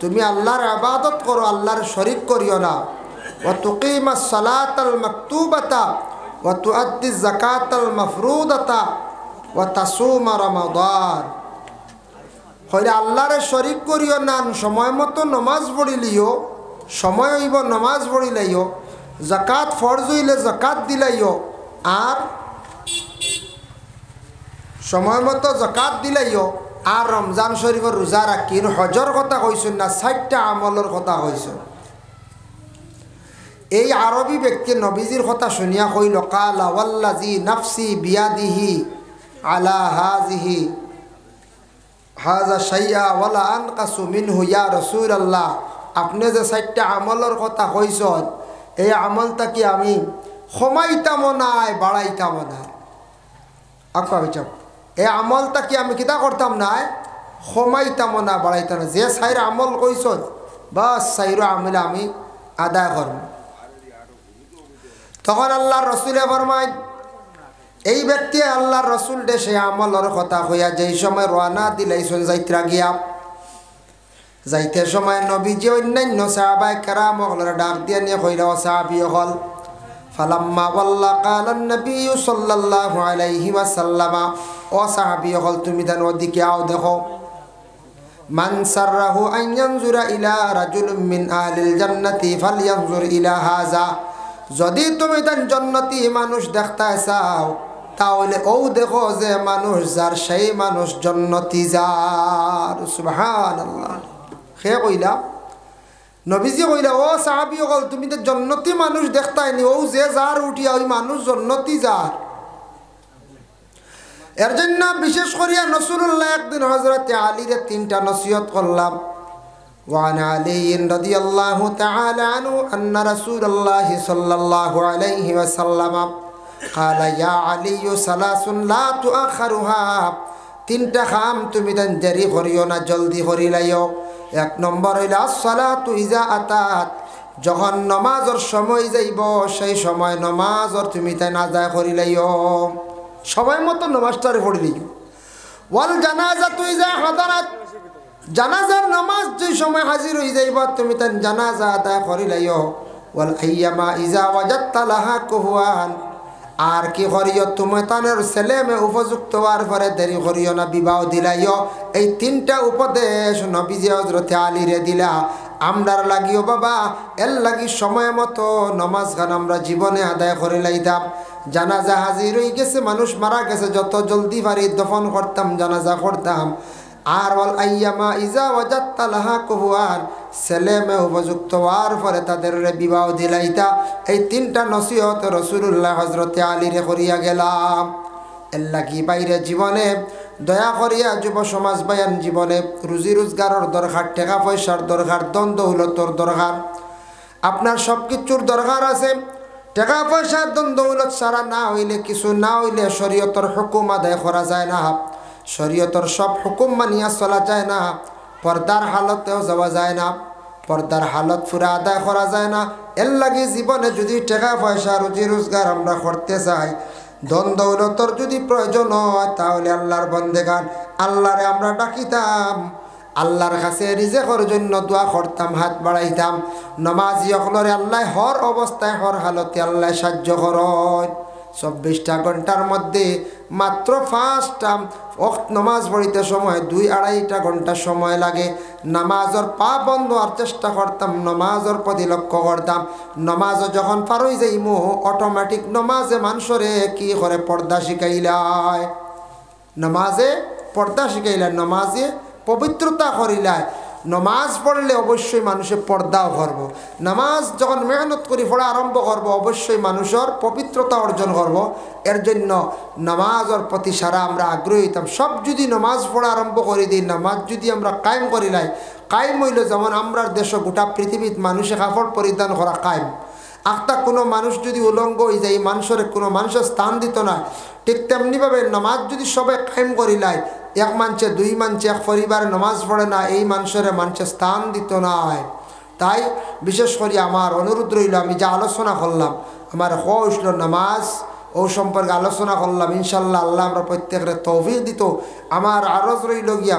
তুমি আল্লাহর ইবাদত করো, আল্লাহর শরীক করিও না। ওয়া তুকিমাস সালাতাল মাকতুবাতা ওয়া তুআদ্দি যাকাতাল মাফরুদাতা ওয়া তাসুমা রমাদান। হইলে আল্লাহরে শরীক করিও না, সময় মতো নমাজ পড়িলিও, সময় হইব নমাজ পড়িলাইও, জাকাত ফরজ হইলে জাকাত দিলাইও, আর সময় মতো জাকাত দিলাইও, আর রমজান শরীফের রোজা রাখিন। হজর কথা কইছেন না, 60টা আমলের কথা কইছেন। এই আরবি ব্যক্তি নবীজির কথা শুনিয়া কইল, কালা ওয়াল্লাজি নাফসি বিয়াদিহি আলা হাজিহি হাজা শাইয়া ওয়ালা আনকাসু মিনহু ইয়া রাসূলুল্লাহ। আপনি যে 60টা আমলের কথা কইছেন, এই আমলটা কি আমি কমাইতাম নাই বাড়াইতাম না? আচ্ছা বিচার, এই আমলটা কি আমি কিতা করতাম না, কমাইতাম না বাড়াইতাম না? যে 4 আমল কইছেন বাস 4 আমল আমি আদায় করব। তখন আল্লাহর রাসূলে ফরমায়, এই ব্যক্তি আল্লাহর রাসূল দে সে আমলের কথা কইয়া যেই সময় রওনা দিলাইছেন যাইত্রা গিয়া, যাইতে সময় নবীজি অন্যান্য সাহাবায়ে কেরাম হলরে ডাক দিয়ে নিয়ে কইল, সাহাবী হল ফালাম্মা ওয়াল্লা কালান নবী সাল্লাল্লাহু আলাইহি ওয়াসাল্লাম, ও সাহাবী হল তুমি দেন ওদিকে আও দেখো, মান সাররাহু আন ইয়ানজুরা ইলা রাজুলিন মিন আহলিল জান্নাতি ফালয়ানজুর ইলা হাযা। যদি তুমি দেন জান্নাতি মানুষ দেখতে চাও, তাহলে ও দেখো যে মানুষ যার সেই মানুষ জান্নাতি যার। সুবহানাল্লাহ। হে কইলা নবীজি কইলা, ও সাহাবী হল তুমি তো জান্নাতি মানুষ দেখতাইনি, ও যে যার উঠিয়া ওই মানুষ জান্নাতি যার। এর জন্য বিশেষ করিয়া রাসূলুল্লাহ একদিন হযরতে আলীর 3টা নসিহত করলাম। وعن علي رضي الله تعالى عنه أن رسول الله صلى الله عليه وسلم قال يا علي ثلاث لا تؤخرها। 3টা কাম তুমি দেন দেরি করিও না, জলদি করিলাইও। 1 নম্বর হইল আসসালাতু ইজা আতাত, যখন নামাজের সময় যাইব সেই সময় নামাজের তুমি তাই আদায় করিলাইও, সময় মতো নামাজটারে পড়িলাইও। ওয়াল জানাজাতু ইজা হাদারাত, জানাজার নামাজ যে সময় হাজির হয়ে যাইবা তুমি তাই জানাজা আদায় করিলাইও। ওয়াল আইয়ামা ইজা ওয়াজাদতা লাহা কুহওয়ান, আর কি করিও তুমি তানের ছেলে মেয়ে উপযুক্ত হওয়ার পরে দেরি করিও না, বিবাহ দিলাইও। এই 3টা উপদেশ নবীজি হযরতে আলীরে দিলা। আমরার লাগিও বাবা, এর লাগি সময় মতো নামাজ গান আমরা জীবনে আদায় করে লাইতাম। জানাজা হাজির হয়ে গেছে, মানুষ মারা গেছে, যত জলদি পারি দফন করতাম, জানাজা করতাম। আর ওয়াল আইয়ামা ইজা ওয়াজাদতা লাহা কুহওয়ান, ছেলে মেয়ে উপযুক্ত হওয়ার পরে তাদের বিবাহ দিলাইতা। এই 3টা নসিহত রাসূলুল্লাহ হযরতে আলীরে করিয়া গেলাম। এর লাগি বাইরে জীবনে দয়া করিয়া যুব সমাজ বায়ান জীবনে রুজি রোজগারের দরকার, টাকা পয়সার দরকার, ধন দৌলতর দরকার, আপনার সব কিছুর দরকার আছে। টাকা পয়সা ধন দৌলত সারা না হইলে, কিছু না হইলে শরীয়তের হুকুম আদায় করা যায় না, শরীয়তের সব হুকুম মানিয়া চলা যায় না, পর্দার হালতেও যাওয়া যায় না, পর্দার হালত পুরা আদায় করা যায় না। এর লাগি জীবনে যদি টাকা পয়সা রুজি রোজগার আমরা করতে চাই, ধন দৌলতর যদি প্রয়োজন হয়, তাহলে আল্লাহর বন্দেগান আল্লাহরে আমরা ডাকিতাম, আল্লাহর কাছে রিজেকের জন্য দোয়া করতাম, হাত বাড়াইতাম। নামাজি অকলরে আল্লাহ হর অবস্থায় হর হালতে আল্লাহ সাহায্য করেন। 24টা ঘন্টার মধ্যে মাত্র 5টা ওয়াক্ত নামাজ পড়িতে সময় 2-2.5 ঘন্টা সময় লাগে। নামাজের পা বন্ধ হওয়ার চেষ্টা করতাম, নামাজের প্রতি লক্ষ্য করতাম। নামাজ যখন পার হয়ে যাইমু, অটোমেটিক নামাজে মানুষরে কি করে পর্দা শিখাইলায়, নামাজে পর্দা শিখাইলায়, নামাজে পবিত্রতা করিলায়। নামাজ পড়লে অবশ্যই মানুষের পর্দাও করব। নামাজ যখন মেহনত করে পড়া আরম্ভ করব, অবশ্যই মানুষের পবিত্রতা অর্জন করব। এর জন্য নামাজের প্রতি সারা আমরা আগ্রহী হইতাম। সব যদি নামাজ পড়া আরম্ভ করে দিই, নামাজ যদি আমরা কায়েম করিলাই, কায়েম হইল যেমন আমরার দেশ গোটা পৃথিবীত মানুষে কাপড় পরিধান করা কায়েম। আখতা কোনো মানুষ যদি উলঙ্গ হয়ে যায়, মানুষের কোনো মানুষের স্থান দিত না। ঠিক তেমনিভাবে নামাজ যদি সবাই কায়েম করিলাই, এক মানছে 2 মানছে, এক পরিবারে নামাজ পড়ে না, এই মানুষের স্থান দিত না। তাই বিশেষ করে আমার অনুরোধ রইল, আমি যা আলোচনা করলাম আমার হইল নামাজ ও সম্পর্কে আলোচনা করলাম, ইনশাল্লাহ আল্লাহ আমরা প্রত্যেকের তৌফিক দিত। আমার আরজ রইল গিয়া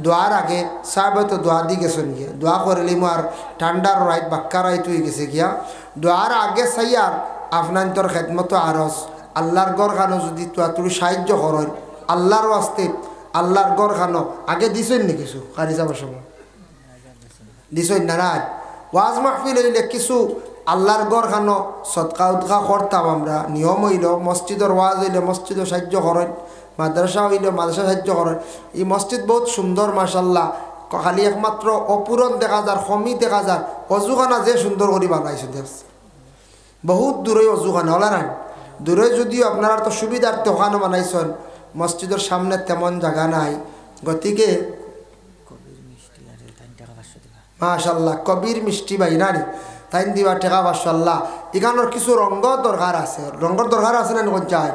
দোয়ার আগে সাহেব তো দোয়া দি গেছেন গিয়া, দোয়া করলি আর ঠান্ডার রাইত বাক্কা রাইত হয়ে গেছে গিয়া। দোয়ার আগে সাইয়ার আপনার খেদমত আরস আল্লাহর গড় খানো যদি তুমি সাহায্য করেন আল্লাহর ওয়াস্তে আল্লাহর গড় খানো আগে দিছেন নি কিছু কারি যাবার সময় দিছেন না না ওয়াজ মাহফিল হইলে কিছু আল্লাহর গড় খানো সদকা উদকা করতাম আমরা নিয়ম হইল মসজিদের ওয়াজ হইলে মসজিদও সাহায্য করেন মাদ্রাসা হইলে মাদ্রাসা সাহায্য করেন এই মসজিদ বহুত সুন্দর মাশাল্লাহ খালি একমাত্র অপূরণ দেখা যার কমি দেখা যার অজুখানা যে সুন্দর করে বানাইছে দেখছে বহুত দূরে অজুখানা হলা না দূরে যদিও আপনারা তো সুবিধার্থে ওখানে বানাইছেন মসজিদের সামনে তেমন জায়গা নাই গতিকে মাশাল্লাহ কবির মিষ্টি ভাই নানি তাই দিবা টেকা মাশাল্লাহ এখানোর কিছু রঙ দরকার আছে রঙর দরকার আছে না কোন চাই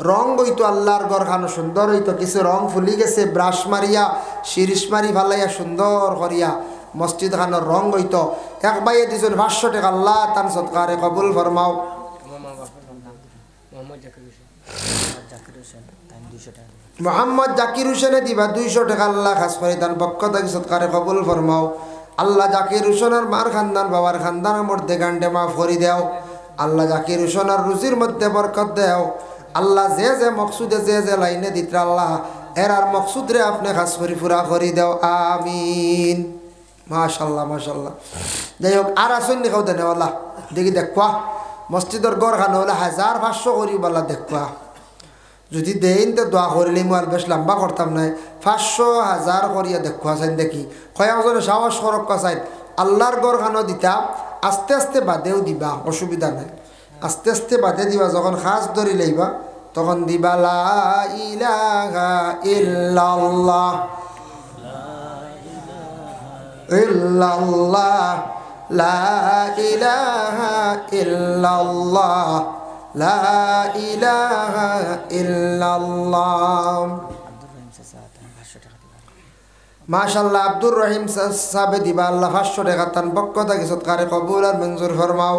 রং হইতো আল্লাহর গড় খানো সুন্দর হইতো কিছু রং ফুলি গেছে ব্রাশ মারিয়া শিরিষ মারি ফালাইয়া সুন্দর করিয়া মসজিদ খানোর রং হইতো এক বাইয়ে দিয়েছেন 500 টাকা আল্লাহ তান সৎকারে কবুল ফরমাও মোহাম্মদ জাকির হোসেনে দিবা 200 টাকা আল্লাহ খাস করে তান পক্ষ থেকে সৎকারে কবুল ফরমাও আল্লাহ জাকির হোসেনের মার খানদান বাবার খানদানের মধ্যে গান্ডে মাফ করি দেও আল্লাহ জাকির হোসেনের রুচির মধ্যে বরকত দেও আল্লাহ যে যে মকসুদে যে লাইনে দিত আল্লাহ এর আর মকসুদ রে আপনি খাস করি পুরা করি দেও আমিন মাশাল্লাহ মাশাল্লাহ যাই হোক আর আসুন দেখাও দেনে আল্লাহ দেখি দেখবা মসজিদের গড় খানো হলে 1500 করি বলা দেখবা যদি দেন তো দোয়া করলে মই বেশ লম্বা করতাম নাই 500,000 করিয়া দেখবা চাই দেখি কয়েকজনে সাহস করক চাই আল্লাহর গড় খানো দিতা আস্তে আস্তে বাদেও দিবা অসুবিধা নাই আস্তে আস্তে বাদে দিবা যখন খাস ধরি লইবা তখন দিবা লা ইলাহা ইল্লাল্লাহ ইল্লাল্লাহ লা ইলাহা ইল্লাল্লাহ লা ইলাহা ইল্লাল্লাহ মাশাআল্লাহ আব্দুর রহিম সাহেব দিবা আল্লাহ 500 টাকা তান পক্ষ থেকে সৎকারে কবুল আর মঞ্জুর ফরমাও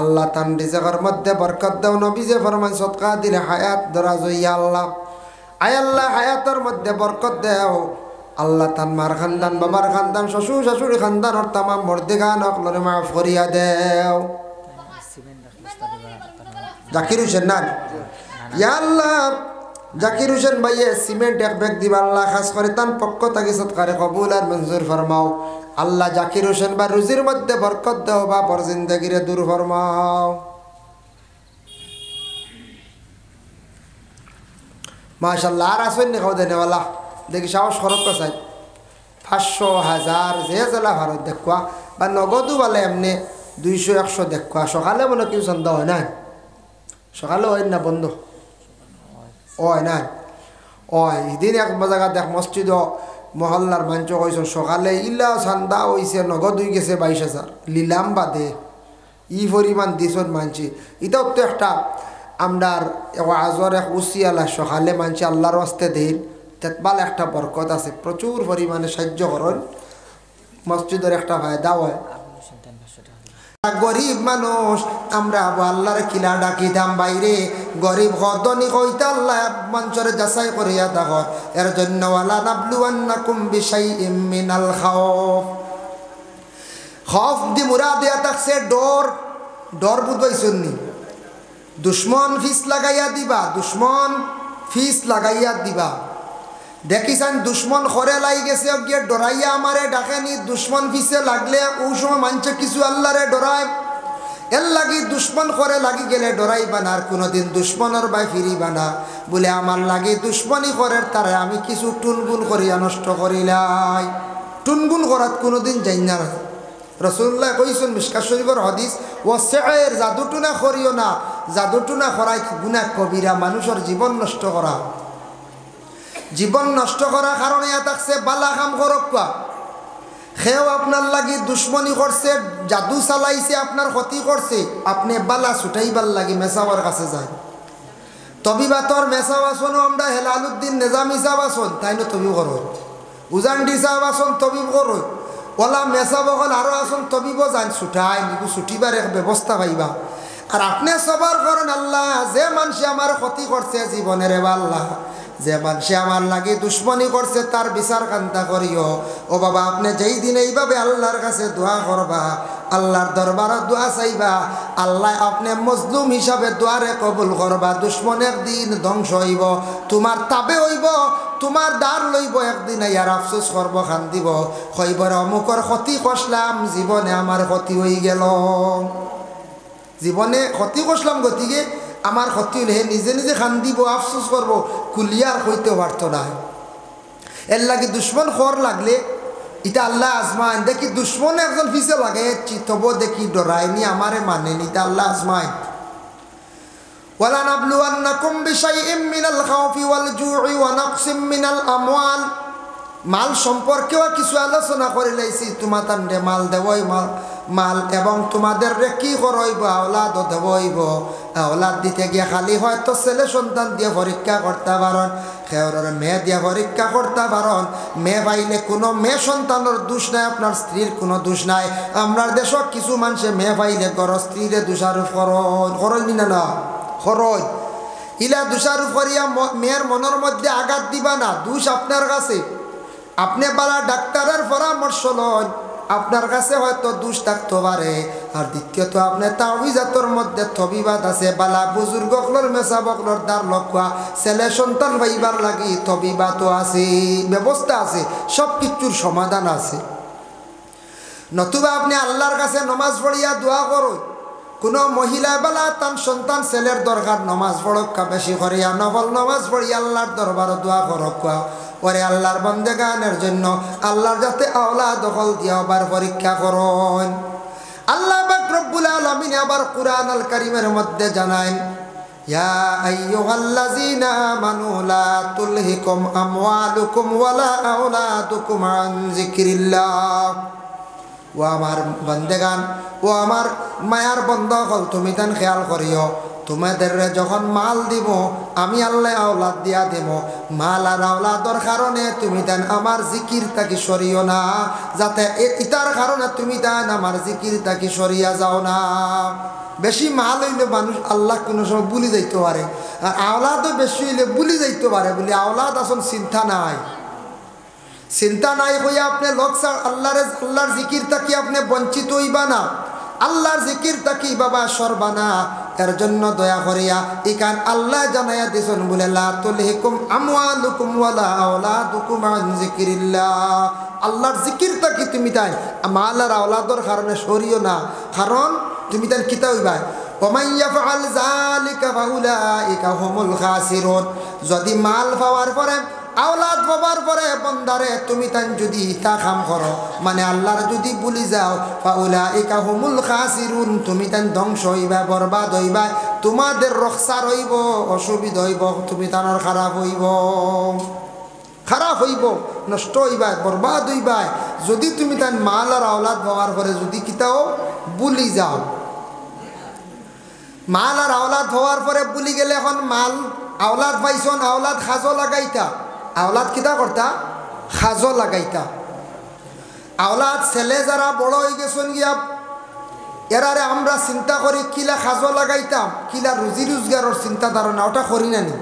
আল্লাহ তান রিজকের মধ্যে বরকত দাও নবী যে ফরমান সদকা দিলে হায়াত দরাজ হইয়া আল্লাহ আয় আল্লাহ হায়াতের মধ্যে বরকত দাও আল্লাহ তান মার খানদান বাবার খানদান শ্বশুর শাশুড়ি খানদানের তাম মর্দিগান অকলরে মাফ করিয়া দেও জাকির হোসেন না ইয়া আল্লাহ জাকির হোসেন ভাইয়ে সিমেন্ট এক ব্যাগ দিবা আল্লাহ খাস করে তান পক্ষ থেকে সৎকারে কবুল আর মঞ্জুর ফরমাও আল্লাহ জাকির হোসেন বা রুজির মধ্যে বরকত দাও বা পর জিন্দেগিরে দূর ফরমাও মাশাআল্লাহ আর আসেন নি খাও দেনেওয়ালা দেখি সাহস খরচ চাই 500,000 যে জেলা ভারত দেখবা বা নগদও বলে এমনি 200-100 দেখবা সকালে মনে কেউ সন্দেহ হয় না সকালে হয় না বন্ধ হয় না হয় এদিন এক জায়গা দেখ মসজিদ মহল্লার মাঞ্চ কইস সকালে ইলা চান্দা হয়েছে নগদ হয়ে গেছে 22,000 লিলাম বাদে ই পরিমাণ দিছন মানছি এটাও তো একটা আমরার আজর এক উচিয়ালা সকালে মানছি আল্লাহর রাস্তে দিন তেতবাল একটা বরকত আছে প্রচুর পরিমাণে সাহায্য করেন মসজিদের একটা ফায়দা হয় গরিব মানুষ আমরা আল্লাহর কিলা ডাকিতাম বাইরে গরিব হদনি কইতা আল্লাহ মঞ্চরে যাচাই করিয়া দেখো এর জন্য ওয়ালা নাবলুয়ান্নাকুম বিশাইইম মিনাল খাউফ খৌফ দি মুরাদ দিয়া থাকছে ডর বুঝাইছনি দুশ্মন ফিস লাগাইয়া দিবা দুশ্মন ফিস লাগাইয়া দিবা দেখিছেন দুশ্মন খরে লাই গেছে গিয়ে ডরাইয়া আমারে ডাকেনি দুশ্মন ফিসে লাগলে ওই সময় মানছে কিছু আল্লাহরে ডরায় এর লাগি দুশ্মন খরে লাগি গেলে ডরাইবা না আর কোনোদিন দুশ্মনের বাই ফিরিবা না বলে আমার লাগে দুশ্মনী করের তারে আমি কিছু টুনগুন করিয়া নষ্ট করিলাই টুনগুন করাত কোনোদিন যাই না রাসূলুল্লাহ কইছেন মিশকাত শরীফের হাদিস ওয়াসআইর জাদুটুনা করিও না জাদুটুনা করাই গুনাহ কবিরা মানুষের জীবন নষ্ট করা জীবন নষ্ট করার কারণে থাকছে বালা কাম করক্কা সেও আপনার লাগি দুশ্মনী করছে জাদু চালাইছে আপনার ক্ষতি করছে আপনি বালা ছুটাইবার লাগি মেসাওয়ার কাছে যায় তবিবাতর মেসাও আসনও আমরা হেলালুদ্দিন নেজামি সাহেব আসন তাই না তবিব করো উজান্ডি সাহেব আসন তবিব করো ওলা মেসা বকল আরও আসন তবিব যান ছুটাই নিবু ছুটিবার এক ব্যবস্থা পাইবা আর আপনি সবার করেন আল্লাহ যে মানুষ আমার ক্ষতি করছে জীবনের আল্লাহ যে মানুষে আমার লাগে দুশ্মনী করছে তার বিচার কান্তা করিও। ও বাবা, আপনি যেই দিন এইভাবে আল্লাহর কাছে দোয়া করবা, আল্লাহর দরবারে দোয়া চাইবা, আল্লাহ আপনি মজলুম হিসাবে দোয়ারে কবুল করবা। দুশ্মন একদিন ধ্বংস হইব, তোমার তাবে হইব, তোমার দ্বার লইব, একদিন ইয়ার আফসোস করব, খান দিব, হইবর অমুকর ক্ষতি করলাম, জীবনে আমার ক্ষতি হয়ে গেল, জীবনে ক্ষতি করলাম, গতিকে আমার ক্ষতি হলে নিজে নিজে খান দিব, আফসোস করবো, কুলিয়ার হইতে পারতো না। এর লাগে দুশ্মন খর লাগলে এটা আল্লাহ আজমাইন। দেখি দুশ্মন একজন পিছে লাগে তবু দেখি ডরায়নি, আমারে মানেনি, এটা আল্লাহ আজমাইন। ওয়ালানাবলুয়ান্নাকুম বিশাইইম মিনাল খাউফি ওয়াল জুই ওয়া নাকসিম মিনাল আমওয়াল। মাল সম্পর্কেও কিছু আলোচনা করে লাইছি। তোমাদের মাল দেবই মাল এবং তোমাদের কি করইব, আওলাদ দেবইব। আওলাদ দিতে গিয়ে খালি হয়তো ছেলে সন্তান দিয়ে পরীক্ষা করতে পারেন, খেয়রের মেয়ে দিয়ে পরীক্ষা করতে পারেন। মেয়ে পাইলে কোনো মেয়ে সন্তানের দোষ নাই, আপনার স্ত্রীর কোনো দোষ নাই। আমরা দেশত কিছু মানুষে মেয়ে পাইলে গর স্ত্রীরে দোষারোপ করনি না, না খরচ ইলা দোষারোপ করিয়া মেয়ের মনের মধ্যে আঘাত দিবা না। দোষ আপনার কাছে, আপনি বালা ডাক্তারের পরামর্শ লন, আপনার কাছে হয়তো দোষ থাকতে পারে। আর দ্বিতীয়ত আপনি তাওবিজাতর মধ্যে তবিবাদ আছে, বালা বুজুর্গ হকলর মেসা বকলর দ্বার লক্ষা ছেলে সন্তান পাইবার লাগি তবিবাতও আছে, ব্যবস্থা আছে, সব কিছুর সমাধান আছে। নতুবা আপনি আল্লাহর কাছে নমাজ পড়িয়া দোয়া করো। কোনো মহিলা বেলা তার সন্তান ছেলের দরকার, নমাজ পড়ক্কা বেশি করিয়া নফল নমাজ পড়িয়া আল্লাহর দরবার দোয়া করক্কা। পরে আল্লাহর বন্দেগানের জন্য আল্লাহর যাতে আওলাদ দখল দিয়া আবার পরীক্ষা করুন। আল্লাহ পাক রব্বুল আলামিন আবার কুরআন আল কারীমের মধ্যে জানায়, ইয়া আইয়ুহাল্লাযীনা আমানু লা তুলহিকুম আমওয়ালুকুম ওয়ালা আওলাদুকুম আন যিকরিল্লাহ। ও আমার বন্দেগান, ও আমার মায়ার বন্ধকল, তুমি তান খেয়াল করিও, তোমাদের যখন মাল দিব আমি আল্লাহ আওলাদ দিয়া দেব, মাল আর আওলাদর কারণে তুমি তান আমার জিকির তাকি সরিও না, যাতে ইতার কারণে তুমি তান আমার জিকির তাকি সরিয়া যাও না। বেশি মাল হইলে মানুষ আল্লাহ কোনো সময় ভুলে যাইতে পারে, আর আওলাদও বেশি হইলে ভুলে যাইতে পারে। বলে আওলাদ আসন চিন্তা নাই, চিন্তা নাই হইয়া আপনি লোক আল্লাহর জিকির তাকি আপনি বঞ্চিত হইবা না, আল্লাহর জিকির তাকি বাবা সরবা না। এর জন্য দয়া করিয়া ইকান আল্লাহ জানাইয়া দিছেন, বলে লা তুলহিকুম আমওয়ালুকুম ওয়ালা আওলাদুকুম আন যিকরিল্লাহ। আল্লাহর জিকির তাকি তুমি তাই মাল আর আওলাদর কারণে সরিও না, কারণ তুমি তাই কিতা হইবা, ওমান ইয়াফআল যালিকা ফাউলাইকা হুমুল খাসিরুন। যদি মাল পাওয়ার পরে আওলাদ পাবার পরে বন্দারে তুমি তান যদি তা কাম করো, মানে আল্লাহর যদি ভুলি যাও, ফাউলাইকা হুমুল খাসিরুন, তুমি তান ধ্বংস হইবা, বরবাদ হইবা, তোমাদের রক্ষার হইব, অসুবিধা হইব, তুমি তানোর খারাপ হইব, খারাপ হইব, নষ্ট হইবা, বরবাদ হইবা। যদি তুমি তান মাল আর আওলাদ পাওয়ার পরে যদি কিতাও ভুলি যাও, মাল আর আওলাদ হওয়ার পরে ভুলি গেলে, এখন মাল আওলাদ পাইছন, আওলাদ খাজো লাগাইতা, আওলাদ কিতা করতা, খাজো লাগাইতা। আওলাদ ছেলে যারা বড় হয়ে গেছেন গিয়া, এরারে আমরা চিন্তা করি কিলা খাজো লাগাইতাম, কিলা রুজি রোজগারের চিন্তা ধারণা ওটা করি না, নি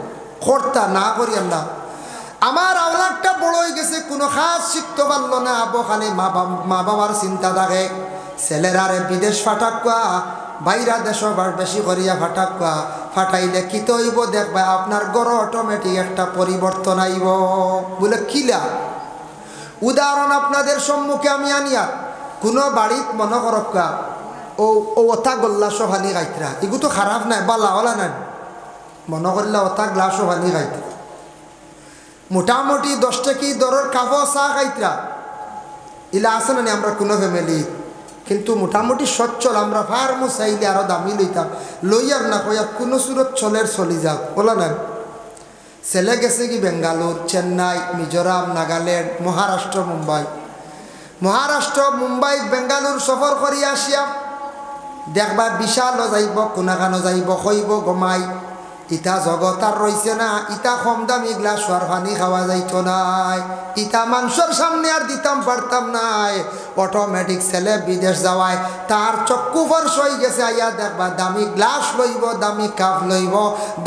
করতা না করি আমরা। আমার আওলাদটা বড় হয়ে গেছে, কোনো খাস শিখতে পারলো না, আবো খালি মা বাবার চিন্তা থাকে, ছেলেরারে বিদেশ ফাটাকুয়া, বাইরা দেশ বেশি করিয়া ফাটাকুয়া, ফাটাইলে কিতে হইব দেখবা আপনার গড় অটোমেটিক একটা পরিবর্তন আইব। বলে কিলা উদাহরণ আপনাদের সম্মুখে আমি আনিয়া, কোনো বাড়িত মনে করক্কা ও ওথা গল্লাসো ভানি গাইতরা, এগুলো তো খারাপ নাই, বালা হলা নাই, মনে করলে ওথা গ্লাসও ভানি গাইতরা, মোটামুটি 10 টাকি দরের কাপড় চা খাইতরা, ইলা আছে না আমরা কোনো ফ্যামিলি, কিন্তু মোটামুটি সচ্ছল, আমরা ফার্মও চাইলে আরও দামি লইতাম, লইয়ার না কইয়া কোনো সুরত চলের চলি যাক, বলা না। ছেলে গেছে কি বেঙ্গালোর, চেন্নাই, মিজোরাম, নাগাল্যান্ড, মহারাষ্ট্র, মুম্বাই, বেঙ্গালোর সফর করি আসিয়া দেখবা বিশালও যাইব, কোনাখানো যাইব, খইব গমাই, ইটা জগৎ আর রইছে না, ইটা কম দামি গ্লাস আর পানি খাওয়া যাইতো নাই, ইটা মানুষের সামনে আর দিতাম পারতাম নাই। অটোমেটিক ছেলে বিদেশ যাওয়ায় তার চক্ষু ফর্স হয়ে গেছে, আইয়া দেখবা দামি গ্লাস লইব, দামি কাপ লইব,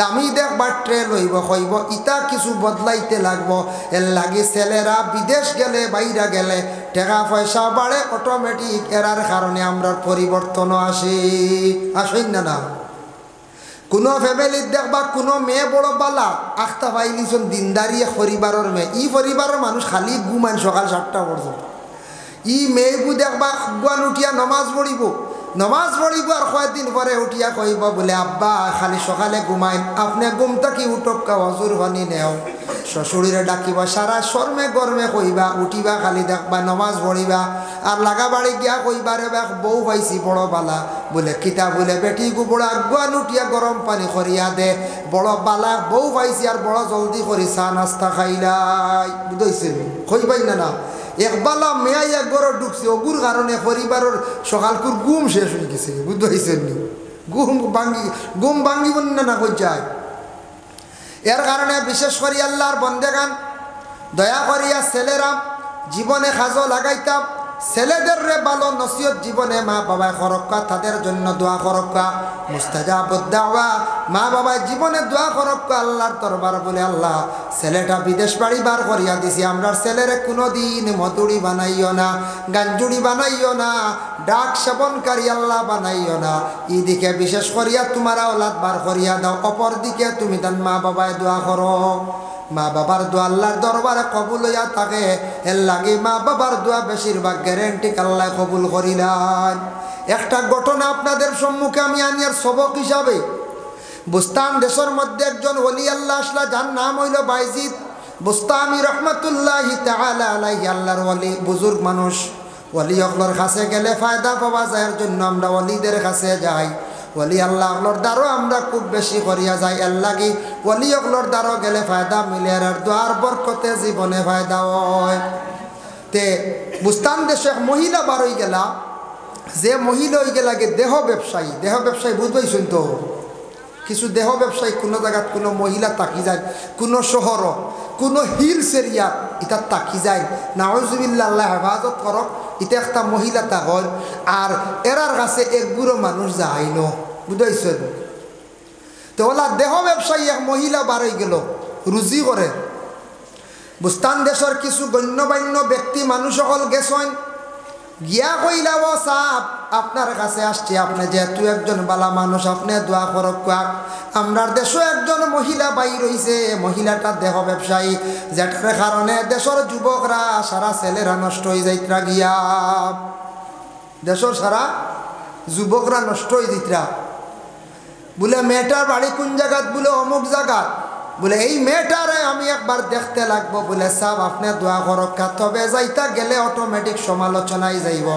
দামি দেখবা ট্রে লইব, কইব ইটা কিছু বদলাইতে লাগবো। এর লাগি ছেলেরা বিদেশ গেলে বাইরে গেলে টাকা পয়সা বাড়ে, অটোমেটিক এরার কারণে আমরা পরিবর্তনও আসেন না। কোনো ফ্যামিলির দেখবা কোনো মেয়ে বড় বালা আখতা পাইলিছন দিনদারিয়ে পরিবারের মেয়ে, ই পরিবারের মানুষ খালি ঘুমান সকাল 7টা পর্যন্ত। ই মেয়েগু দেখবা আগুয়ান উঠিয়া নমাজ পড়িব আর কয়েকদিন পরে উঠিয়া কইব বলে আব্বা খালি সকালে ঘুমাইন, আপনি ঘুম থাকি উঠক্কা হজুর পানি নেও। শ্বশুরে ডাকিবা সারা শর্মে গরমে কইবা, উঠিবা খালি দেখবা নমাজ পড়িবা। আর লাগা বাড়ি গিয়া কইবা রে বউ পাইছি বড় বালা, বলে কিতা বলে বেটি গুবড়া আগুয়ান উঠিয়া গরম পানি করিয়া দে, বড় বালা বউ পাইছি আর বড় জলদি করি চা নাস্তা খাইলাই, বুঝাইছিল কইবাই না। একবালা মেয়া এক গড় ঢুকছে, ওগুর কারণে পরিবারের সকালকুর ঘুম শেষ হয়ে গেছে, বুঝতে পারছেন নি? ঘুম ভাঙ্গিব না কই যায়। এর কারণে বিশেষ করি আল্লাহর বন্দেগান দয়া করিয়া ছেলেরা জীবনে কাজও লাগাইতাম, ছেলেদের রে ভালো নসিহত জীবনে মা বাবায় করক্কা, তাদের জন্য দোয়া করক্কা, মুস্তাজাবুদ দাওয়া, মা বাবায় জীবনে দোয়া করক্কা আল্লাহর দরবার বলে আল্লাহ ছেলেটা বিদেশ বাড়ি বার করিয়া দিছি, আমরা ছেলেরে কোনো দিন মতুড়ি বানাইও না, গাঞ্জুড়ি বানাইও না, ডাক সেবনকারী আল্লাহ বানাইও না। এদিকে বিশেষ করিয়া তোমার আওলাদ বার করিয়া দাও, অপর দিকে তুমি তার মা বাবায় দোয়া করো। মা বাবার দোয়া আল্লাহর দরবারে কবুল হইয়া থাকে, এর লাগে মা বাবার দোয়া বেশিরভাগ গ্যারেন্টি আল্লাহ কবুল করিলেন। একটা ঘটনা আপনাদের সম্মুখে আমি আনিয়ার সবক হিসাবে, বুস্তান দেশের মধ্যে একজন ওলি আল্লাহ আসলা, যার নাম হইল বাইজিদ বুস্তামি রহমতুল্লাহি তাআলা আলাইহি। আল্লাহর ওলি, বুজুর্গ মানুষ, ওলি অকলর কাছে গেলে ফায়দা পাওয়া যায়, এর জন্য আমরা ওলিদের কাছে যাই। ওলি আল্লাহ অকলর দ্বারও আমরা খুব বেশি করিয়া যাই, এর লাগি ওলি অকলর দ্বারও গেলে ফায়দা মিলে, আর দোয়ার বরকতে জীবনে ফায়দা হয়। তে বুস্তান দেশে মহিলা বার হয়ে গেলা, যে মহিলা হয়ে গেলা দেহ ব্যবসায়ী বুঝবাইছেন তো? কিছু দেহ ব্যবসায়ী কোনো জায়গাত কোনো মহিলা তাকি যায়, কোনো শহর কোনো হিলস এরিয়া এটা তাকি যায়, নাউজুবিল্লাহ আল্লাহ হেফাজত করক, এটা একটা মহিলা তাকল, আর এরার কাছে এক বুড়ো মানুষ যায় ন, বুঝাইছেন তো? ওলা দেহ ব্যবসায়ী এক মহিলা বার হয়ে গেল, রুজি করে। বুস্তান দেশের কিছু গণ্যমান্য ব্যক্তি মানুষ সকল গেছেন, গিয়া কইলা ও সাপ আপনার কাছে আসছি, আপনি যেহেতু একজন বালা মানুষ, আপনি দোয়া করক। আমরার দেশও একজন মহিলা বাই রইছে, মহিলাটা দেহ ব্যবসায়ী, যেটার কারণে দেশের যুবকরা সারা ছেলেরা নষ্ট হয়ে যাইতরা, গিয়া দেশের সারা যুবকরা নষ্ট হয়ে যাইতরা। বলে মেয়েটার বাড়ি কোন জায়গাত? বলে অমুক জায়গা। বলে এই মেয়েটারে আমি একবার দেখতে লাগবো। বলে সাব আপনি দোয়া করক্কা, তবে যাইতা গেলে অটোমেটিক সমালোচনায় যাইব।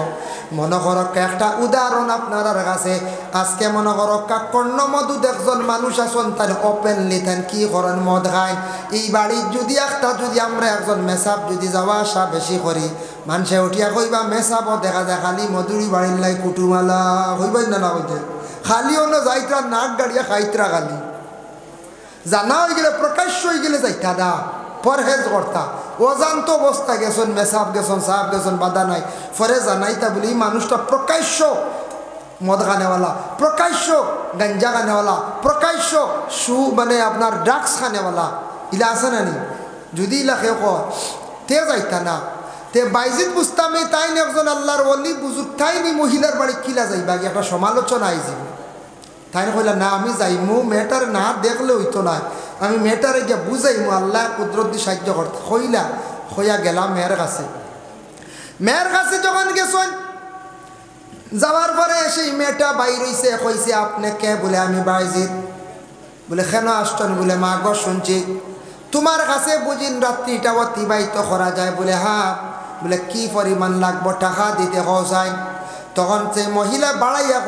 মনে করক্কা একটা উদাহরণ আপনার কাছে, আজকে মনে করক্কা কর্ণমধু একজন মানুষ আছেন, তার ওপেনলি তান কি করেন, মদ খায়। এই বাড়ির যদি একটা যদি আমরা একজন মেসাব যদি যাওয়া আসা বেশি করি, মানুষে উঠিয়া কইবা মেসাবও দেখা যায় খালি মধুরি বাড়ির লাই কুটুমালা হইবাই না, হইতে খালি অন্য যাইতরা নাক গাড়িয়া খাইতরা, খালি জানা হয়ে গেলে প্রকাশ্য হয়ে গেলে যাইতা দা পরহেজ করতা। অজান্ত অবস্থা গেছেন, মেসাব গেছেন, সাহাব গেছেন, বাধা নাই, ফরে জানাইতা বলি মানুষটা প্রকাশ্য মদ খানেওয়ালা, প্রকাশ্য গাঞ্জা খানেওয়ালা, প্রকাশ্য মানে আপনার ড্রাগস খানেওয়ালা, ইলা আছে না নি? যদি ইলা কেউ তে যাইতা না। তে বাইজিদ বুস্তামি তাই একজন আল্লাহর ওলি বুজুর্গ, তাই নি মহিলার বাড়ি কিলা যাইবা, একটা সমালোচনা আইজি। তাই কইলা না আমি যাইমু, মেয়েটার না দেখলে হইতো না, আমি মেয়েটারে গিয়ে বুঝাইমু, আল্লাহ কুদরত দিয়ে সাহায্য করতে। হইলা হইয়া গেলাম মেয়ের কাছে। মেয়ের কাছে যখন গেছেন, যাওয়ার পরে সেই মেয়েটা বাইর হইছে, কইছে আপনি কে? বলে আমি বাইজিদ। বলে কেন আসছেন? বলে মা গো শুনছি তোমার কাছে বুঝিন রাত্রিটা অতিবাহিত করা যায়। বলে হ্যাঁ। বলে কি পরিমাণ লাগবো টাকা দিতে যায়? তখন সে মহিলা বাড়াইয়া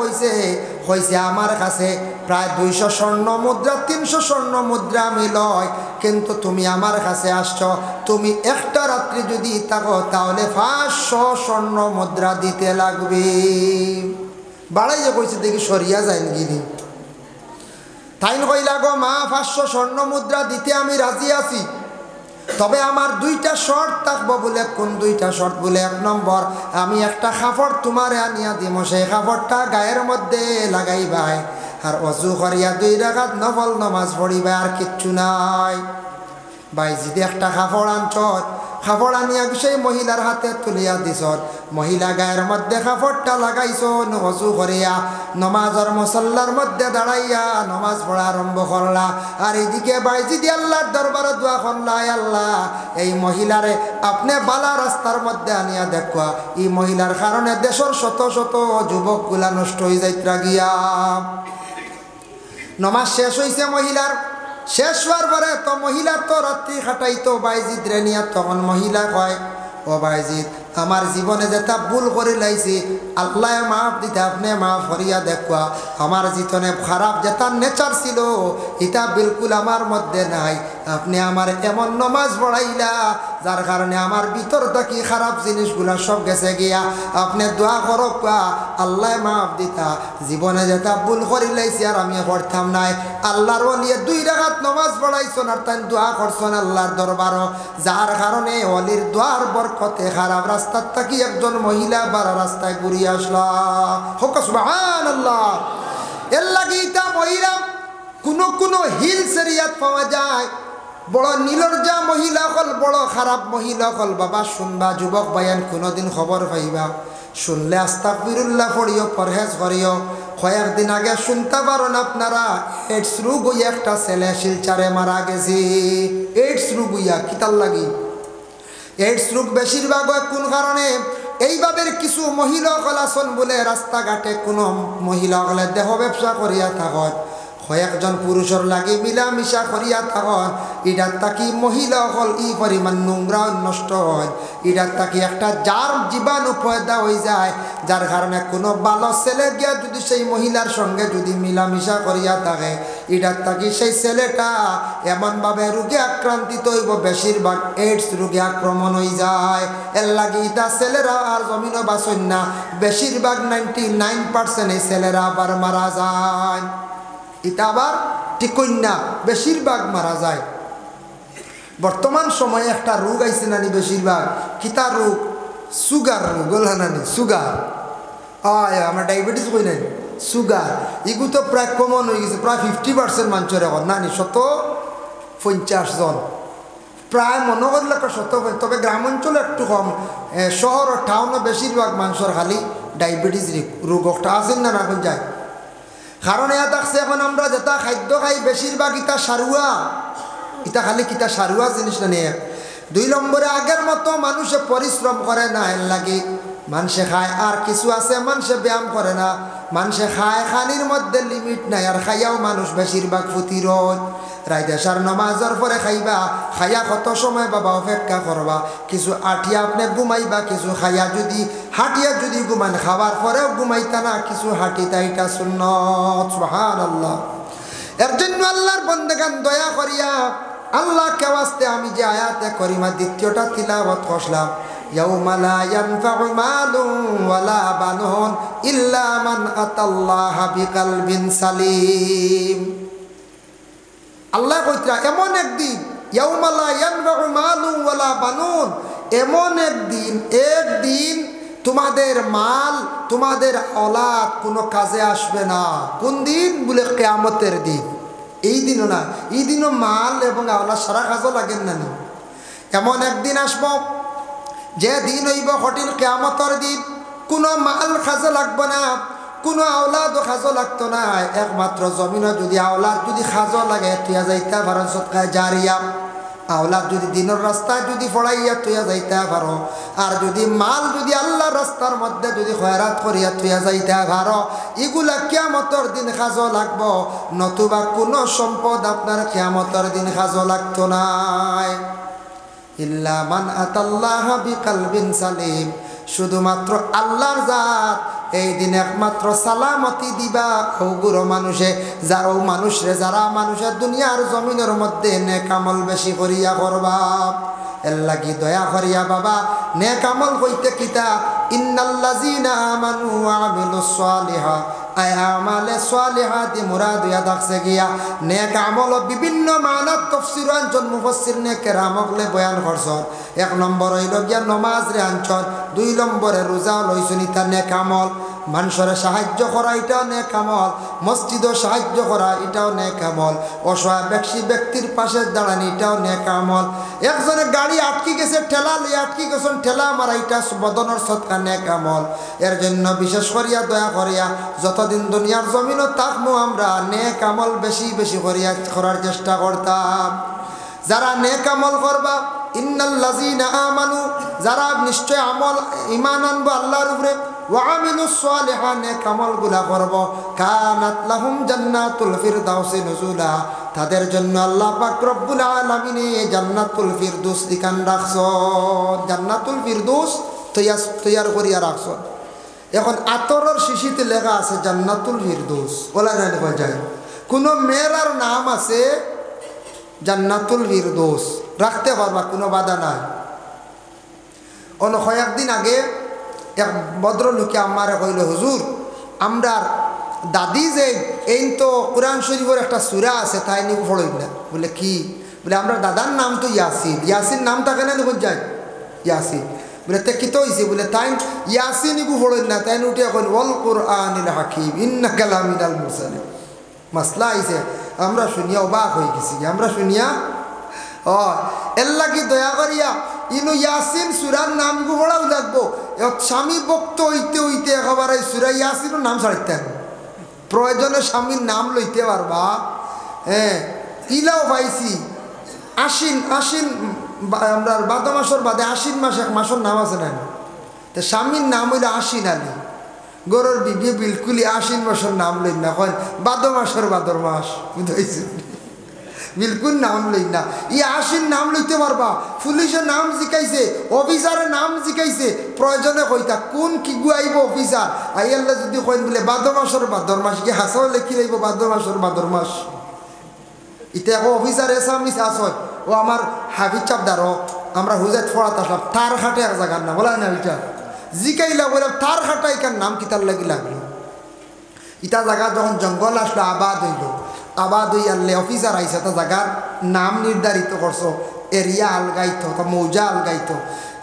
কইছে আমার কাছে প্রায় 200 স্বর্ণ মুদ্রা, 300 স্বর্ণ মুদ্রা আমি লয়, কিন্তু তুমি আমার কাছে আসছ, তুমি একটা রাত্রি যদি থাকো তাহলে 500 স্বর্ণ মুদ্রা দিতে লাগবে। বাড়াইয়া কইছে, দেখি সরিয়া যায় গিনি। তাইন কইলা গো মা 500 স্বর্ণ মুদ্রা দিতে আমি রাজি আছি, তবে আমার 2টা শর্ত থাকবো। বলে কোন 2টা শর্ত? বলে 1 নম্বর, আমি একটা কাপড় তোমারে আনিয়া দিমো, সেই কাপড়টা গায়ের মধ্যে লাগাইবাই, আর অজু করিয়া 2 রাকাত নফল নামাজ পড়িবা, আর কিচ্ছু নাই। ভাই যদি একটা কাপড় আনছ, কাপড় আনিয়া সেই মহিলার হাতে তুলিয়া দিছ, মহিলা গায়ের মধ্যে কাপড়টা লাগাইছ, অজু করিয়া নমাজের মুসল্লার মধ্যে দাঁড়াইয়া নমাজ পড়া আরম্ভ করলা, আর এইদিকে ভাই যদি আল্লাহর দরবারে দোয়া করলা, আল্লাহ এই মহিলারে আপনি বালা রাস্তার মধ্যে আনিয়া দেখা, এই মহিলার কারণে দেশের শত শত যুবকগুলা নষ্ট হয়ে যাইত্রা গিয়া। নমাজ শেষ হয়েছে মহিলার, শেষ হওয়ার পরে তো মহিলা তো রাত্রি খাটাইতো বাইজিদ রে নিয়া, তখন মহিলা কয়, ও বাইজিদ আমার জীবনে যেটা ভুল করে লাইছি, আল্লাহ মাফ দিতে আপনি মাফ করিয়া দেখা, আমার জীবনে খারাপ যেটা নেচার ছিল এটা বিলকুল আমার মধ্যে নাই, আপনি আমার এমন নমাজ পড়াইলা যার কারণে আমার ভিতর থাকি খারাপ জিনিসগুলা সব গেছে গিয়া, আপনি দোয়া করো আল্লাহ মাফ দিতা, জীবনে যেটা ভুল করে লাইছি আর আমি পড়তাম নাই। আল্লাহর ওলিয়ে 2 রাকাত নমাজ পড়াইছেন আর তাই দোয়া করছেন আল্লাহর দরবারও, যার কারণে ওলির দোয়ার বরকতে খারাপ রাস্তার থাকি একজন মহিলা বারা রাস্তায় ঘুরিয়ে আসলা। হোক সুবহানাল্লাহ। এর লাগি তা মহিলা কোন হিলস এরিয়াত পাওয়া যায়, বড় নিলজ্জা মহিলা হল, বড় খারাপ মহিলা হল। বাবা শুনবা যুবক বায়ান, কোনোদিন খবর পাইবা, শুনলে আস্তাগফিরুল্লাহ পড়িও, পরহেজ করিও। কয়েকদিন আগে শুনতে পারেন আপনারা, এইডস রোগ হইয়া একটা ছেলে শিলচারে মারা গেছে। এইডস রোগ হইয়া কিতার লাগি? এইডস রোগ বেশিরভাগ হয় কোন কারণে? এইভাবে কিছু মহিলা কলাসন বলে রাস্তাঘাটে কোনো মহিলা হলে দেহ ব্যবসা করিয়া থাকত, কয়েকজন পুরুষের লাগে মিলামিশা করিয়া থাকত, এটার তাকি মহিলা হল ই পরিমাণ নোংরা নষ্ট হয়, এটার তাকি একটা যার জীবাণু পয়দা হয়ে যায়, যার কারণে কোনো ভালো ছেলে গিয়া যদি সেই মহিলার সঙ্গে যদি মিলামিশা করিয়া থাকে, এটার তাকি সেই ছেলেটা এমনভাবে রোগে আক্রান্তিত হইব, বেশিরভাগ এইডস রোগে আক্রমণ হয়ে যায়। এর লাগে এটা ছেলেরা আর জমিনও বাঁচন না, বেশিরভাগ 99% এই ছেলেরা আবার মারা যায়। এটা আবার ঠিকই না, বেশিরভাগ মারা যায়। বর্তমান সময়ে একটা রোগ আইছে নানি, বেশিরভাগ কিতা রোগ? সুগার রোগ, নানি সুগার। আমার ডায়াবেটিস কই নাই, সুগার, এগুলো তো প্রায় কমন হয়ে গেছে, প্রায় 50% মানুষের এখন নানি, 150 জন প্রায় মনে করলে 100, তবে গ্রাম অঞ্চলে একটু কম, শহর ও টাউনে বেশিরভাগ মানুষের খালি ডায়াবেটিস রোগটা আছেন না এখন যায়। কারণ এয়া থাকছে এখন আমরা যেটা খাদ্য খাই বেশিরভাগ ইটা সারুয়া, ইটা খালি কিতা সারুয়া জিনিস না নিয়ে। 2 নম্বরে আগের মতো মানুষে পরিশ্রম করে না, এর লাগে মানুষে খায়। আর কিছু আছে মানুষে ব্যায়াম করে না, মানুষে খায়, খানির মধ্যে লিমিট নাই, আর খাইয়াও মানুষ বেশিরভাগ প্রতিরোধ। রাইদেশার নমাজের পরে খাইবা, খাইয়া কত সময় বাবা অপেক্ষা করবা, কিছু আঠিয়া আপনি ঘুমাইবা, কিছু খাইয়া যদি হাঁটিয়া যদি ঘুমান, খাবার পরেও ঘুমাইতা না, কিছু হাঁটিতা, এটা সুন্নাত। সুবহানাল্লাহ। এর জন্য আল্লাহর বন্দেগান দয়া করিয়া আল্লাহ কে ওয়াস্তে আমি যে আয়াতে করিমা দ্বিতীয়টা তিলাওয়াত করলাম, ইয়াউমা লা ইয়ানফাউ মালুন ওয়ালা বানুন ইল্লা মান আতাল্লাহা বিকলবিন সালিম। আল্লাহ কইতরা এমন একদিন, ইয়াউমা লা ইয়ানফাউ মালুন ওয়ালা বানুন, এমন একদিন তোমাদের মাল, তোমাদের औलाद কোনো কাজে আসবে না। কোন দিন? বলে কিয়ামতের দিন। এই দিনও না, এই দিনও মাল এবং औलाद সারা কাজও লাগেন না। এমন একদিন আসব যে দিন হইব কঠিন কিয়ামতের দিন, কোনো মাল কাজে লাগবে না, কোনো औलादও কাজও লাগতো না। একমাত্র জমিনে যদি औलाद যদি কাজও লাগে তুইয়া যাইতা পারো সদকায়ে জারিয়া, औलाद যদি দিনের রাস্তায় যদি ফড়াইয়া তুইয়া যাইতে পারো, আর যদি মাল যদি আল্লাহর রাস্তার মধ্যে যদি খয়রাত করিয়া তুইয়া যাইতে পারো, এগুলা কিয়ামতের দিন কাজও লাগবো, নতুবা কোনো সম্পদ আপনার কিয়ামতের দিন কাজও লাগতো না। ইল্লা মান আতাল্লাহা বিকলবিন সালিম, শুধুমাত্র আল্লাহর জাত এই দিন একমাত্র সালামতি দিবা ওগুলো মানুষে, যারা মানুষরে যারা মানুষের দুনিয়ার জমিনের মধ্যে নেক আমল বেশি করিয়া করবা। এর লাগি দয়া করিয়া বাবা নেক আমল হইতে কিতা, ইন্নাল্লাযীনা আমানু ওয়া আমিলুস সালিহাত আমালে সালিহাতি মুরাদ হইয়া থাকছে গিয়া নেক আমল বিভিন্ন মানাত তাফসীর আনছন মুফাসসির নে কেরামকলে বয়ান করছন। 1 নম্বর হইল গিয়া নমাজ রে আনছন, 2 নম্বরে রোজা লইছন, ইতা নেক আমল। মানুষের সাহায্য করা এটাও নেক আমল, মসজিদও সাহায্য করা এটাও নেক আমল, অসহায় ব্যক্তির পাশে দাঁড়ানি এটাও নেক আমল। একজনের গাড়ি আটকি গেছে, ঠেলা লইয়া আটকি গেছেন, ঠেলা মারা এটা বদনের সৎকা নেক আমল। এর জন্য বিশেষ করিয়া দয়া করিয়া যতদিন দুনিয়ার জমিনও থাকবো আমরা নেক আমল বেশি বেশি করিয়া করার চেষ্টা করতাম। যারা নেক আমল করবা, ইন্নাল্লাযীনা আমানু, যারা নিশ্চয় আমল ঈমান আনবো আল্লাহর উপরে, ওয়া আমিলুস সালিহাত, নেক আমলগুলা করব, কানাত লাহুম জান্নাতুল ফিরদাউসি নুজুলা, তাদের জন্য আল্লাহ পাক রব্বুল আলামিন জান্নাতুল ফিরদৌস ঠিকান রাখছেন। জান্নাতুল ফিরদৌস তৈয়ার করিয়া রাখছেন। এখন আতরের শিশিতে লেখা আছে জান্নাতুল ফিরদৌস, বলা যায় কোনো মেয়ের নাম আছে জান্নাতুল ফিরদৌস, রাখতে পারবা, কোনো বাধা নাই। কয়েকদিন আগে এক ভদ্রলোকে আমারে কইল, হুজুর আমরার দাদি যে এই তো কোরআন শরীফের একটা সূরা আছে তাই নিয়ে পড়ই না। বলে কি? বলে আমরা দাদার নাম তো ইয়াসিন, ইয়াসিন নাম থাকে না নিখোঁজ যায় ইয়াসিন। বলে তে কি তো হয়েছে? বলে তাই ইয়াসিন ইগু পড়ই না, তাই উঠে এখন ওয়াল কুরআনিল হাকিম ইন্নাকা লামিনাল মুরসালিন। মাসলা আইছে, আমরা শুনিয়া অবাক হয়ে গেছি। আমরা শুনিয়া এর লাগি দয়া করিয়া ইনু ইয়াসিন সুরার নাম পড়াও লাগবো। স্বামী ভক্ত হইতে হইতে একেবারে সুরা ইয়াসিনের নাম ছাড়িতেন, প্রয়োজনে স্বামীর নাম লইতে পারবা। হ্যাঁ, ইলাও পাইছি আশ্বিন আমরা ভাদ্র মাসের বাদে আশ্বিন মাস, এক মাসের নাম আছে না, তো স্বামীর নাম হইল আশ্বিন আলী। গরুর বিবি বিলকুলই আশ্বিন মাসের নাম লই না, কন ভাদ্র মাসের ভাদ্র মাস, বুঝতে বিলকুল নাম লই না। ই আশ্বিন নাম লইতে পারবা। পুলিশের নাম জিকাইছে, অফিসারের নাম জিকাইছে, প্রয়োজনে কইতা কোন কি গুয়াইব অফিসার আইয়াল্লা যদি কইন বলে ভাদ্র মাসের ভাদ্র মাস, কি হাসাও লেখি লাইব ভাদ্র মাসের ভাদ্র মাস। ইতে এখন অফিসার এসামিস আসয়, ও আমার হাফিজ চাপদারও আমরা হুজাত পড়াতে আসলাম, তার হাটে এক জায়গার নাম বলা না, ওইটা জিকাইলা বলে তার হাটা এখান নাম কিতার লাগি লাগলো। ইটা জায়গা যখন জঙ্গল আসলো, আবাদ হইল, আবাদ হই আনলে অফিসার আইসে, তা জায়গার নাম নির্ধারিত করছো, এরিয়া আলগাইতো, তা মৌজা আলগাইতো।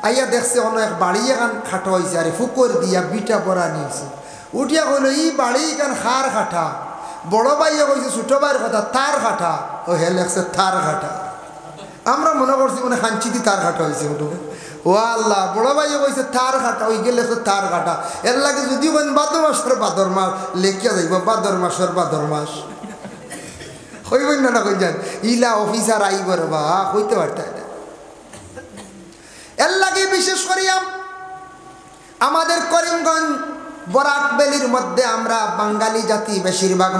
আইয়া দেখছে অনেক বাড়ি এখান খাটো হয়েছে, আরে ফুকর দিয়া বিটা পড়া নিয়েছে। উঠিয়া কইল ই বাড়ি এখান খার খাটা। বড় ভাইয়া কইছে ছোট ভাইয়ের কথা তার খাটা, ও হে লেখছে তার খাটা। আমরা মনে করছি মানে খাঞ্চিতি তার খাটা হয়েছে। ও আল্লাহ, বড় ভাইয়া কইছে তার খাটা, ওই গেলে তার খাটা। এর লাগে যদি কেন ভাদ্র মাসের ভাদ্র মাস লেখিয়া যাইব, ভাদ্র মাসের ভাদ্র মাস হইবেন না, কই যান ইলা অফিসার আইবার বা হইতে পারতাম না। এর লাগে বিশেষ করিয়া আমাদের করিমগঞ্জ বরাক বেলির মধ্যে আমরা বাঙালি জাতি, বেশিরভাগ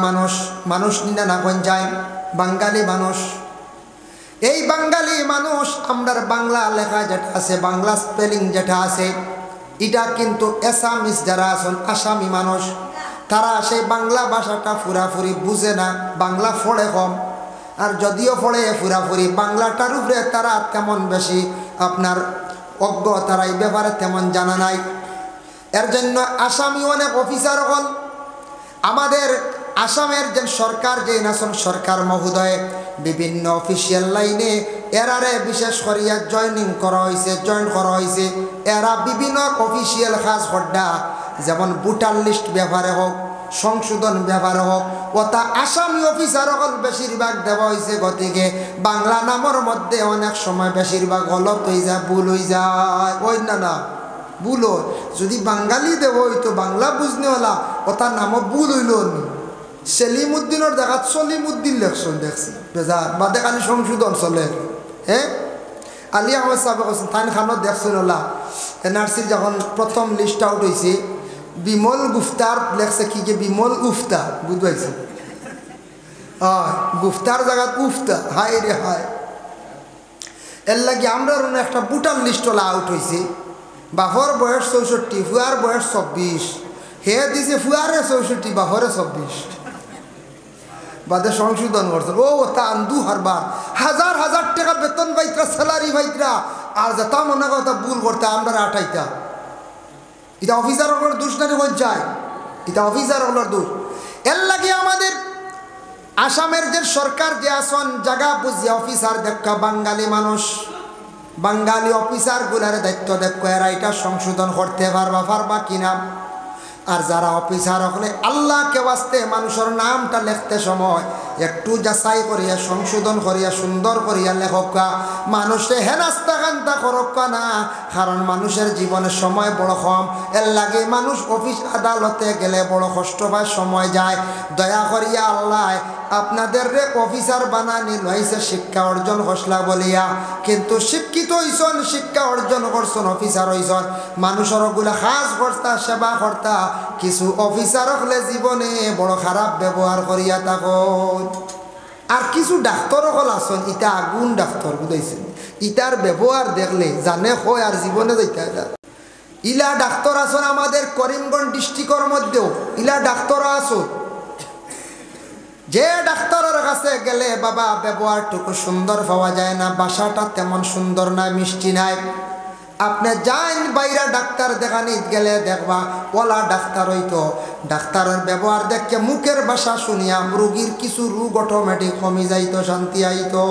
মানুষ নিনাগঞ্জায় বাঙালি মানুষ। এই বাঙালি মানুষ আমরার বাংলা লেখা যেটা আছে, বাংলা স্পেলিং যেটা আছে, এটা কিন্তু এসামিস যারা আছেন আসামি মানুষ, তারা সেই বাংলা ভাষাটা পুরাপুরি বুঝে না, বাংলা পড়ে কম। আর যদিও পড়ে পুরাপুরি বাংলাটার উপরে তারা তেমন বেশি আপনার অজ্ঞ, তারা এই ব্যাপারে তেমন জানা নাই। এর জন্য আসামি অনেক অফিসার হল। আমাদের আসামের যে সরকার, যে নাসন সরকার মহোদয় বিভিন্ন অফিসিয়াল লাইনে এরারে বিশেষ করিয়া জয়েন করা হয়েছে। এরা বিভিন্ন অফিসিয়াল কাজ করডা, যেমন ভোটার লিস্ট ব্যাপারে হোক, সংশোধন ব্যাপারে হোক, ওটা আসামি অফিসার হল বেশিরভাগ দেওয়া হয়েছে। গতিকে বাংলা নামের মধ্যে অনেক সময় বেশিরভাগ গলত হয়ে যায়, ভুল হয়ে যায়। ওই না ভুল, যদি বাঙালি দেব হইতো বাংলা বুঝনে হলা, ওটার নামও ভুল হইল। সেলিমুদ্দিনের দেখা সলিমুদ্দিন লেখছেন, দেখছি বেজার বাদে খালি সংশোধন চলে। হ্যাঁ, আলী আহমেদ সাহেব কৈছেন তাইন খানত দেখছেন ওলা এনআরসির যখন প্রথম লিস্ট আউট হয়েছে, বিমল গুফতার লেখছে কি যে বিমল উফতা, বুঝবাইছে? গুফতার জায়গা উফতা, হায় রে হায়। এর লাগে আমরা একটা ভোটার লিস্ট ওলা আউট হয়েছে। বাপর বয়স 64, ফুয়ার বয়স 24, হে দিছে ফুয়ারে 64, বাপরে 24। বাদে সংশোধন করছেন। ও তা আন্দু হারবার হাজার হাজার টাকা বেতন পাইতরা, স্যালারি পাইতরা, আর যেটা মনে কথা ভুল করতে আমরা 28টা। এটা অফিসার দোষ না যায়। এটা অফিসার হলোর দোষ। এর লাগে আমাদের আসামের যে সরকার যে আসন জায়গা বুঝিয়া অফিসার দেখা বাঙালি মানুষ, বাঙালি অফিসার গুলার দায়িত্ব দেখো এরা এটা সংশোধন করতে পারবা কিনা। আর যারা অফিসার হলে আল্লাহকে বাঁচতে মানুষের নামটা লিখতে সময় একটু যাচাই করিয়া সংশোধন করিয়া সুন্দর করিয়া লেখকা, মানুষে হেনাস্তা কান্তা করক্কা না। কারণ মানুষের জীবনের সময় বড় কম, এর লাগে মানুষ অফিস আদালতে গেলে বড় কষ্ট পায়, সময় যায়। দয়া করিয়া আল্লাহ আপনাদের রে অফিসার বানানি লইছে শিক্ষা অর্জন হসলা বলিয়া, কিন্তু শিক্ষিত হইছন, শিক্ষা অর্জন করছেন, অফিসার হইছন, মানুষের ওগুলা কাজ কর্তা সেবা কর্তা। কিছু অফিসার হলে জীবনে বড় খারাপ ব্যবহার করিয়া থাকো। আর কিছু ডাক্তার হল আসন ইটা আগুন ডাক্তার বুঝাইছেন, ইটার ব্যবহার দেখলে জানে হয় আর জীবনে যাইতে। ইলা ডাক্তার আসন আমাদের করিমগঞ্জ ডিস্ট্রিক্টের মধ্যেও ইলা ডাক্তার আসন, যে ডাক্তারের কাছে গেলে বাবা ব্যবহারটুকু সুন্দর পাওয়া যায় না, বাসাটা তেমন সুন্দর না, মিষ্টি নাই। আপনি যান বাইরা ডাক্তার দেখানি গেলে দেখবা ওলা ডাক্তার হইতো, ডাক্তারের ব্যবহার দেখে মুখের ভাষা শুনিয়া রোগীর কিছু রোগ অটোমেটিক কমে যাইতো, শান্তি আইতো।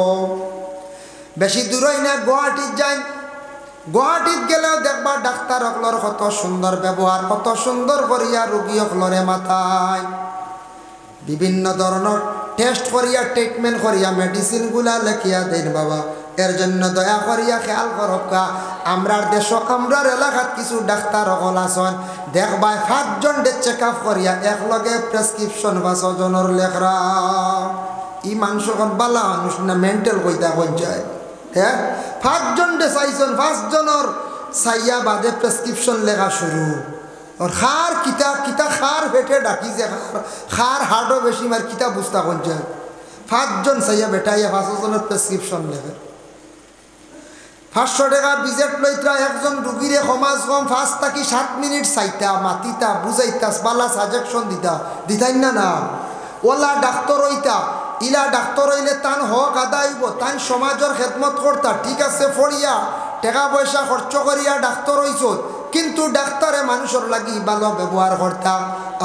বেশি দূরই না গুয়াহাটিত যাই, গুয়াহাটিত গেলেও দেখবা ডাক্তার অকলর কত সুন্দর ব্যবহার, কত সুন্দর করিয়া রোগী অকলরে মাথায় বিভিন্ন ধরনের টেস্ট করিয়া ট্রিটমেন্ট করিয়া মেডিসিনগুলা লেখিয়া দেন বাবা। এর জন্য দয়া করিয়া খেয়াল করক্কা, আমরার দেশ আমরার এলাকাত কিছু ডাক্তার অকল আসন দেখবা 5 জন চেক আপ করিয়া একলগে প্রেসক্রিপশন বা 6 জনের লেখরা। ই মানুষখন বালা মানুষ না মেন্টাল কইতা যায়। হ্যাঁ 5 জন চাইছেন, 5 জনের চাইয়া বাদে প্রেসক্রিপশন লেখা শুরু। আর খার কিতা কিতা খার পেটে ডাকি যে খার হার্টও বেশি মার কিতা বুঝতা কোন যায়। 5 জন চাইয়া বেটাইয়া 5 জনের প্রেসক্রিপশন লেখে। 500 টাকা বিজেট লইতা একজন রুগীরে সমাজ কম 5 থেকে 7 মিনিট চাইতা মাতিতা বুঝাইতা বালা সাজেকশন দিতাই না ওলা ডাক্তার হইতা। ইলা ডাক্তার হইলে তান হক আদায় হইব, তান সমাজের খেদমত করতা, ঠিক আছে ফড়িয়া টাকা পয়সা খরচ করিয়া ডাক্তার হইছ, কিন্তু ডাক্তারে মানুষের লাগি ভালো ব্যবহার করতা,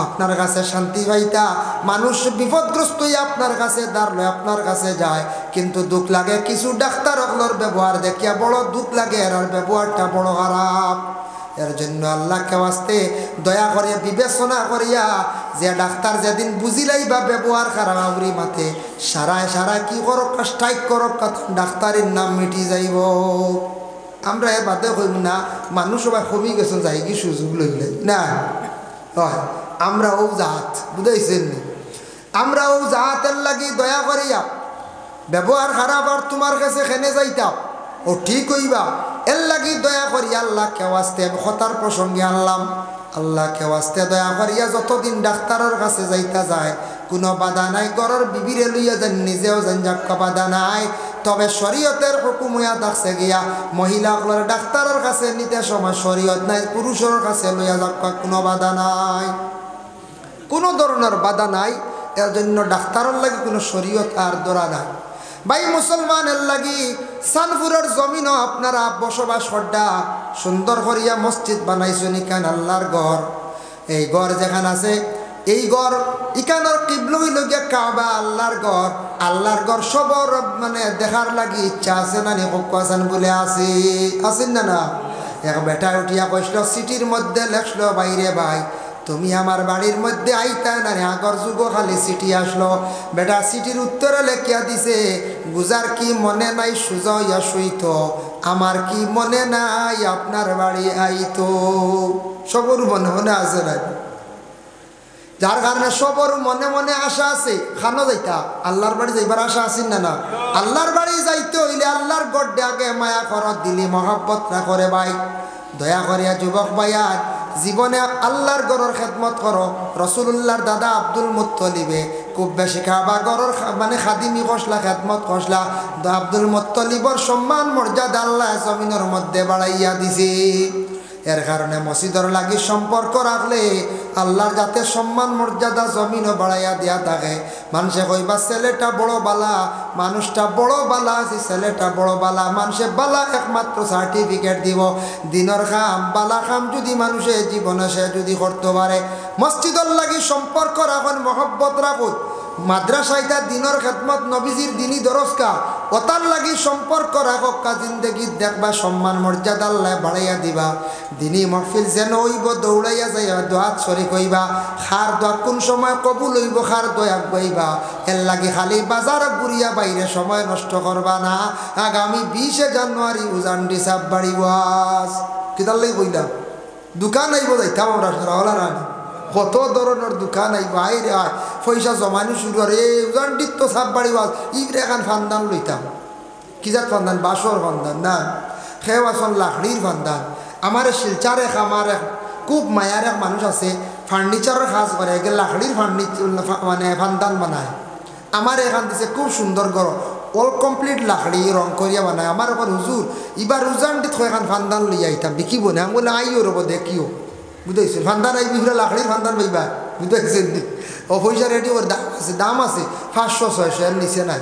আপনার কাছে শান্তি পাইতা। মানুষ বিপদগ্রস্ত হয়ে আপনার কাছে দাঁড়ালো, আপনার কাছে যায়, কিন্তু দুঃখ লাগে কিছু ডাক্তার অগলোর ব্যবহার দেখিয়া বড় দুঃখ লাগে, এর ব্যবহারটা বড় খারাপ। এর জন্য আল্লাহকে ওয়াস্তে দয়া করে বিবেচনা করিয়া যে ডাক্তার যেদিন বুঝিলাই বা ব্যবহার খারাপ আউরি মাথে সারায় কি করক স্ট্রাইক করক, ডাক্তারের নাম মিটি যাইব। আমরা এর বাদে হইব না, মানুষ সবাই কমই গেছেন যাই কি সুযোগ লইলে না হয়। আমরা ও জাত বুঝাইছেন নি, আমরা ও জাতের লাগি দয়া করিয়া ব্যবহার খারাপ আর তোমার কাছে খেনে যাইতাম ও ঠিক হইবা, এর লাগি দয়া করি আল্লাহকে ওয়াস্তে আমি কথার প্রসঙ্গে আনলাম। আল্লাহকে ওয়াস্তে দয়া করিয়া যতদিন ডাক্তারের কাছে যাইতা যায় কোনো বাধা নাই, ঘরের বিবিরে লইয়া যান নিজেও যান যাক্কা বাধা নাই। তবে শরীয়তের হুকুম হইয়া থাকছে গিয়া মহিলাগুলোর ডাক্তারের কাছে নিতে সময় শরীয়ত নাই, পুরুষের কাছে লইয়া যাক্কা কোনো বাধা নাই, কোনো ধরনের বাধা নাই। এর জন্য ডাক্তারের লাগে কোনো শরীয়ত আর দরা নাই। ভাই মুসলমানের লাগি সানপুরের জমিনও আপনারা বসবাস করডা সুন্দর করিয়া মসজিদ বানাইছেন, ইকান আল্লাহর ঘর। এই ঘর যেখানে আছে এই ঘর ইকানোর কিবলা হইল গিয়া কাবা, আল্লাহর ঘর। আল্লাহর ঘর সবর মানে দেখার লাগি ইচ্ছা আছে না নি আছেন বলে আছেন না। এক বেটা উঠিয়া কইছিল সিটির মধ্যে লেখছিল বাইরে ভাই তুমি আমার বাড়ির মধ্যে আইতা না, আগর যুগ খালি সিটি আসলো। বেটা সিটির উত্তরে লেখিয়া দিছে গুজার কি মনে নাই সুজা ইয়া সইত, আমার কি মনে নাই আপনার বাড়ি আইতো। সবর মনে মনে আছে না, যার কারণে সবর মনে মনে আশা আছে খানো যাইতা আল্লাহর বাড়ি যাইবার আশা আছেন না। আল্লাহর বাড়ি যাইতে হইলে আল্লাহর গড্ডে আগে মায়া করত দিলি মহব্বত না করে ভাই। দয়া করিয়া যুবক ভাইয়ার জীবনে আল্লাহর গড়ের খেদমত করো। রসুল্লাহর দাদা আব্দুল মুত্তলিবে খুব বেশি খাবা গড়ের মানে খাদিমি কসলা খেদমত কসলা। আব্দুল মুত্তলিবর সম্মান মর্যাদা আল্লাহ জমিনের মধ্যে বাড়াইয়া দিছে। এর কারণে মসজিদর লাগি সম্পর্ক রাখলে আল্লাহর যাতে সম্মান মর্যাদা জমিনও বাড়াইয়া দিয়া থাকে। মানুষে কইবা ছেলেটা বড় বালা, মানুষটা বড় বালা, যে ছেলেটা বড় বালা, মানুষে বালা একমাত্র সার্টিফিকেট দিব। দিনের কাম বালা কাম যদি মানুষে জীবনে সে যদি করতে পারে, মসজিদর লাগি সম্পর্ক রাখুন, মহব্বত রাখুন। মাদ্রাসাইটা দিনের খেদমত নবীজির দিনী দরজকা ওতার লাগি সম্পর্ক রাখক, জিন্দগি দেখবা সম্মান মর্যাদা আল্লাহ বাড়াইয়া দিবা। দিনী মহফিল যেন হইব দৌড়াইয়া যাইয়া দোয়াত শরিক হইবা। খার দোয়া কোন সময় কবুল হইব, খার দোয়া বইবা। এর লাগি খালি বাজার ঘুরিয়া বাইরে সময় নষ্ট করবা না। আগামী 20 জানুয়ারি উজান ডিসাব বাড়িব। কিতার লাগি কইলাম দোকান আইব যাইতাম আমরা সারা হলা রানি, কত ধরনের দোকান আইব, আইরে আয় পয়সা জমানো শুরু আর এই উজানটির তো সাপ বাড়ি বাস ইবরে এখন ফান্দান লইতাম। কি জাত ফান্দান? বাসর ফান্দান না, খেয়ে আসন লাকড়ির ফান্দান। আমার শিলচার এক আমার এক খুব মায়ার এক মানুষ আছে, ফার্নিচারের কাজ করে, একে লাকড়ির মানে ফান্দান বানায়। আমার এখান দিছে খুব সুন্দর ঘর, অল কমপ্লিট লাকড়ি রং করিয়া বানায়। আমার এখন হুজুর এবার উজানটিত এখন ফান্দান লইয়া আইতাম, বিকিব না? আমি বলে আইও রব দেখিও, বুঝাইছেন? ফান্দান আই বিহুরা লাকড়ির ফান্দান পাইবা, বুঝাইছেন? ও পয়সা রেডি ওর দাম আছে 500-600, এর নিচে নাই।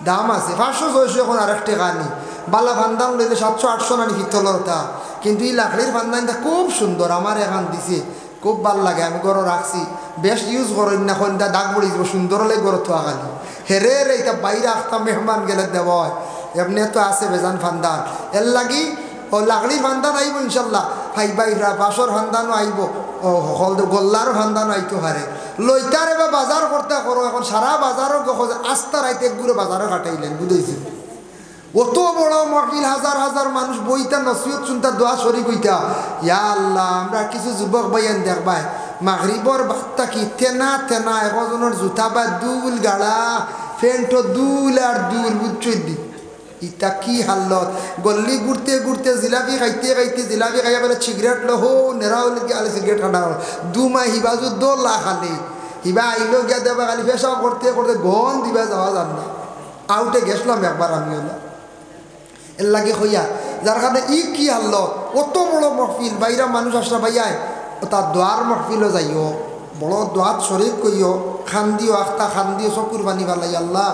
দাম আছে 500-600, এখন আরেক টাকা নি। বালা ফান্দান লইলে 700-800 নানি পিতলের তা, কিন্তু এই লাকড়ির ফান্দানটা খুব সুন্দর। আমার এখান দিছে খুব ভাল লাগে, আমি গড় রাখছি। বেশ ইউজ করেন না, কন্যা দাগ পড়ে যাব, সুন্দর হলে গড় তো আগালি হেরে রে। এটা বাইরে আসতাম মেহমান গেলে দেওয়া হয়, এমনি তো আছে বেজান ফান্দান। এর লাগি ও লাকড়ির ফান্দান আইব ইনশাল্লাহ, হাইবাইরা বাসর ফান্দানও আইব, ও গোল্লার ফান্দানও আইতো হারে লইতারে বা বাজার করতে করো। এখন সারা বাজারও আস্তা রাইতে একগুলো বাজারও কাটাইলেন, বুঝেছেন? অত বড় মহফিল, হাজার হাজার মানুষ বইতা নসিহত শুনতা দোয়া শরীক হইতা। ইয়া আল্লাহ, আমরা কিছু যুবক ভাইয়ান দেখবাই মাগরিবর বার্তা কি তেনা তেনা একজনের জুতা বা দুল গাড়া, ফ্যান্টও দুল আর দুল, বুঝছই দি ইটা কি হাল্লত। গল্লি ঘুরতে ঘুরতে জিলাপি খাইতে খাইতে, জিলাপি খাইয়া বলে সিগারেট লো হো নেরা হলে কি আলে সিগারেট খাটা হল। 2 মাস হিবাজু 2 লাখ খালি হিবা আইলো গিয়া দেবা, খালি পেশাব করতে করতে গন দিবা যাওয়া যান না। আউটে গেছিলাম একবার আমি, হলো এর লাগে হইয়া, যার কারণে ই কি হাল্লত। অত বড় মহফিল, বাইরা মানুষ আসরা ভাইয়ায় তার দোয়ার মহফিলও যাইও, বড় দোয়াত শরীর কইও, খান দিও, আখতা খান দিও, চকুর বানি ভালাই। আল্লাহ,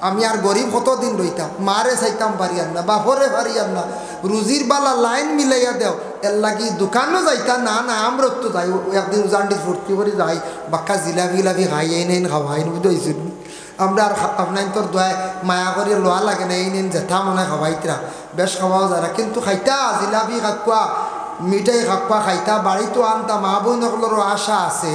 আমি আর গরিব কতদিন রইতাম, মারে চাইতাম পারিয়ার না, বাপরে পারিয়ার না, রুজির বালা লাইন মিলাইয়া দেও। এর লাগি দোকানও যাইতাম না, না আমরা তো যাই একদিন উজানটি ফুর্তি করে যাই, বাক্কা জিলাপি গিলাপি খাই এই নেন খাওয়াই বুঝতে। আমরা আর আপনার তোর দোয়ায় মায়া করে লোয়া লাগে না, এই নেন জেঠা মনে খাওয়াইতরা, বেশ খাওয়াও যারা, কিন্তু খাইতা জিলাপি খাকুয়া, মিঠাই খাকুয়া খাইতা, বাড়িতেও আনতা। মা বোন সকলেরও আশা আছে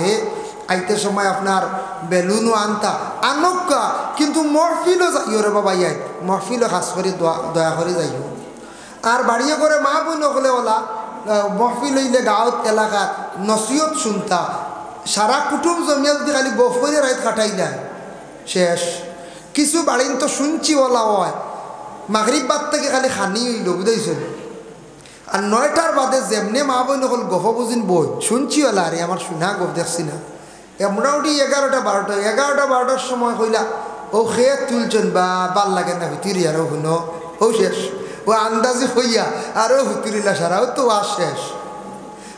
আইতে সময় আপনার বেলুনও আনতা আনকা, কিন্তু মহফিলও যাইও রে বাবা, ইয়াই মহফিলও খাস করে দয়া করে যাইও। আর বাড়িয়ে করে মা বোন হলে ওলা মহফিল হইলে গাঁৱত এলাকাত নসিহত শুনতা, সারা কুটুম জমিয়া যদি খালি বফ করে রাইত কাটাই যায় শেষ। কিছু বাড়িন তো শুনছি ওলা হয় মাগরিব বাদ থেকে খালি খানি হইল, বুঝাইছেন? আর 9টার বাদে যেমনে মা বোন হল গফ বুঝিন বই শুনছি ওলা, আরে আমার শুনা গফ দেখছি না। মোটামুটি 11টা-12টার সময় কইলা ও খেয়ে তুলছেন বা ভাল লাগে না ভিতরি, আরও শুনো ও শেষ। ও আন্দাজি হইয়া আরও ভিতরিলা সারাও তো আর শেষ।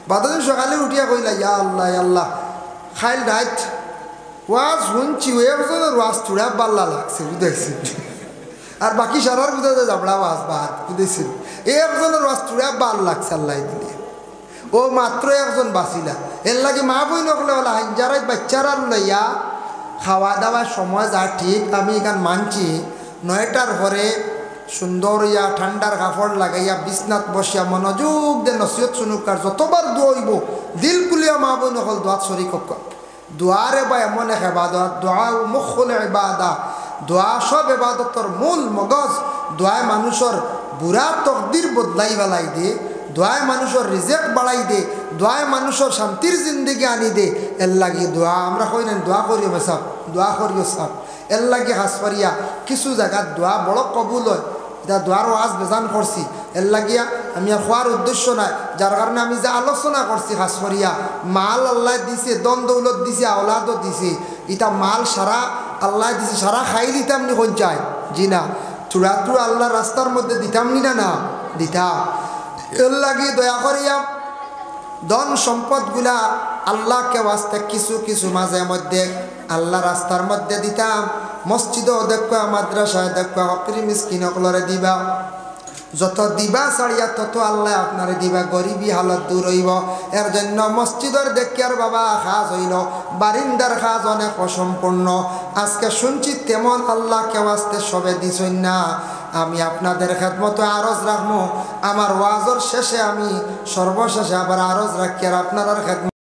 বাদদিন সকালে উঠিয়া কইলা ইয়া আল্লাহ আল্লাহ, খাইল রাত ওয়াজ শুনছি, একজনের ওয়াজ চূড়া বাল্লা লাগছে, বুঝাইছি। আর বাকি সারার বুঝা যাবড়া ওয়াজ বাদ, বুঝেছিল? একজনের ওয়াজ চূড়া ভাল লাগছে আল্লাহ দিলে, ও মাত্র একজন বাঁচিলা। এর লাগে মা বই নকলে ওলা হাজারাই বাচ্চারা লইয়া খাওয়া দাওয়ার সময় যা ঠিক, আমি এখান মানছি 9টার পরে সুন্দর ইয়া ঠান্ডার কাপড় লাগাইয়া বিছনাত বসিয়া মনোযোগ দে নসিহত শুনুক। আর যতবার দোয়াইব দিল কুলিয়া মা বই নকল দোয়াত শরীক হোক। দোয়ারে বা এমন এক এবাদত, দোয়া মুখল ইবাদা, দোয়া সব এবাদতর মূল মগজ। দোয়ায় মানুষের বুড়া তকদির বদলাই বেলাই দিয়ে, দোয়ায় মানুষের রিজেক্ট বাড়াই দে, দোয়ায় মানুষের শান্তির জিন্দগি আনি দে। এর লাগি দোয়া আমরা কই না দোয়া করিও সাপ, দোয়া করিও সাপ। এর লাগে হাস পারিয়া কিছু জায়গার দোয়া বড় কবুল হয়, এটা দোয়ার ওয়াজ বেজান করছি। এর লাগিয়া আমি আর খোয়ার উদ্দেশ্য নাই, যার কারণে আমি যে আলোচনা করছি হাস পারিয়া মাল আল্লাহ দিছে, দন দৌলত দিছে, আওলাদও দিছে, এটা মাল সারা আল্লাহ দিছে, সারা খাই দিতাম নি কোন চাই? জি না, চূড়া আল্লাহ রাস্তার মধ্যে দিতাম নি না, না দিতাম। এর লাগি দয়া করিয়া ধন সম্পদগুলা আল্লাহকে ওয়াস্তে কিছু কিছু মাঝে মধ্যে আল্লাহ রাস্তার মধ্যে দিতাম। মসজিদও দেখবা, মাদ্রাসায় দেখবা, হকরি মিসকিন অকলরে দিবা। যত দিবা ছাড়িয়া তত আল্লাহ আপনারে দিবা, গরিবী হালত দূর হইব। এর জন্য মসজিদের দেখিয়ার বাবা খাজ হইল, বারিন্দার খাজ অনেক অসম্পূর্ণ। আজকে শুনছি তেমন আল্লাহকে ওয়াস্তে সবে দিছই না। আমি আপনাদের খেদমত আরজ রাখবো। আমার ওয়াজর শেষে আমি সর্বশেষে আবার আরজ রাখি আর আপনার খেদমত